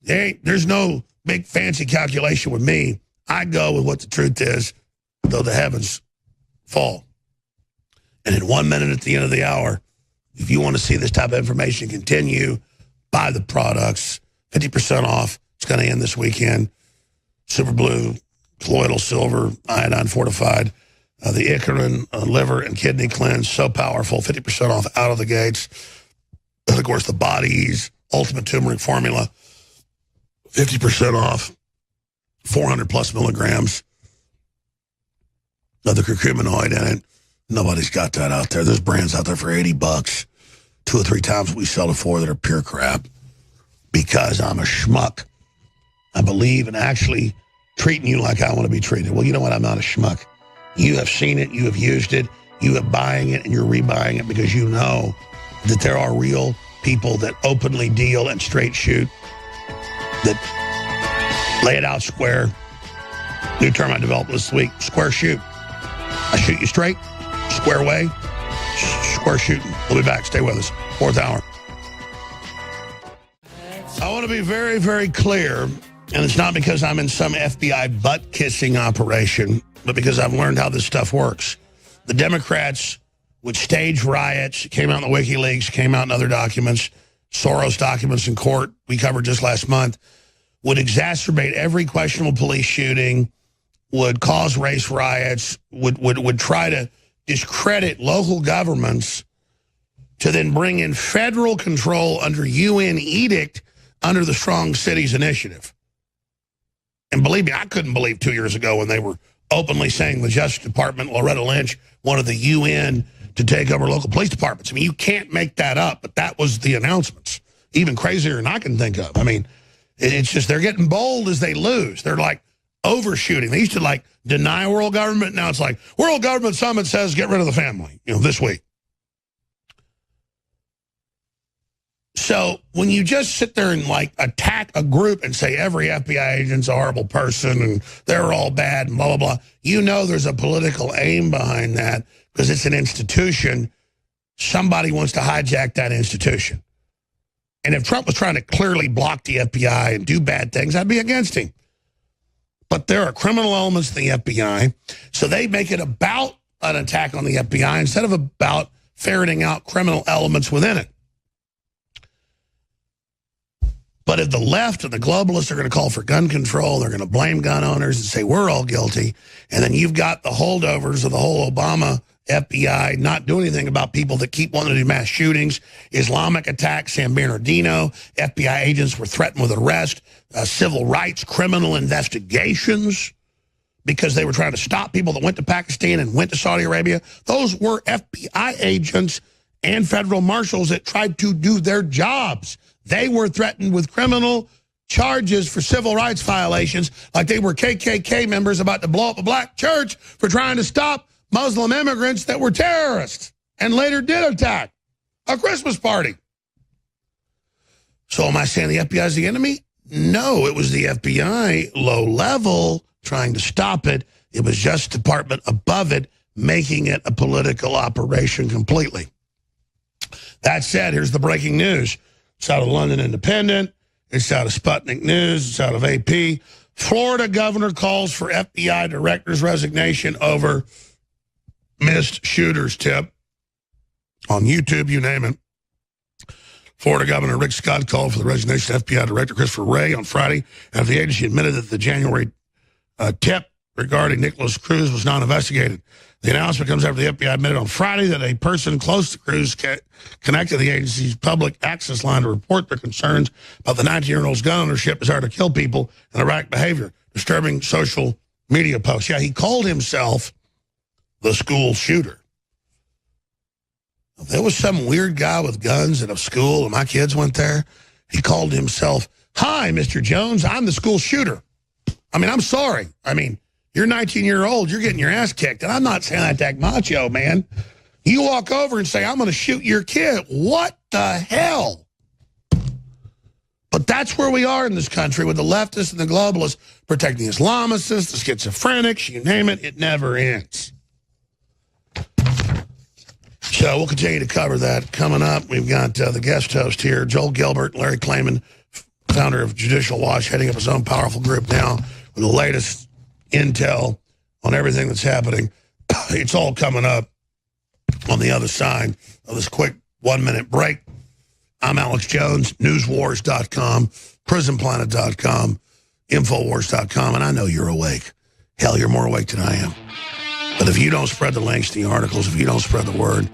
There's no big fancy calculation with me. I go with what the truth is, though the heavens fall. And in 1 minute at the end of the hour, if you want to see this type of information continue, buy the products. 50% off. It's going to end this weekend. Super Blue, colloidal silver, iodine fortified. The Icarin liver and kidney cleanse, so powerful. 50% off out of the gates. And, of course, the Body's Ultimate Turmeric Formula. 50% off. 400-plus milligrams of the curcuminoid in it. Nobody's got that out there. There's brands out there for $80. 2 or 3 times what we sell it for that are pure crap. Because I'm a schmuck. I believe in actually treating you like I want to be treated. Well, you know what? I'm not a schmuck. You have seen it. You have used it. You are buying it, and you're rebuying it because you know that there are real people that openly deal and straight shoot, that lay it out square. New term I developed this week, square shoot. I shoot you straight, square way, square shooting. We'll be back. Stay with us. 4th hour. I want to be very, very clear, and it's not because I'm in some FBI butt-kissing operation, but because I've learned how this stuff works. The Democrats would stage riots, came out in the WikiLeaks, came out in other documents, Soros documents in court we covered just last month, would exacerbate every questionable police shooting, would cause race riots, would try to discredit local governments to then bring in federal control under UN edict under the Strong Cities Initiative. And believe me, I couldn't believe 2 years ago when they were openly saying the Justice Department, Loretta Lynch, wanted the UN to take over local police departments. I mean, you can't make that up, but that was the announcements. Even crazier than I can think of. I mean, it's just they're getting bold as they lose. They're like overshooting. They used to like deny world government. Now it's like World Government Summit says get rid of the family, this week. So when you just sit there and like attack a group and say every FBI agent's a horrible person and they're all bad and blah, blah, blah, there's a political aim behind that because it's an institution. Somebody wants to hijack that institution. And if Trump was trying to clearly block the FBI and do bad things, I'd be against him. But there are criminal elements in the FBI, so they make it about an attack on the FBI instead of about ferreting out criminal elements within it. But if the left and the globalists are going to call for gun control, they're going to blame gun owners and say we're all guilty, and then you've got the holdovers of the whole Obama FBI not doing anything about people that keep wanting to do mass shootings, Islamic attacks, San Bernardino, FBI agents were threatened with arrest, civil rights, criminal investigations because they were trying to stop people that went to Pakistan and went to Saudi Arabia. Those were FBI agents and federal marshals that tried to do their jobs. They were threatened with criminal charges for civil rights violations, like they were KKK members about to blow up a black church for trying to stop Muslim immigrants that were terrorists and later did attack a Christmas party. So am I saying the FBI is the enemy? No, it was the FBI, low level, trying to stop it. It was just the department above it making it a political operation completely. That said, here's the breaking news. It's out of London Independent. It's out of Sputnik News. It's out of AP. Florida governor calls for FBI director's resignation over missed shooter's tip. On YouTube, you name it. Florida Governor Rick Scott called for the resignation of FBI Director Christopher Wray on Friday after the agency admitted that the January tip regarding Nicholas Cruz was not investigated. The announcement comes after the FBI admitted on Friday that a person close to Cruz connected the agency's public access line to report their concerns about the 19-year-old's gun ownership, desire to kill people, and erratic behavior, disturbing social media posts. Yeah, he called himself the school shooter. If there was some weird guy with guns at a school and my kids went there, he called himself, "Hi, Mr. Jones, I'm the school shooter." I mean, I'm sorry. I mean, you're 19-year-old, you're getting your ass kicked. And I'm not saying that macho, man. You walk over and say, "I'm going to shoot your kid." What the hell? But that's where we are in this country with the leftists and the globalists protecting the Islamists, the schizophrenics, you name it, it never ends. So we'll continue to cover that. Coming up, we've got the guest host here, Joel Gilbert, Larry Klayman, founder of Judicial Watch, heading up his own powerful group now with the latest intel on everything that's happening. It's all coming up on the other side of this quick 1-minute break. I'm Alex Jones, newswars.com, prisonplanet.com, Infowars.com, and I know you're awake. Hell, you're more awake than I am. But if you don't spread the links to the articles, if you don't spread the word,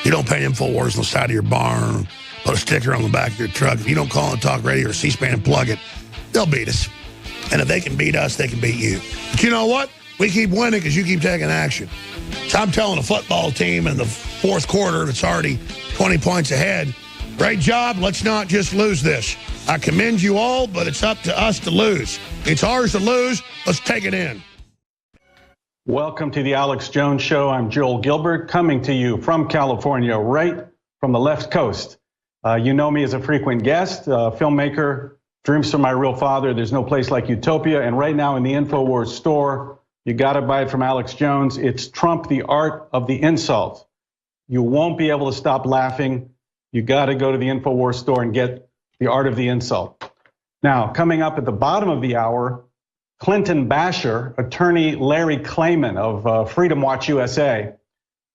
you don't paint Infowars on the side of your barn, put a sticker on the back of your truck, if you don't call and talk radio or C-SPAN and plug it, they'll beat us. And if they can beat us, they can beat you. But you know what? We keep winning because you keep taking action. So I'm telling a football team in the fourth quarter that's already 20 points ahead, great job, let's not just lose this. I commend you all, but it's up to us to lose. It's ours to lose. Let's take it in. Welcome to the Alex Jones Show. I'm Joel Gilbert, coming to you from California, right from the left coast. You know me as a frequent guest, filmmaker, dreams from my real father. There's no place like Utopia. And right now in the Infowars store, you got to buy it from Alex Jones. It's Trump, the Art of the Insult. You won't be able to stop laughing. You got to go to the Infowars store and get the Art of the Insult. Now, coming up at the bottom of the hour, Clinton basher, attorney Larry Klayman of Freedom Watch USA.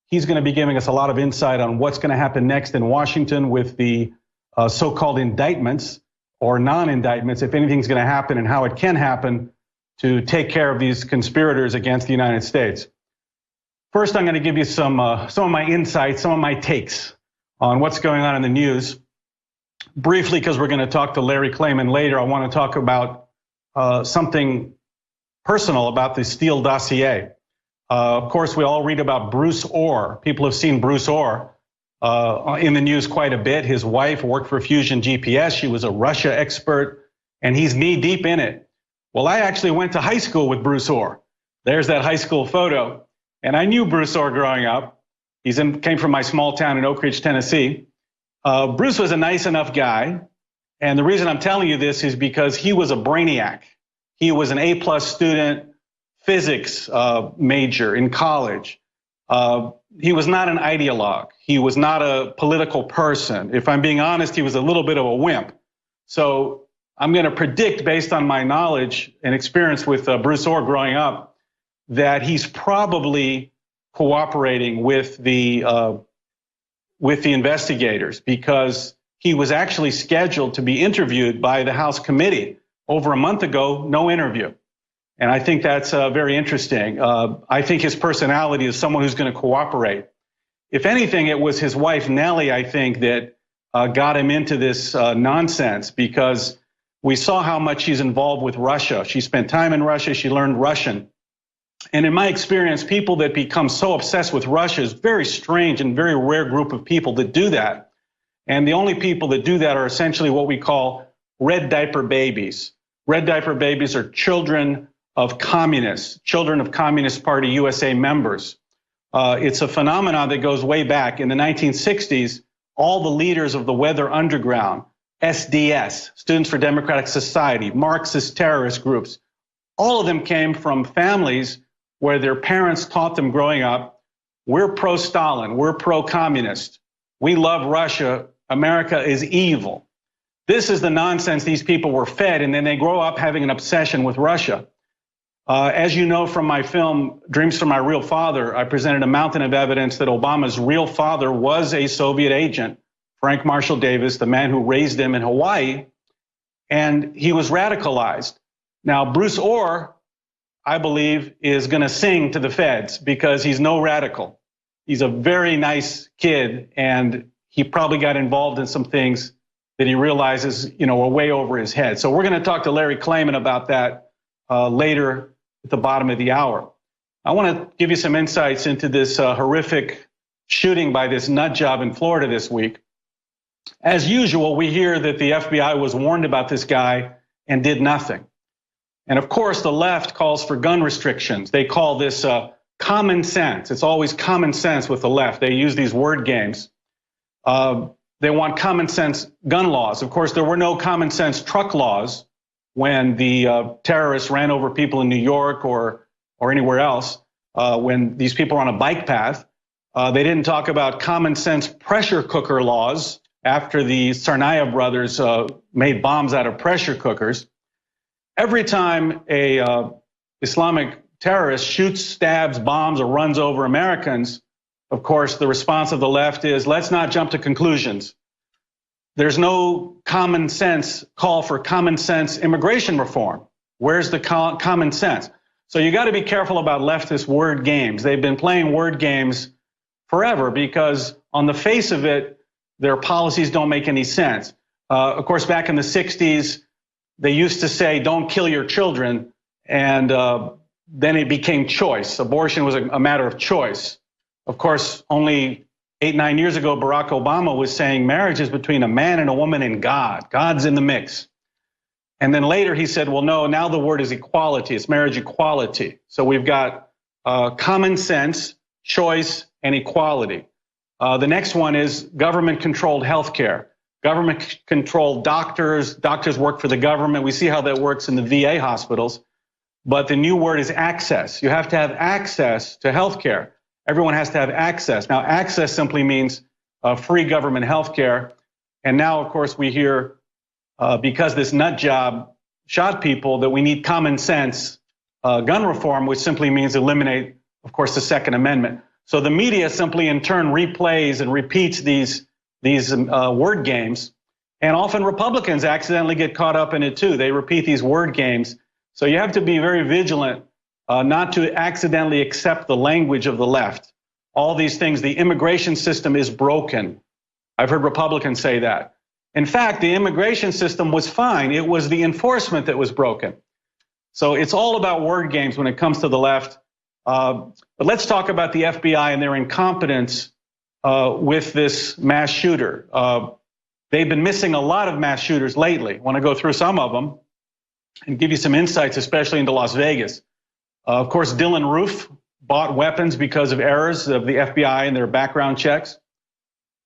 He's going to be giving us a lot of insight on what's going to happen next in Washington with the so-called indictments or non-indictments, if anything's going to happen and how it can happen to take care of these conspirators against the United States. First, I'm going to give you some of my insights, some of my takes on what's going on in the news. Briefly, because we're going to talk to Larry Klayman later, I want to talk about something personal about the Steele dossier. Of course, we all read about Bruce Orr. People have seen Bruce Orr in the news quite a bit. His wife worked for Fusion GPS. She was a Russia expert, and he's knee-deep in it. Well, I actually went to high school with Bruce Orr. There's that high school photo. And I knew Bruce Orr growing up. Came from my small town in Oak Ridge, Tennessee. Bruce was a nice enough guy. And the reason I'm telling you this is because he was a brainiac. He was an A+ student, physics major in college. He was not an ideologue. He was not a political person. If I'm being honest, he was a little bit of a wimp. So I'm going to predict, based on my knowledge and experience with Bruce Orr growing up, that he's probably cooperating with the investigators, because he was actually scheduled to be interviewed by the House committee over a month ago, no interview. And I think that's very interesting. I think his personality is someone who's going to cooperate. If anything, it was his wife, Nellie, I think, that got him into this nonsense, because we saw how much she's involved with Russia. She spent time in Russia. She learned Russian. And in my experience, people that become so obsessed with Russia is very strange and very rare group of people that do that. And the only people that do that are essentially what we call red diaper babies. Red diaper babies are children of communists, children of Communist Party USA members. It's a phenomenon that goes way back. In the 1960s, all the leaders of the Weather Underground, SDS, Students for Democratic Society, Marxist terrorist groups, all of them came from families where their parents taught them growing up, we're pro-Stalin, we're pro-communist, we love Russia, America is evil. This is the nonsense these people were fed, and then they grow up having an obsession with Russia. As you know from my film, Dreams from My Real Father, I presented a mountain of evidence that Obama's real father was a Soviet agent, Frank Marshall Davis, the man who raised him in Hawaii, and he was radicalized. Now, Bruce Orr, I believe, is going to sing to the feds because he's no radical. He's a very nice kid, and he probably got involved in some things that he realizes, are way over his head. So we're going to talk to Larry Klayman about that later at the bottom of the hour. I want to give you some insights into this horrific shooting by this nut job in Florida this week. As usual, we hear that the FBI was warned about this guy and did nothing. And of course, the left calls for gun restrictions. They call this common sense. It's always common sense with the left. They use these word games. They want common sense gun laws. Of course, there were no common sense truck laws when the terrorists ran over people in New York or anywhere else, when these people were on a bike path. They didn't talk about common sense pressure cooker laws after the Tsarnaev brothers made bombs out of pressure cookers. Every time a Islamic terrorist shoots, stabs, bombs, or runs over Americans, of course, the response of the left is, let's not jump to conclusions. There's no common sense call for common sense immigration reform. Where's the common sense? So you got to be careful about leftist word games. They've been playing word games forever because on the face of it, their policies don't make any sense. Of course, back in the 60s, they used to say, don't kill your children. And then it became choice. Abortion was a matter of choice. Of course, only 8-9 years ago, Barack Obama was saying marriage is between a man and a woman and God. God's in the mix. And then later he said, well, no, now the word is equality. It's marriage equality. So we've got common sense, choice, and equality. The next one is government-controlled healthcare. Government-controlled doctors. Doctors work for the government. We see how that works in the VA hospitals. But the new word is access. You have to have access to healthcare. Everyone has to have access. Now, access simply means free government health care. And now, of course, we hear because this nut job shot people that we need common sense gun reform, which simply means eliminate, of course, the Second Amendment. So the media simply in turn replays and repeats these word games. And often Republicans accidentally get caught up in it too. They repeat these word games. So you have to be very vigilant not to accidentally accept the language of the left. All these things, the immigration system is broken. I've heard Republicans say that. In fact, the immigration system was fine. It was the enforcement that was broken. So it's all about word games when it comes to the left. But let's talk about the FBI and their incompetence with this mass shooter. They've been missing a lot of mass shooters lately. I want to go through some of them and give you some insights, especially into Las Vegas. Of course, Dylan Roof bought weapons because of errors of the FBI and their background checks.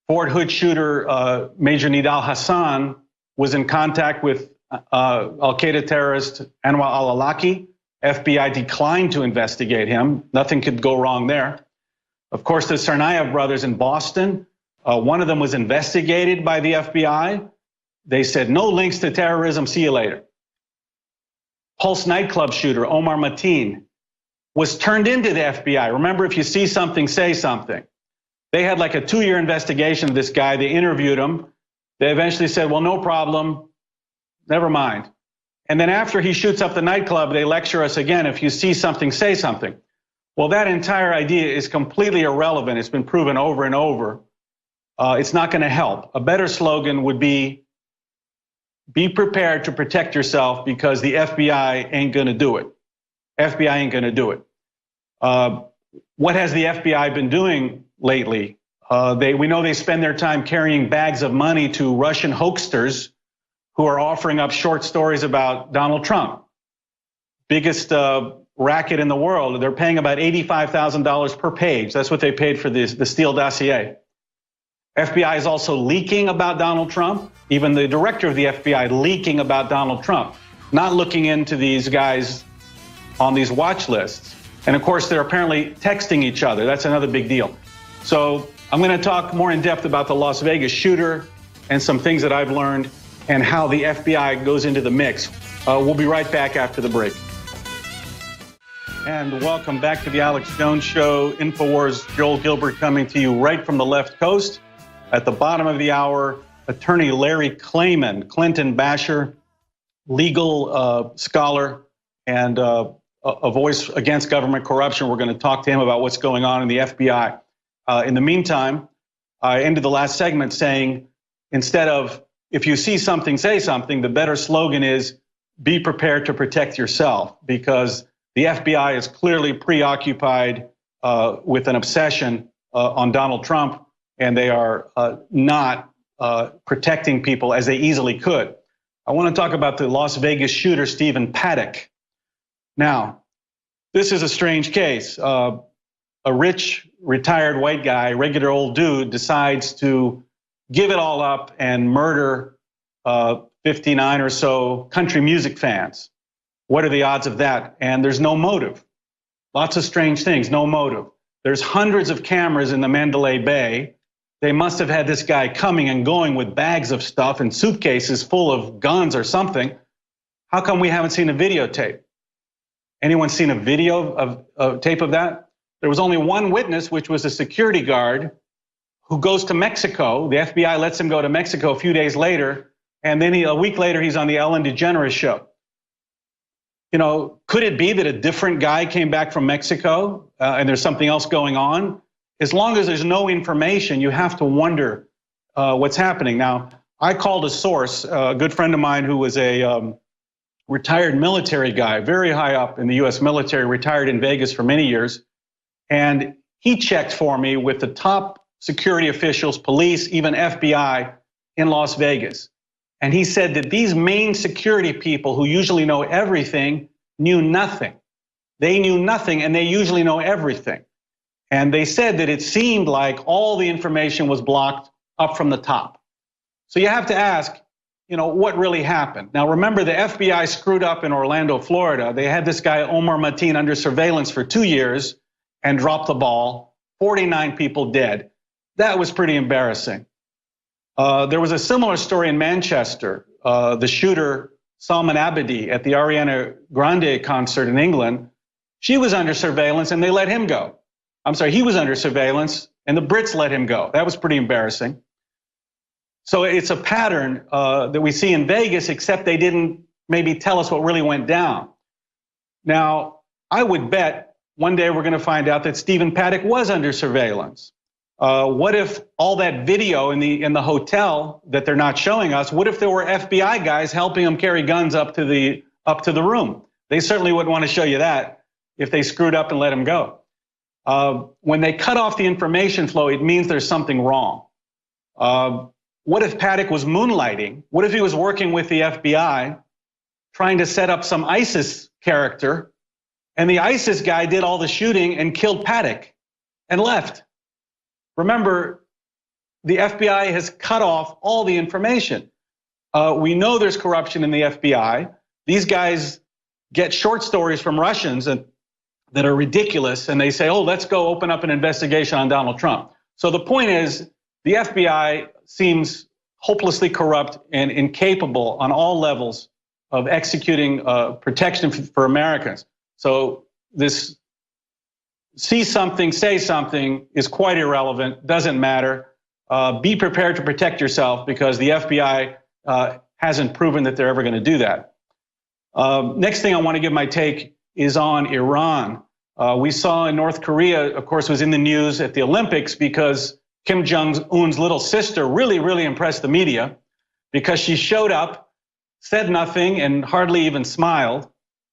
Fort Hood shooter Major Nidal Hassan was in contact with al-Qaeda terrorist Anwar al-Awlaki. FBI declined to investigate him. Nothing could go wrong there. Of course, the Tsarnaev brothers in Boston, one of them was investigated by the FBI. They said, no links to terrorism, see you later. Pulse nightclub shooter Omar Mateen was turned into the FBI. Remember, if you see something, say something. They had like a 2-year investigation of this guy. They interviewed him. They eventually said, well, no problem, never mind. And then after he shoots up the nightclub, they lecture us again, if you see something, say something. Well, that entire idea is completely irrelevant. It's been proven over and over. It's not going to help. A better slogan would be prepared to protect yourself because the FBI ain't going to do it. FBI ain't going to do it. What has the FBI been doing lately? We know they spend their time carrying bags of money to Russian hoaxsters who are offering up short stories about Donald Trump. Biggest racket in the world. They're paying about $85,000 per page. That's what they paid for the Steele dossier. FBI is also leaking about Donald Trump. Even the director of the FBI leaking about Donald Trump. Not looking into these guys on these watch lists. And of course, they're apparently texting each other. That's another big deal. So I'm going to talk more in depth about the Las Vegas shooter and some things that I've learned and how the FBI goes into the mix. We'll be right back after the break. And welcome back to the Alex Jones Show. Infowars, Joel Gilbert coming to you right from the left coast. At the bottom of the hour, attorney Larry Klayman, Clinton basher, legal scholar, and a voice against government corruption. We're going to talk to him about what's going on in the FBI. In the meantime, I ended the last segment saying, instead of, if you see something, say something, the better slogan is, be prepared to protect yourself, because the FBI is clearly preoccupied with an obsession on Donald Trump, and they are not protecting people as they easily could. I want to talk about the Las Vegas shooter, Stephen Paddock. Now, this is a strange case. A rich, retired white guy, regular old dude, decides to give it all up and murder 59 or so country music fans. What are the odds of that? And there's no motive. Lots of strange things, no motive. There's hundreds of cameras in the Mandalay Bay. They must have had this guy coming and going with bags of stuff and suitcases full of guns or something. How come we haven't seen a videotape? Anyone seen a video of tape of that? There was only one witness, which was a security guard who goes to Mexico. The FBI lets him go to Mexico a few days later, and then a week later, he's on the Ellen DeGeneres show. You know, could it be that a different guy came back from Mexico and there's something else going on? As long as there's no information, you have to wonder what's happening. Now, I called a source, a good friend of mine who was a retired military guy, very high up in the US military, retired in Vegas for many years. And he checked for me with the top security officials, police, even FBI in Las Vegas. And he said that these main security people who usually know everything knew nothing. They knew nothing, and they usually know everything. And they said that it seemed like all the information was blocked up from the top. So you have to ask, you know, what really happened? Now, remember, the FBI screwed up in Orlando, Florida. They had this guy, Omar Mateen, under surveillance for 2 years and dropped the ball. 49 people dead. That was pretty embarrassing. There was a similar story in Manchester. The shooter, Salman Abedi, at the Ariana Grande concert in England, she was under surveillance and they let him go. I'm sorry, he was under surveillance and the Brits let him go. That was pretty embarrassing. So it's a pattern that we see in Vegas, except they didn't maybe tell us what really went down. Now, I would bet one day we're going to find out that Stephen Paddock was under surveillance. What if all that video in the hotel that they're not showing us, what if there were FBI guys helping him carry guns up to the room? They certainly wouldn't want to show you that if they screwed up and let him go. When they cut off the information flow, it means there's something wrong. What if Paddock was moonlighting? What if he was working with the FBI, trying to set up some ISIS character, and the ISIS guy did all the shooting and killed Paddock and left? Remember, the FBI has cut off all the information. We know there's corruption in the FBI. These guys get short stories from Russians that are ridiculous, and they say, oh, let's go open up an investigation on Donald Trump. So the point is, the FBI seems hopelessly corrupt and incapable on all levels of executing protection for Americans. So this see something, say something is quite irrelevant, doesn't matter. Be prepared to protect yourself, because the FBI hasn't proven that they're ever going to do that. Next thing I want to give my take is on Iran. We saw in North Korea, of course, was in the news at the Olympics because Kim Jong-un's little sister really, really impressed the media, because she showed up, said nothing, and hardly even smiled.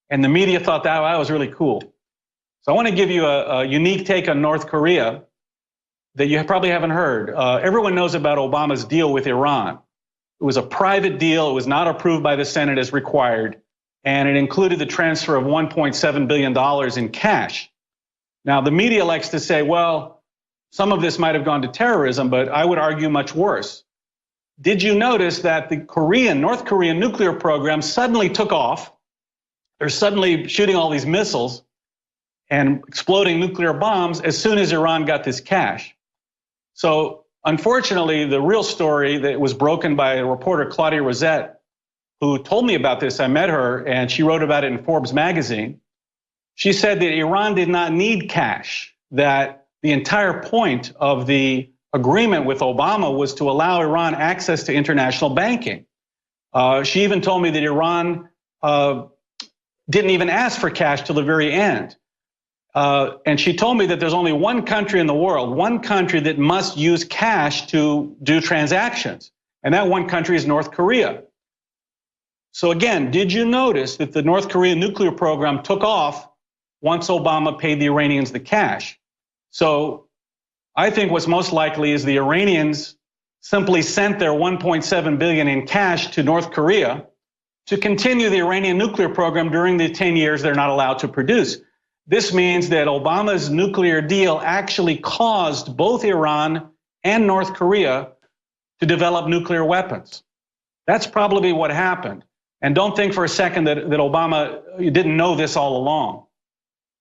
And the media thought that was really cool. So I want to give you a unique take on North Korea that you probably haven't heard. Everyone knows about Obama's deal with Iran. It was a private deal. It was not approved by the Senate as required. And it included the transfer of $1.7 billion in cash. Now, the media likes to say, well, some of this might have gone to terrorism, but I would argue much worse. Did you notice that the North Korean nuclear program suddenly took off? They're suddenly shooting all these missiles. and exploding nuclear bombs as soon as Iran got this cash. So unfortunately, the real story that was broken by a reporter, Claudia Rosette, who told me about this, I met her, and she wrote about it in Forbes magazine. She said that Iran did not need cash, that the entire point of the agreement with Obama was to allow Iran access to international banking. She even told me that Iran didn't even ask for cash till the very end. And she told me that there's only one country in the world, one country that must use cash to do transactions. And that one country is North Korea. So again, did you notice that the North Korean nuclear program took off once Obama paid the Iranians the cash? So I think what's most likely is the Iranians simply sent their $1.7 billion in cash to North Korea to continue the Iranian nuclear program during the 10 years they're not allowed to produce. This means that Obama's nuclear deal actually caused both Iran and North Korea to develop nuclear weapons. That's probably what happened. And don't think for a second that Obama didn't know this all along.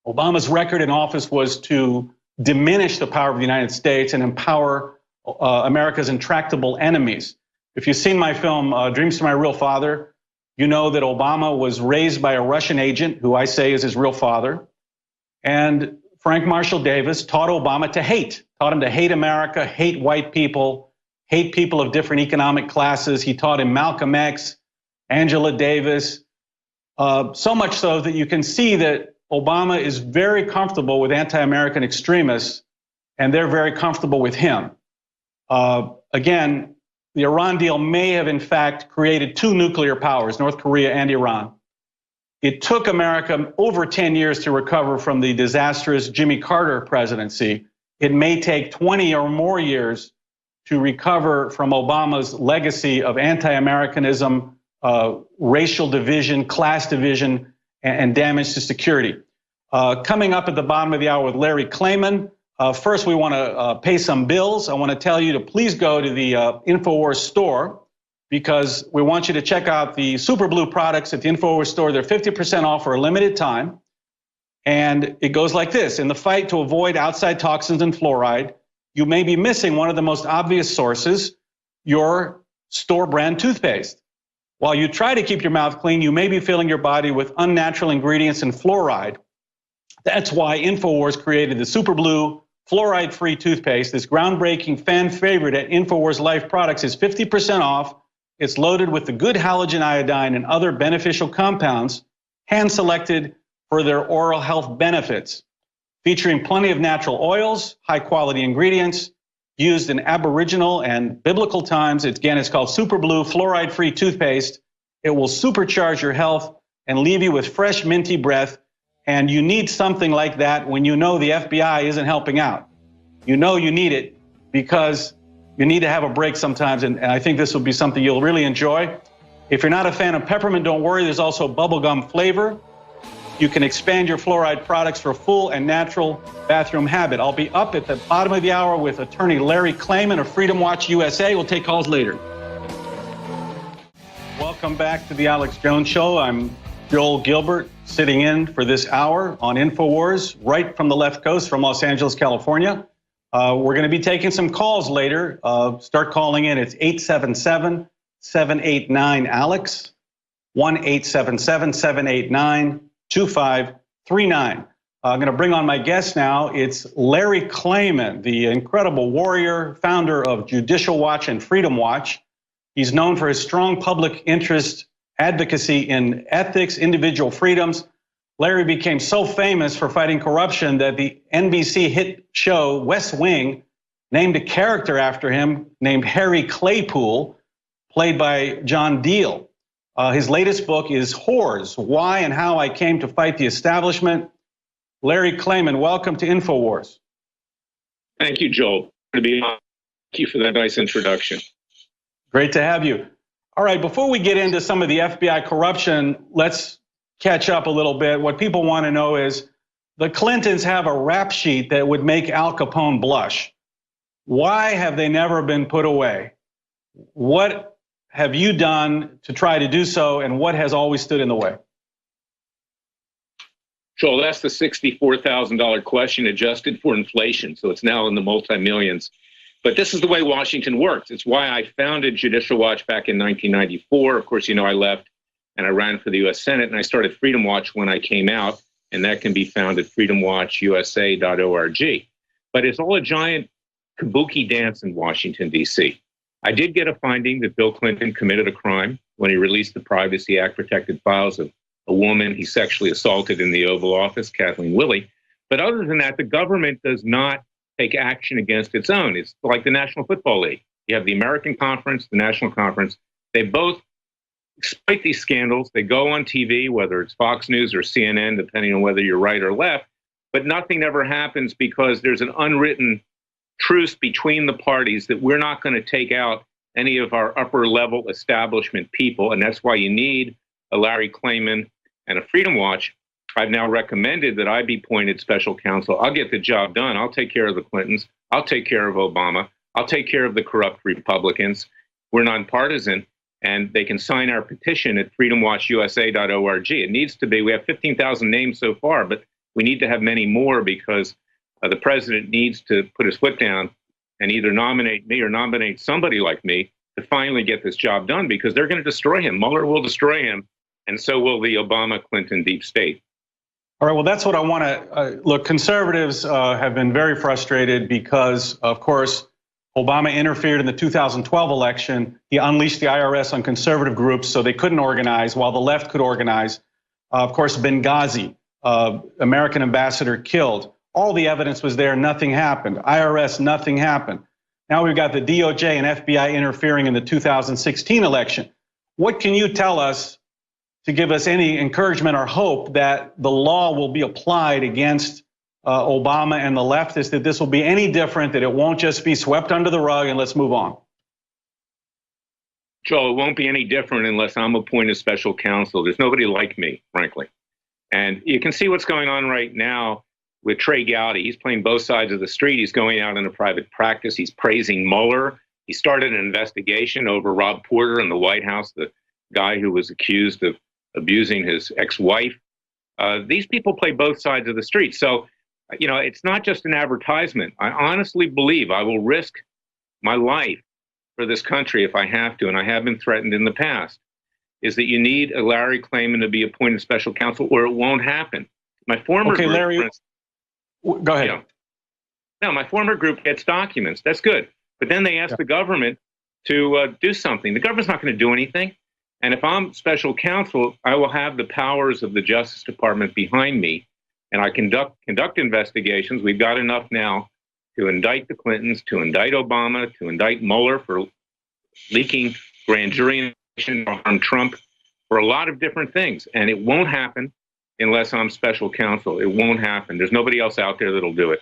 Obama's record in office was to diminish the power of the United States and empower America's intractable enemies. If you've seen my film, Dreams to My Real Father, you know that Obama was raised by a Russian agent, who I say is his real father. And Frank Marshall Davis taught Obama to hate, taught him to hate America, hate white people, hate people of different economic classes. He taught him Malcolm X, Angela Davis, so much so that you can see that Obama is very comfortable with anti-American extremists, and they're very comfortable with him. Again, the Iran deal may have in fact created two nuclear powers, North Korea and Iran. It took America over 10 years to recover from the disastrous Jimmy Carter presidency. It may take 20 or more years to recover from Obama's legacy of anti-Americanism, racial division, class division, and damage to security. Coming up at the bottom of the hour with Larry Klayman. First, we want to pay some bills. I want to tell you to please go to the Infowars store, because we want you to check out the Super Blue products at the Infowars store. They're 50% off for a limited time. And it goes like this. In the fight to avoid outside toxins and fluoride, you may be missing one of the most obvious sources, your store brand toothpaste. While you try to keep your mouth clean, you may be filling your body with unnatural ingredients and fluoride. That's why Infowars created the Super Blue fluoride-free toothpaste. This groundbreaking fan favorite at Infowars Life Products is 50% off. It's loaded with the good halogen iodine and other beneficial compounds, hand-selected for their oral health benefits, featuring plenty of natural oils, high-quality ingredients, used in Aboriginal and biblical times. Again, it's called Super Blue fluoride-free toothpaste. It will supercharge your health and leave you with fresh, minty breath. And you need something like that when you know the FBI isn't helping out. You know you need it because you need to have a break sometimes, and I think this will be something you'll really enjoy. If you're not a fan of peppermint, don't worry. There's also bubblegum flavor. You can expand your fluoride products for a full and natural bathroom habit. I'll be up at the bottom of the hour with attorney Larry Klayman of Freedom Watch USA. We'll take calls later. Welcome back to the Alex Jones Show. I'm Joel Gilbert, sitting in for this hour on Infowars, right from the left coast, from Los Angeles, California. We're going to be taking some calls later. Start calling in. It's 877-789-ALEX, 1-877-789-2539. I'm going to bring on my guest now. It's Larry Klayman, the incredible warrior, founder of Judicial Watch and Freedom Watch. He's known for his strong public interest advocacy in ethics, individual freedoms. Larry became so famous for fighting corruption that the NBC hit show West Wing named a character after him named Harry Claypool, played by John Deal. His latest book is Whores, Why and How I Came to Fight the Establishment. Larry Klayman, welcome to Infowars. Thank you, Joel. Thank you for that nice introduction. Great to have you. All right, before we get into some of the FBI corruption, let's catch up a little bit. What people want to know is the Clintons have a rap sheet that would make Al Capone blush. Why have they never been put away? What have you done to try to do so, and what has always stood in the way? Joel, that's the $64,000 question adjusted for inflation. So it's now in the multi-millions. But this is the way Washington works. It's why I founded Judicial Watch back in 1994. Of course, you know, I left and I ran for the U.S. Senate, and I started Freedom Watch when I came out, and that can be found at freedomwatchusa.org. But it's all a giant kabuki dance in Washington, D.C. I did get a finding that Bill Clinton committed a crime when he released the Privacy Act protected files of a woman he sexually assaulted in the Oval Office, Kathleen Willey. But other than that, the government does not take action against its own. It's like the National Football League. You have the American Conference, the National Conference. They both exploit these scandals. They go on TV, whether it's Fox News or CNN, depending on whether you're right or left, but nothing ever happens because there's an unwritten truce between the parties that we're not going to take out any of our upper level establishment people. And that's why you need a Larry Klayman and a Freedom Watch. I've now recommended that I be appointed special counsel. I'll get the job done. I'll take care of the Clintons. I'll take care of Obama. I'll take care of the corrupt Republicans. We're nonpartisan, and they can sign our petition at freedomwatchusa.org. It needs to be, we have 15,000 names so far, but we need to have many more because the president needs to put his foot down and either nominate me or nominate somebody like me to finally get this job done, because they're going to destroy him. Mueller will destroy him, and so will the Obama-Clinton deep state. All right, well, that's what I want to look. Conservatives have been very frustrated because, of course, Obama interfered in the 2012 election. He unleashed the IRS on conservative groups so they couldn't organize while the left could organize. Of course, Benghazi, American ambassador killed. All the evidence was there. Nothing happened. IRS, nothing happened. Now we've got the DOJ and FBI interfering in the 2016 election. What can you tell us to give us any encouragement or hope that the law will be applied against Obama and the leftists, that this will be any different, that it won't just be swept under the rug and let's move on? Joel, it won't be any different unless I'm appointed special counsel. There's nobody like me, frankly. And you can see what's going on right now with Trey Gowdy. He's playing both sides of the street. He's going out in a private practice. He's praising Mueller. He started an investigation over Rob Porter in the White House, the guy who was accused of abusing his ex-wife. These people play both sides of the street. So, you know, it's not just an advertisement. I honestly believe I will risk my life for this country if I have to, and I have been threatened in the past, is that you need a Larry Klayman to be appointed special counsel or it won't happen. My former group, Larry, go ahead. You know, no, my former group gets documents. That's good. But then they ask the government to do something. The government's not going to do anything. And if I'm special counsel, I will have the powers of the Justice Department behind me, and I conduct investigations. We've got enough now to indict the Clintons, to indict Obama, to indict Mueller for leaking grand jury information on Trump, for a lot of different things. And it won't happen unless I'm special counsel. It won't happen. There's nobody else out there that'll do it.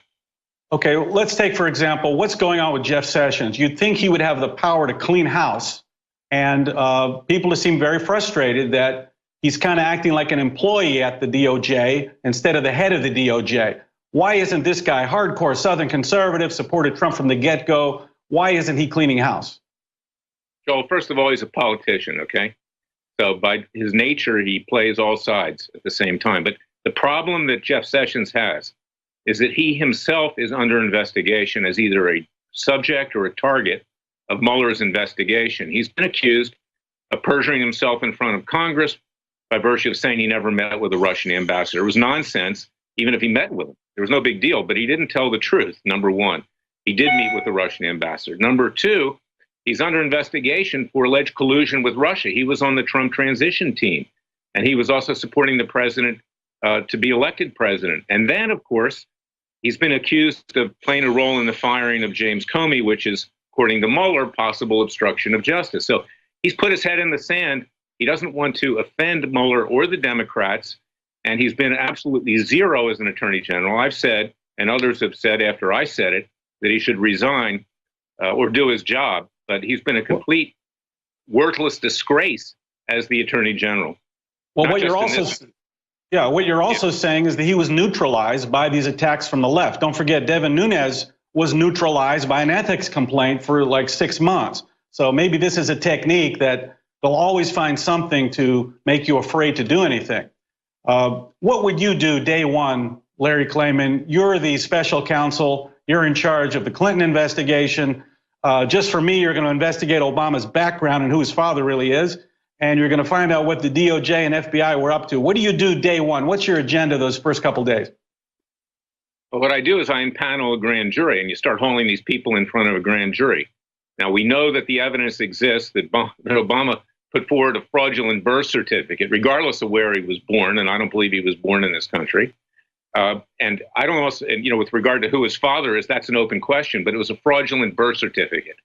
Okay, let's take, for example, what's going on with Jeff Sessions. You'd think he would have the power to clean house. And people seem very frustrated that he's kind of acting like an employee at the DOJ instead of the head of the DOJ. Why isn't this guy, hardcore Southern conservative, supported Trump from the get-go? Why isn't he cleaning house? Joel, first of all, he's a politician, okay? So by his nature, he plays all sides at the same time. But the problem that Jeff Sessions has is that he himself is under investigation as either a subject or a target of Mueller's investigation. He's been accused of perjuring himself in front of Congress by virtue of saying he never met with a Russian ambassador. It was nonsense, even if he met with him. There was no big deal, but he didn't tell the truth, number one. He did meet with the Russian ambassador. Number two, he's under investigation for alleged collusion with Russia. He was on the Trump transition team, and he was also supporting the president to be elected president. And then, of course, he's been accused of playing a role in the firing of James Comey, which is, according to Mueller, possible obstruction of justice. So he's put his head in the sand. He doesn't want to offend Mueller or the Democrats, and he's been absolutely zero as an attorney general. I've said, and others have said after I said it, that he should resign or do his job, but he's been a complete worthless disgrace as the attorney general. Well, what you're also saying is that he was neutralized by these attacks from the left. Don't forget, Devin Nunes was neutralized by an ethics complaint for like 6 months. So maybe this is a technique that they'll always find something to make you afraid to do anything. What would you do day one, Larry Klayman? You're the special counsel. You're in charge of the Clinton investigation. Just for me, you're going to investigate Obama's background and who his father really is. And you're going to find out what the DOJ and FBI were up to. What do you do day one? What's your agenda those first couple days? Well, what I do is I impanel a grand jury, and you start hauling these people in front of a grand jury. Now, we know that the evidence exists that Obama put forward a fraudulent birth certificate, regardless of where he was born, and I don't believe he was born in this country. And I don't also, and, with regard to who his father is, that's an open question, but it was a fraudulent birth certificate,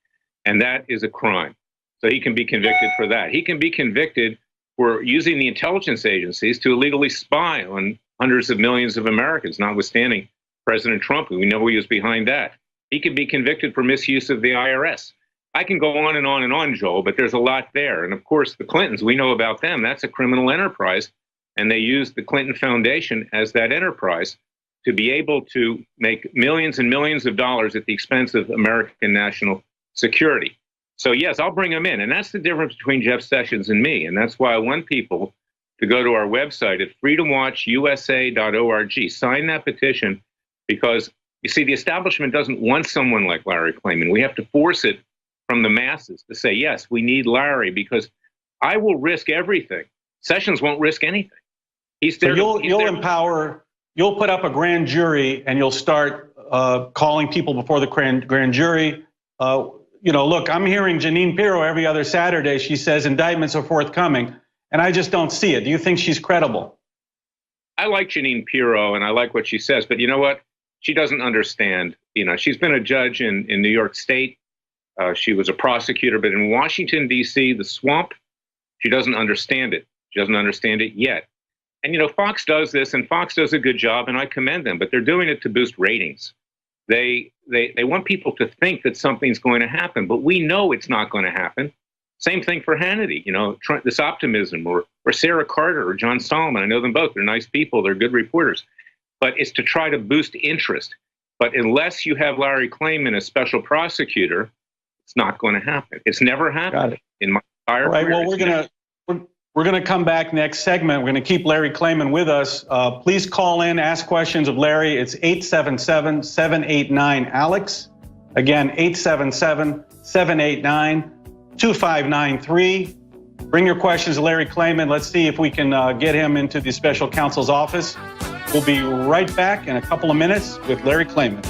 and that is a crime. So he can be convicted for that. He can be convicted for using the intelligence agencies to illegally spy on hundreds of millions of Americans, notwithstanding President Trump. We know he was behind that. He can be convicted for misuse of the IRS. I can go on and on and on, Joel, but there's a lot there. And of course, the Clintons, we know about them. That's a criminal enterprise. And they used the Clinton Foundation as that enterprise to be able to make millions and millions of dollars at the expense of American national security. So yes, I'll bring them in. And that's the difference between Jeff Sessions and me. And that's why I want people to go to our website at freedomwatchusa.org. Sign that petition, because you see, the establishment doesn't want someone like Larry Klayman. We have to force it from the masses to say, yes, we need Larry, because I will risk everything. Sessions won't risk anything. He's there. So you'll empower, you'll put up a grand jury, and you'll start calling people before the grand jury. Look, I'm hearing Jeanine Pirro every other Saturday. She says indictments are forthcoming, and I just don't see it. Do you think she's credible? I like Jeanine Pirro, and I like what she says, but you know what? She doesn't understand. She's been a judge in New York State. She was a prosecutor, but in Washington, D.C., the swamp, she doesn't understand it. She doesn't understand it yet. And, Fox does this, and Fox does a good job, and I commend them, but they're doing it to boost ratings. They want people to think that something's going to happen, but we know it's not going to happen. Same thing for Hannity, this optimism, or Sarah Carter or John Solomon. I know them both. They're nice people. They're good reporters. But it's to try to boost interest. But unless you have Larry Klayman as special prosecutor, it's not going to happen. It's never happened in my entire career. Well, we're gonna come back next segment. We're gonna keep Larry Klayman with us. Please call in, ask questions of Larry. It's 877-789-ALEX. Again, 877-789-2593. Bring your questions to Larry Klayman. Let's see if we can get him into the special counsel's office. We'll be right back in a couple of minutes with Larry Klayman.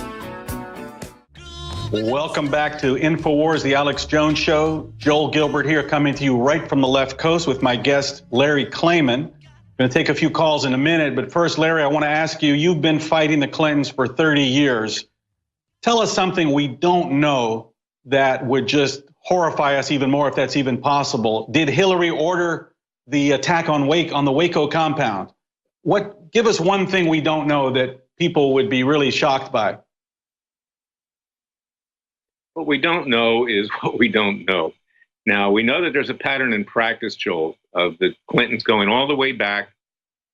Welcome back to Infowars, the Alex Jones Show. Joel Gilbert here, coming to you right from the left coast with my guest, Larry Klayman. I'm going to take a few calls in a minute, but first, Larry, I want to ask you, you've been fighting the Clintons for 30 years. Tell us something we don't know that would just horrify us even more, if that's even possible. Did Hillary order the attack on the Waco compound? Give us one thing we don't know that people would be really shocked by. What we don't know is what we don't know. Now, we know that there's a pattern in practice, Joel, of the Clintons going all the way back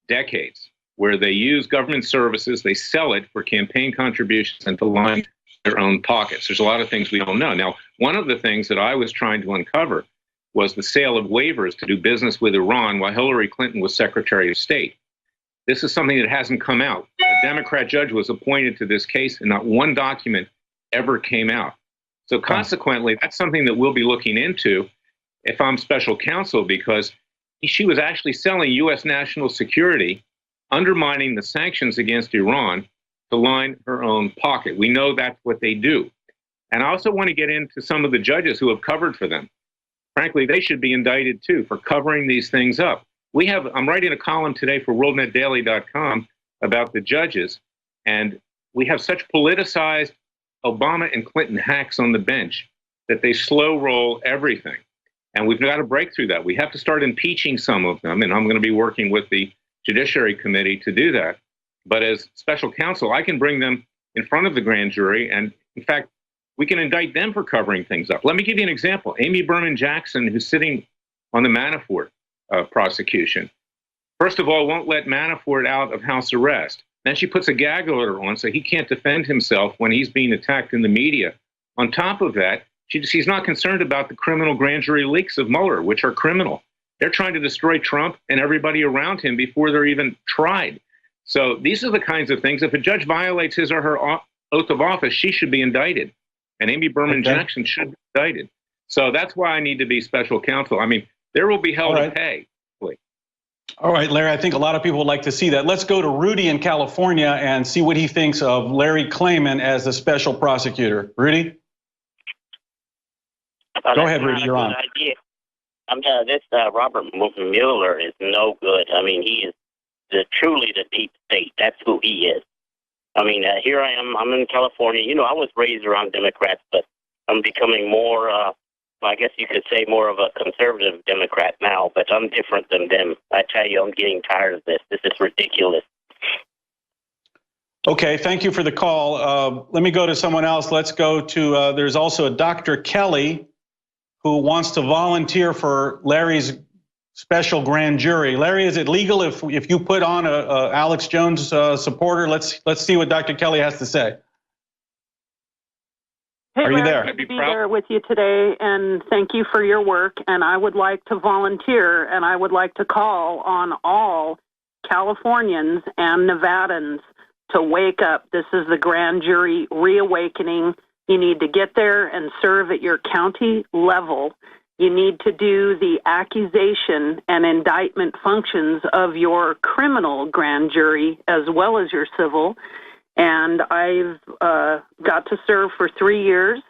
decades, where they use government services, they sell it for campaign contributions and to line their own pockets. There's a lot of things we don't know. Now, one of the things that I was trying to uncover was the sale of waivers to do business with Iran while Hillary Clinton was Secretary of State. This is something that hasn't come out. A Democrat judge was appointed to this case, and not one document ever came out. So consequently, that's something that we'll be looking into if I'm special counsel, because she was actually selling U.S. national security, undermining the sanctions against Iran to line her own pocket. We know that's what they do. And I also want to get into some of the judges who have covered for them. Frankly, they should be indicted too for covering these things up. I'm writing a column today for WorldNetDaily.com about the judges, and we have such politicized Obama and Clinton hacks on the bench that they slow roll everything. And we've got to break through that. We have to start impeaching some of them, and I'm going to be working with the Judiciary Committee to do that. But as special counsel, I can bring them in front of the grand jury, and in fact, we can indict them for covering things up. Let me give you an example. Amy Berman Jackson, who's sitting on the Manafort prosecution, first of all, won't let Manafort out of house arrest. Then she puts a gag order on so he can't defend himself when he's being attacked in the media. On top of that, she's not concerned about the criminal grand jury leaks of Mueller, which are criminal. They're trying to destroy Trump and everybody around him before they're even tried. So these are the kinds of things. If a judge violates his or her oath of office, she should be indicted. And Amy Berman Jackson should be indicted. So that's why I need to be special counsel. I mean, there will be hell to pay. All right, Larry, I think a lot of people would like to see that. Let's go to Rudy in California and see what he thinks of Larry Klayman as the special prosecutor. Rudy? Go ahead, Rudy, you're on. Idea. This Robert Mueller is no good. I mean, he is truly the deep state. That's who he is. I mean, here I am. I'm in California. You know, I was raised around Democrats, but I'm becoming more, I guess you could say more of a conservative Democrat now, but I'm different than them. I tell you, I'm getting tired of this. This is ridiculous. Okay, thank you for the call. Let me go to someone else. Let's go to, there's also a Dr. Kelly who wants to volunteer for Larry's special grand jury. Larry, is it legal if you put on a Alex Jones supporter? Let's see what Dr. Kelly has to say. Hey, Are you Larry, there? good to be there with you today, and thank you for your work. And I would like to volunteer, and I would like to call on all Californians and Nevadans to wake up. This is the grand jury reawakening. You need to get there and serve at your county level. You need to do the accusation and indictment functions of your criminal grand jury as well as your civil. And I've got to serve for 3 years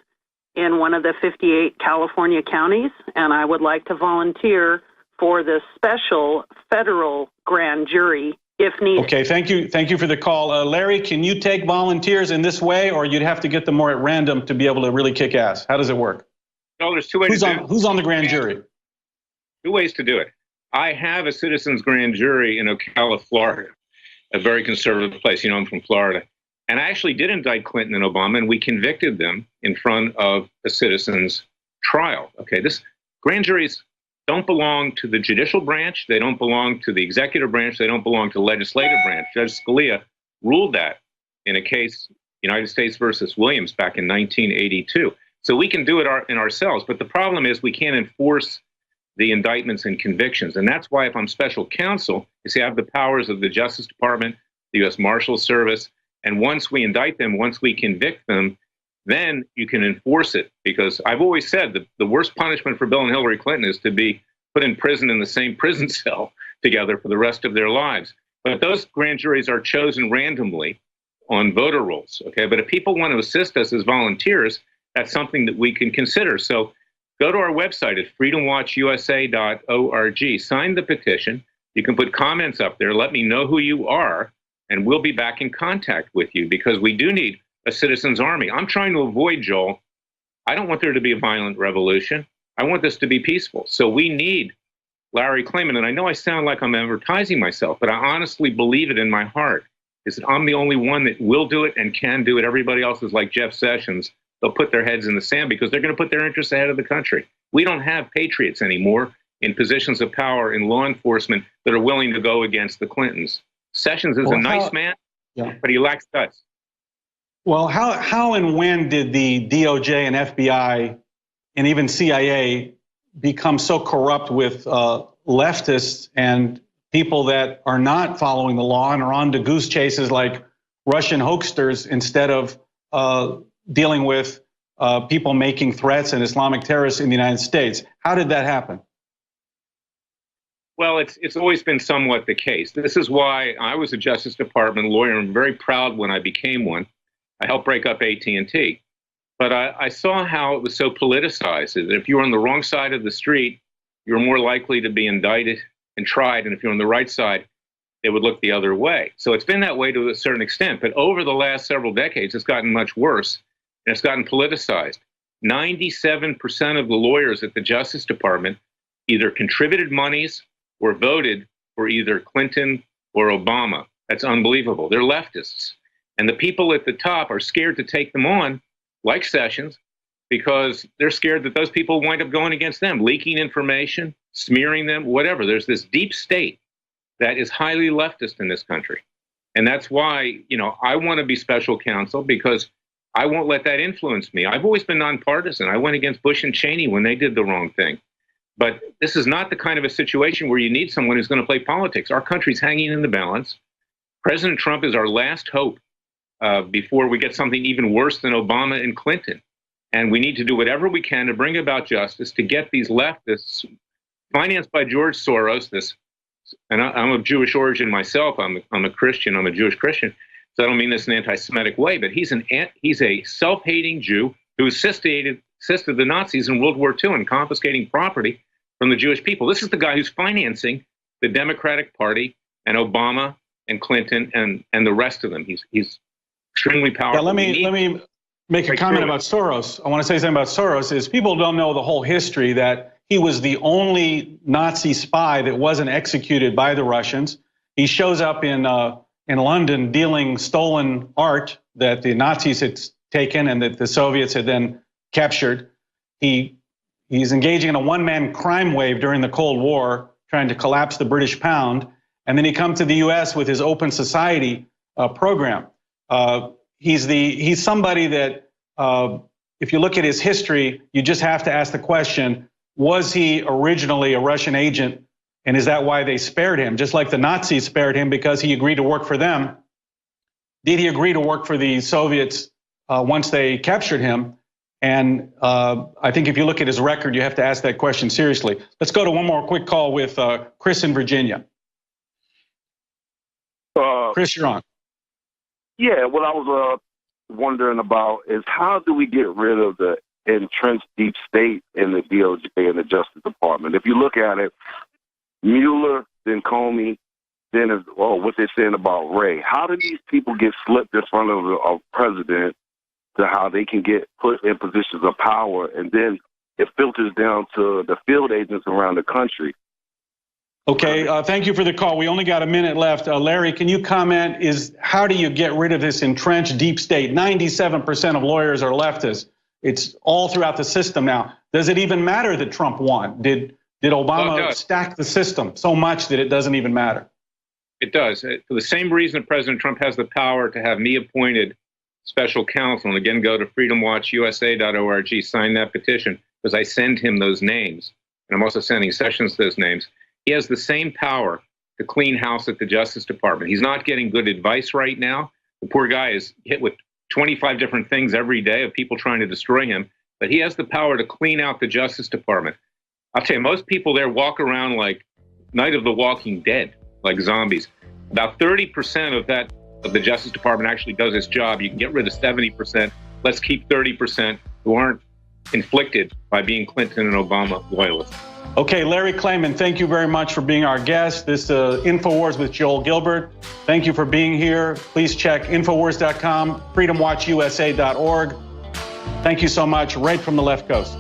in one of the 58 California counties, and I would like to volunteer for the special federal grand jury if needed. Okay, thank you for the call. Larry, can you take volunteers in this way, or you'd have to get them more at random to be able to really kick ass? How does it work? No, there's two ways to do it. Who's on the grand jury? Two ways to do it. I have a citizens grand jury in Ocala, Florida, a very conservative place. You know, I'm from Florida. And I actually did indict Clinton and Obama, and we convicted them in front of a citizens trial. Okay, this grand juries don't belong to the judicial branch. They don't belong to the executive branch. They don't belong to the legislative branch. Judge Scalia ruled that in a case, United States versus Williams, back in 1982. So we can do it in ourselves. But the problem is we can't enforce the indictments and convictions. And that's why if I'm special counsel, you see, I have the powers of the Justice Department, the U.S. Marshal Service. And once we indict them, once we convict them, then you can enforce it. Because I've always said that the worst punishment for Bill and Hillary Clinton is to be put in prison in the same prison cell together for the rest of their lives. But those grand juries are chosen randomly on voter rolls. Okay, but if people want to assist us as volunteers, that's something that we can consider. So go to our website at freedomwatchusa.org, sign the petition. You can put comments up there. Let me know who you are, and we'll be back in contact with you, because we do need a citizens' army. I'm trying to avoid, Joel, I don't want there to be a violent revolution. I want this to be peaceful. So we need Larry Klayman. And I know I sound like I'm advertising myself, but I honestly believe it in my heart, is that I'm the only one that will do it and can do it. Everybody else is like Jeff Sessions. They'll put their heads in the sand because they're going to put their interests ahead of the country. We don't have patriots anymore in positions of power in law enforcement that are willing to go against the Clintons. Sessions is a nice man, but he lacks guts. Well, how and when did the DOJ and FBI and even CIA become so corrupt with leftists and people that are not following the law and are on to goose chases like Russian hoaxsters instead of dealing with people making threats and Islamic terrorists in the United States? How did that happen? Well, it's always been somewhat the case. This is why I was a Justice Department lawyer. I'm very proud when I became one. I helped break up AT&T. But I saw how it was so politicized, that if you were on the wrong side of the street, you were more likely to be indicted and tried. And if you're on the right side, they would look the other way. So it's been that way to a certain extent. But over the last several decades, it's gotten much worse, and it's gotten politicized. 97% of the lawyers at the Justice Department either contributed monies or voted for either Clinton or Obama. That's unbelievable. They're leftists. And the people at the top are scared to take them on, like Sessions, because they're scared that those people wind up going against them, leaking information, smearing them, whatever. There's this deep state that is highly leftist in this country. And that's why, I want to be special counsel, because I won't let that influence me. I've always been nonpartisan. I went against Bush and Cheney when they did the wrong thing. But this is not the kind of a situation where you need someone who's going to play politics. Our country's hanging in the balance. President Trump is our last hope before we get something even worse than Obama and Clinton. And we need to do whatever we can to bring about justice, to get these leftists financed by George Soros. And I'm of Jewish origin myself. I'm a Christian. I'm a Jewish Christian. So I don't mean this in an anti-Semitic way, but he's a self-hating Jew who assisted the Nazis in World War II and confiscating property from the Jewish people. This is the guy who's financing the Democratic Party and Obama and Clinton and the rest of them. He's extremely powerful. Yeah, let me make a comment about Soros. I want to say something about Soros is people don't know the whole history that he was the only Nazi spy that wasn't executed by the Russians. He shows up in London dealing stolen art that the Nazis had taken and that the Soviets had then captured. He's engaging in a one-man crime wave during the Cold War, trying to collapse the British pound. And then he comes to the U.S. with his Open Society program. He's somebody that, if you look at his history, you just have to ask the question, was he originally a Russian agent? And is that why they spared him? Just like the Nazis spared him because he agreed to work for them. Did he agree to work for the Soviets once they captured him? And I think if you look at his record, you have to ask that question seriously. Let's go to one more quick call with Chris in Virginia. Chris, you're on. Yeah, what I was wondering about is how do we get rid of the entrenched deep state in the DOJ and the Justice Department? If you look at it, Mueller, then Comey, then what they're saying about Wray. How do these people get slipped in front of a president to how they can get put in positions of power, and then it filters down to the field agents around the country? Okay, thank you for the call. We only got a minute left. Larry, can you comment, how do you get rid of this entrenched deep state? 97% of lawyers are leftists. It's all throughout the system now. Does it even matter that Trump won? Did Obama stack the system so much that it doesn't even matter? It does. For the same reason President Trump has the power to have me appointed special counsel, and again, go to freedomwatchusa.org, sign that petition, because I send him those names. And I'm also sending Sessions those names. He has the same power to clean house at the Justice Department. He's not getting good advice right now. The poor guy is hit with 25 different things every day of people trying to destroy him, but he has the power to clean out the Justice Department. I'll tell you, most people there walk around like Night of the Walking Dead, like zombies. About 30% of the Justice Department actually does its job. You can get rid of 70%. Let's keep 30% who aren't inflicted by being Clinton and Obama loyalists. Okay, Larry Klayman, thank you very much for being our guest. This Infowars with Joel Gilbert. Thank you for being here. Please check Infowars.com, freedomwatchusa.org. Thank you so much, right from the left coast.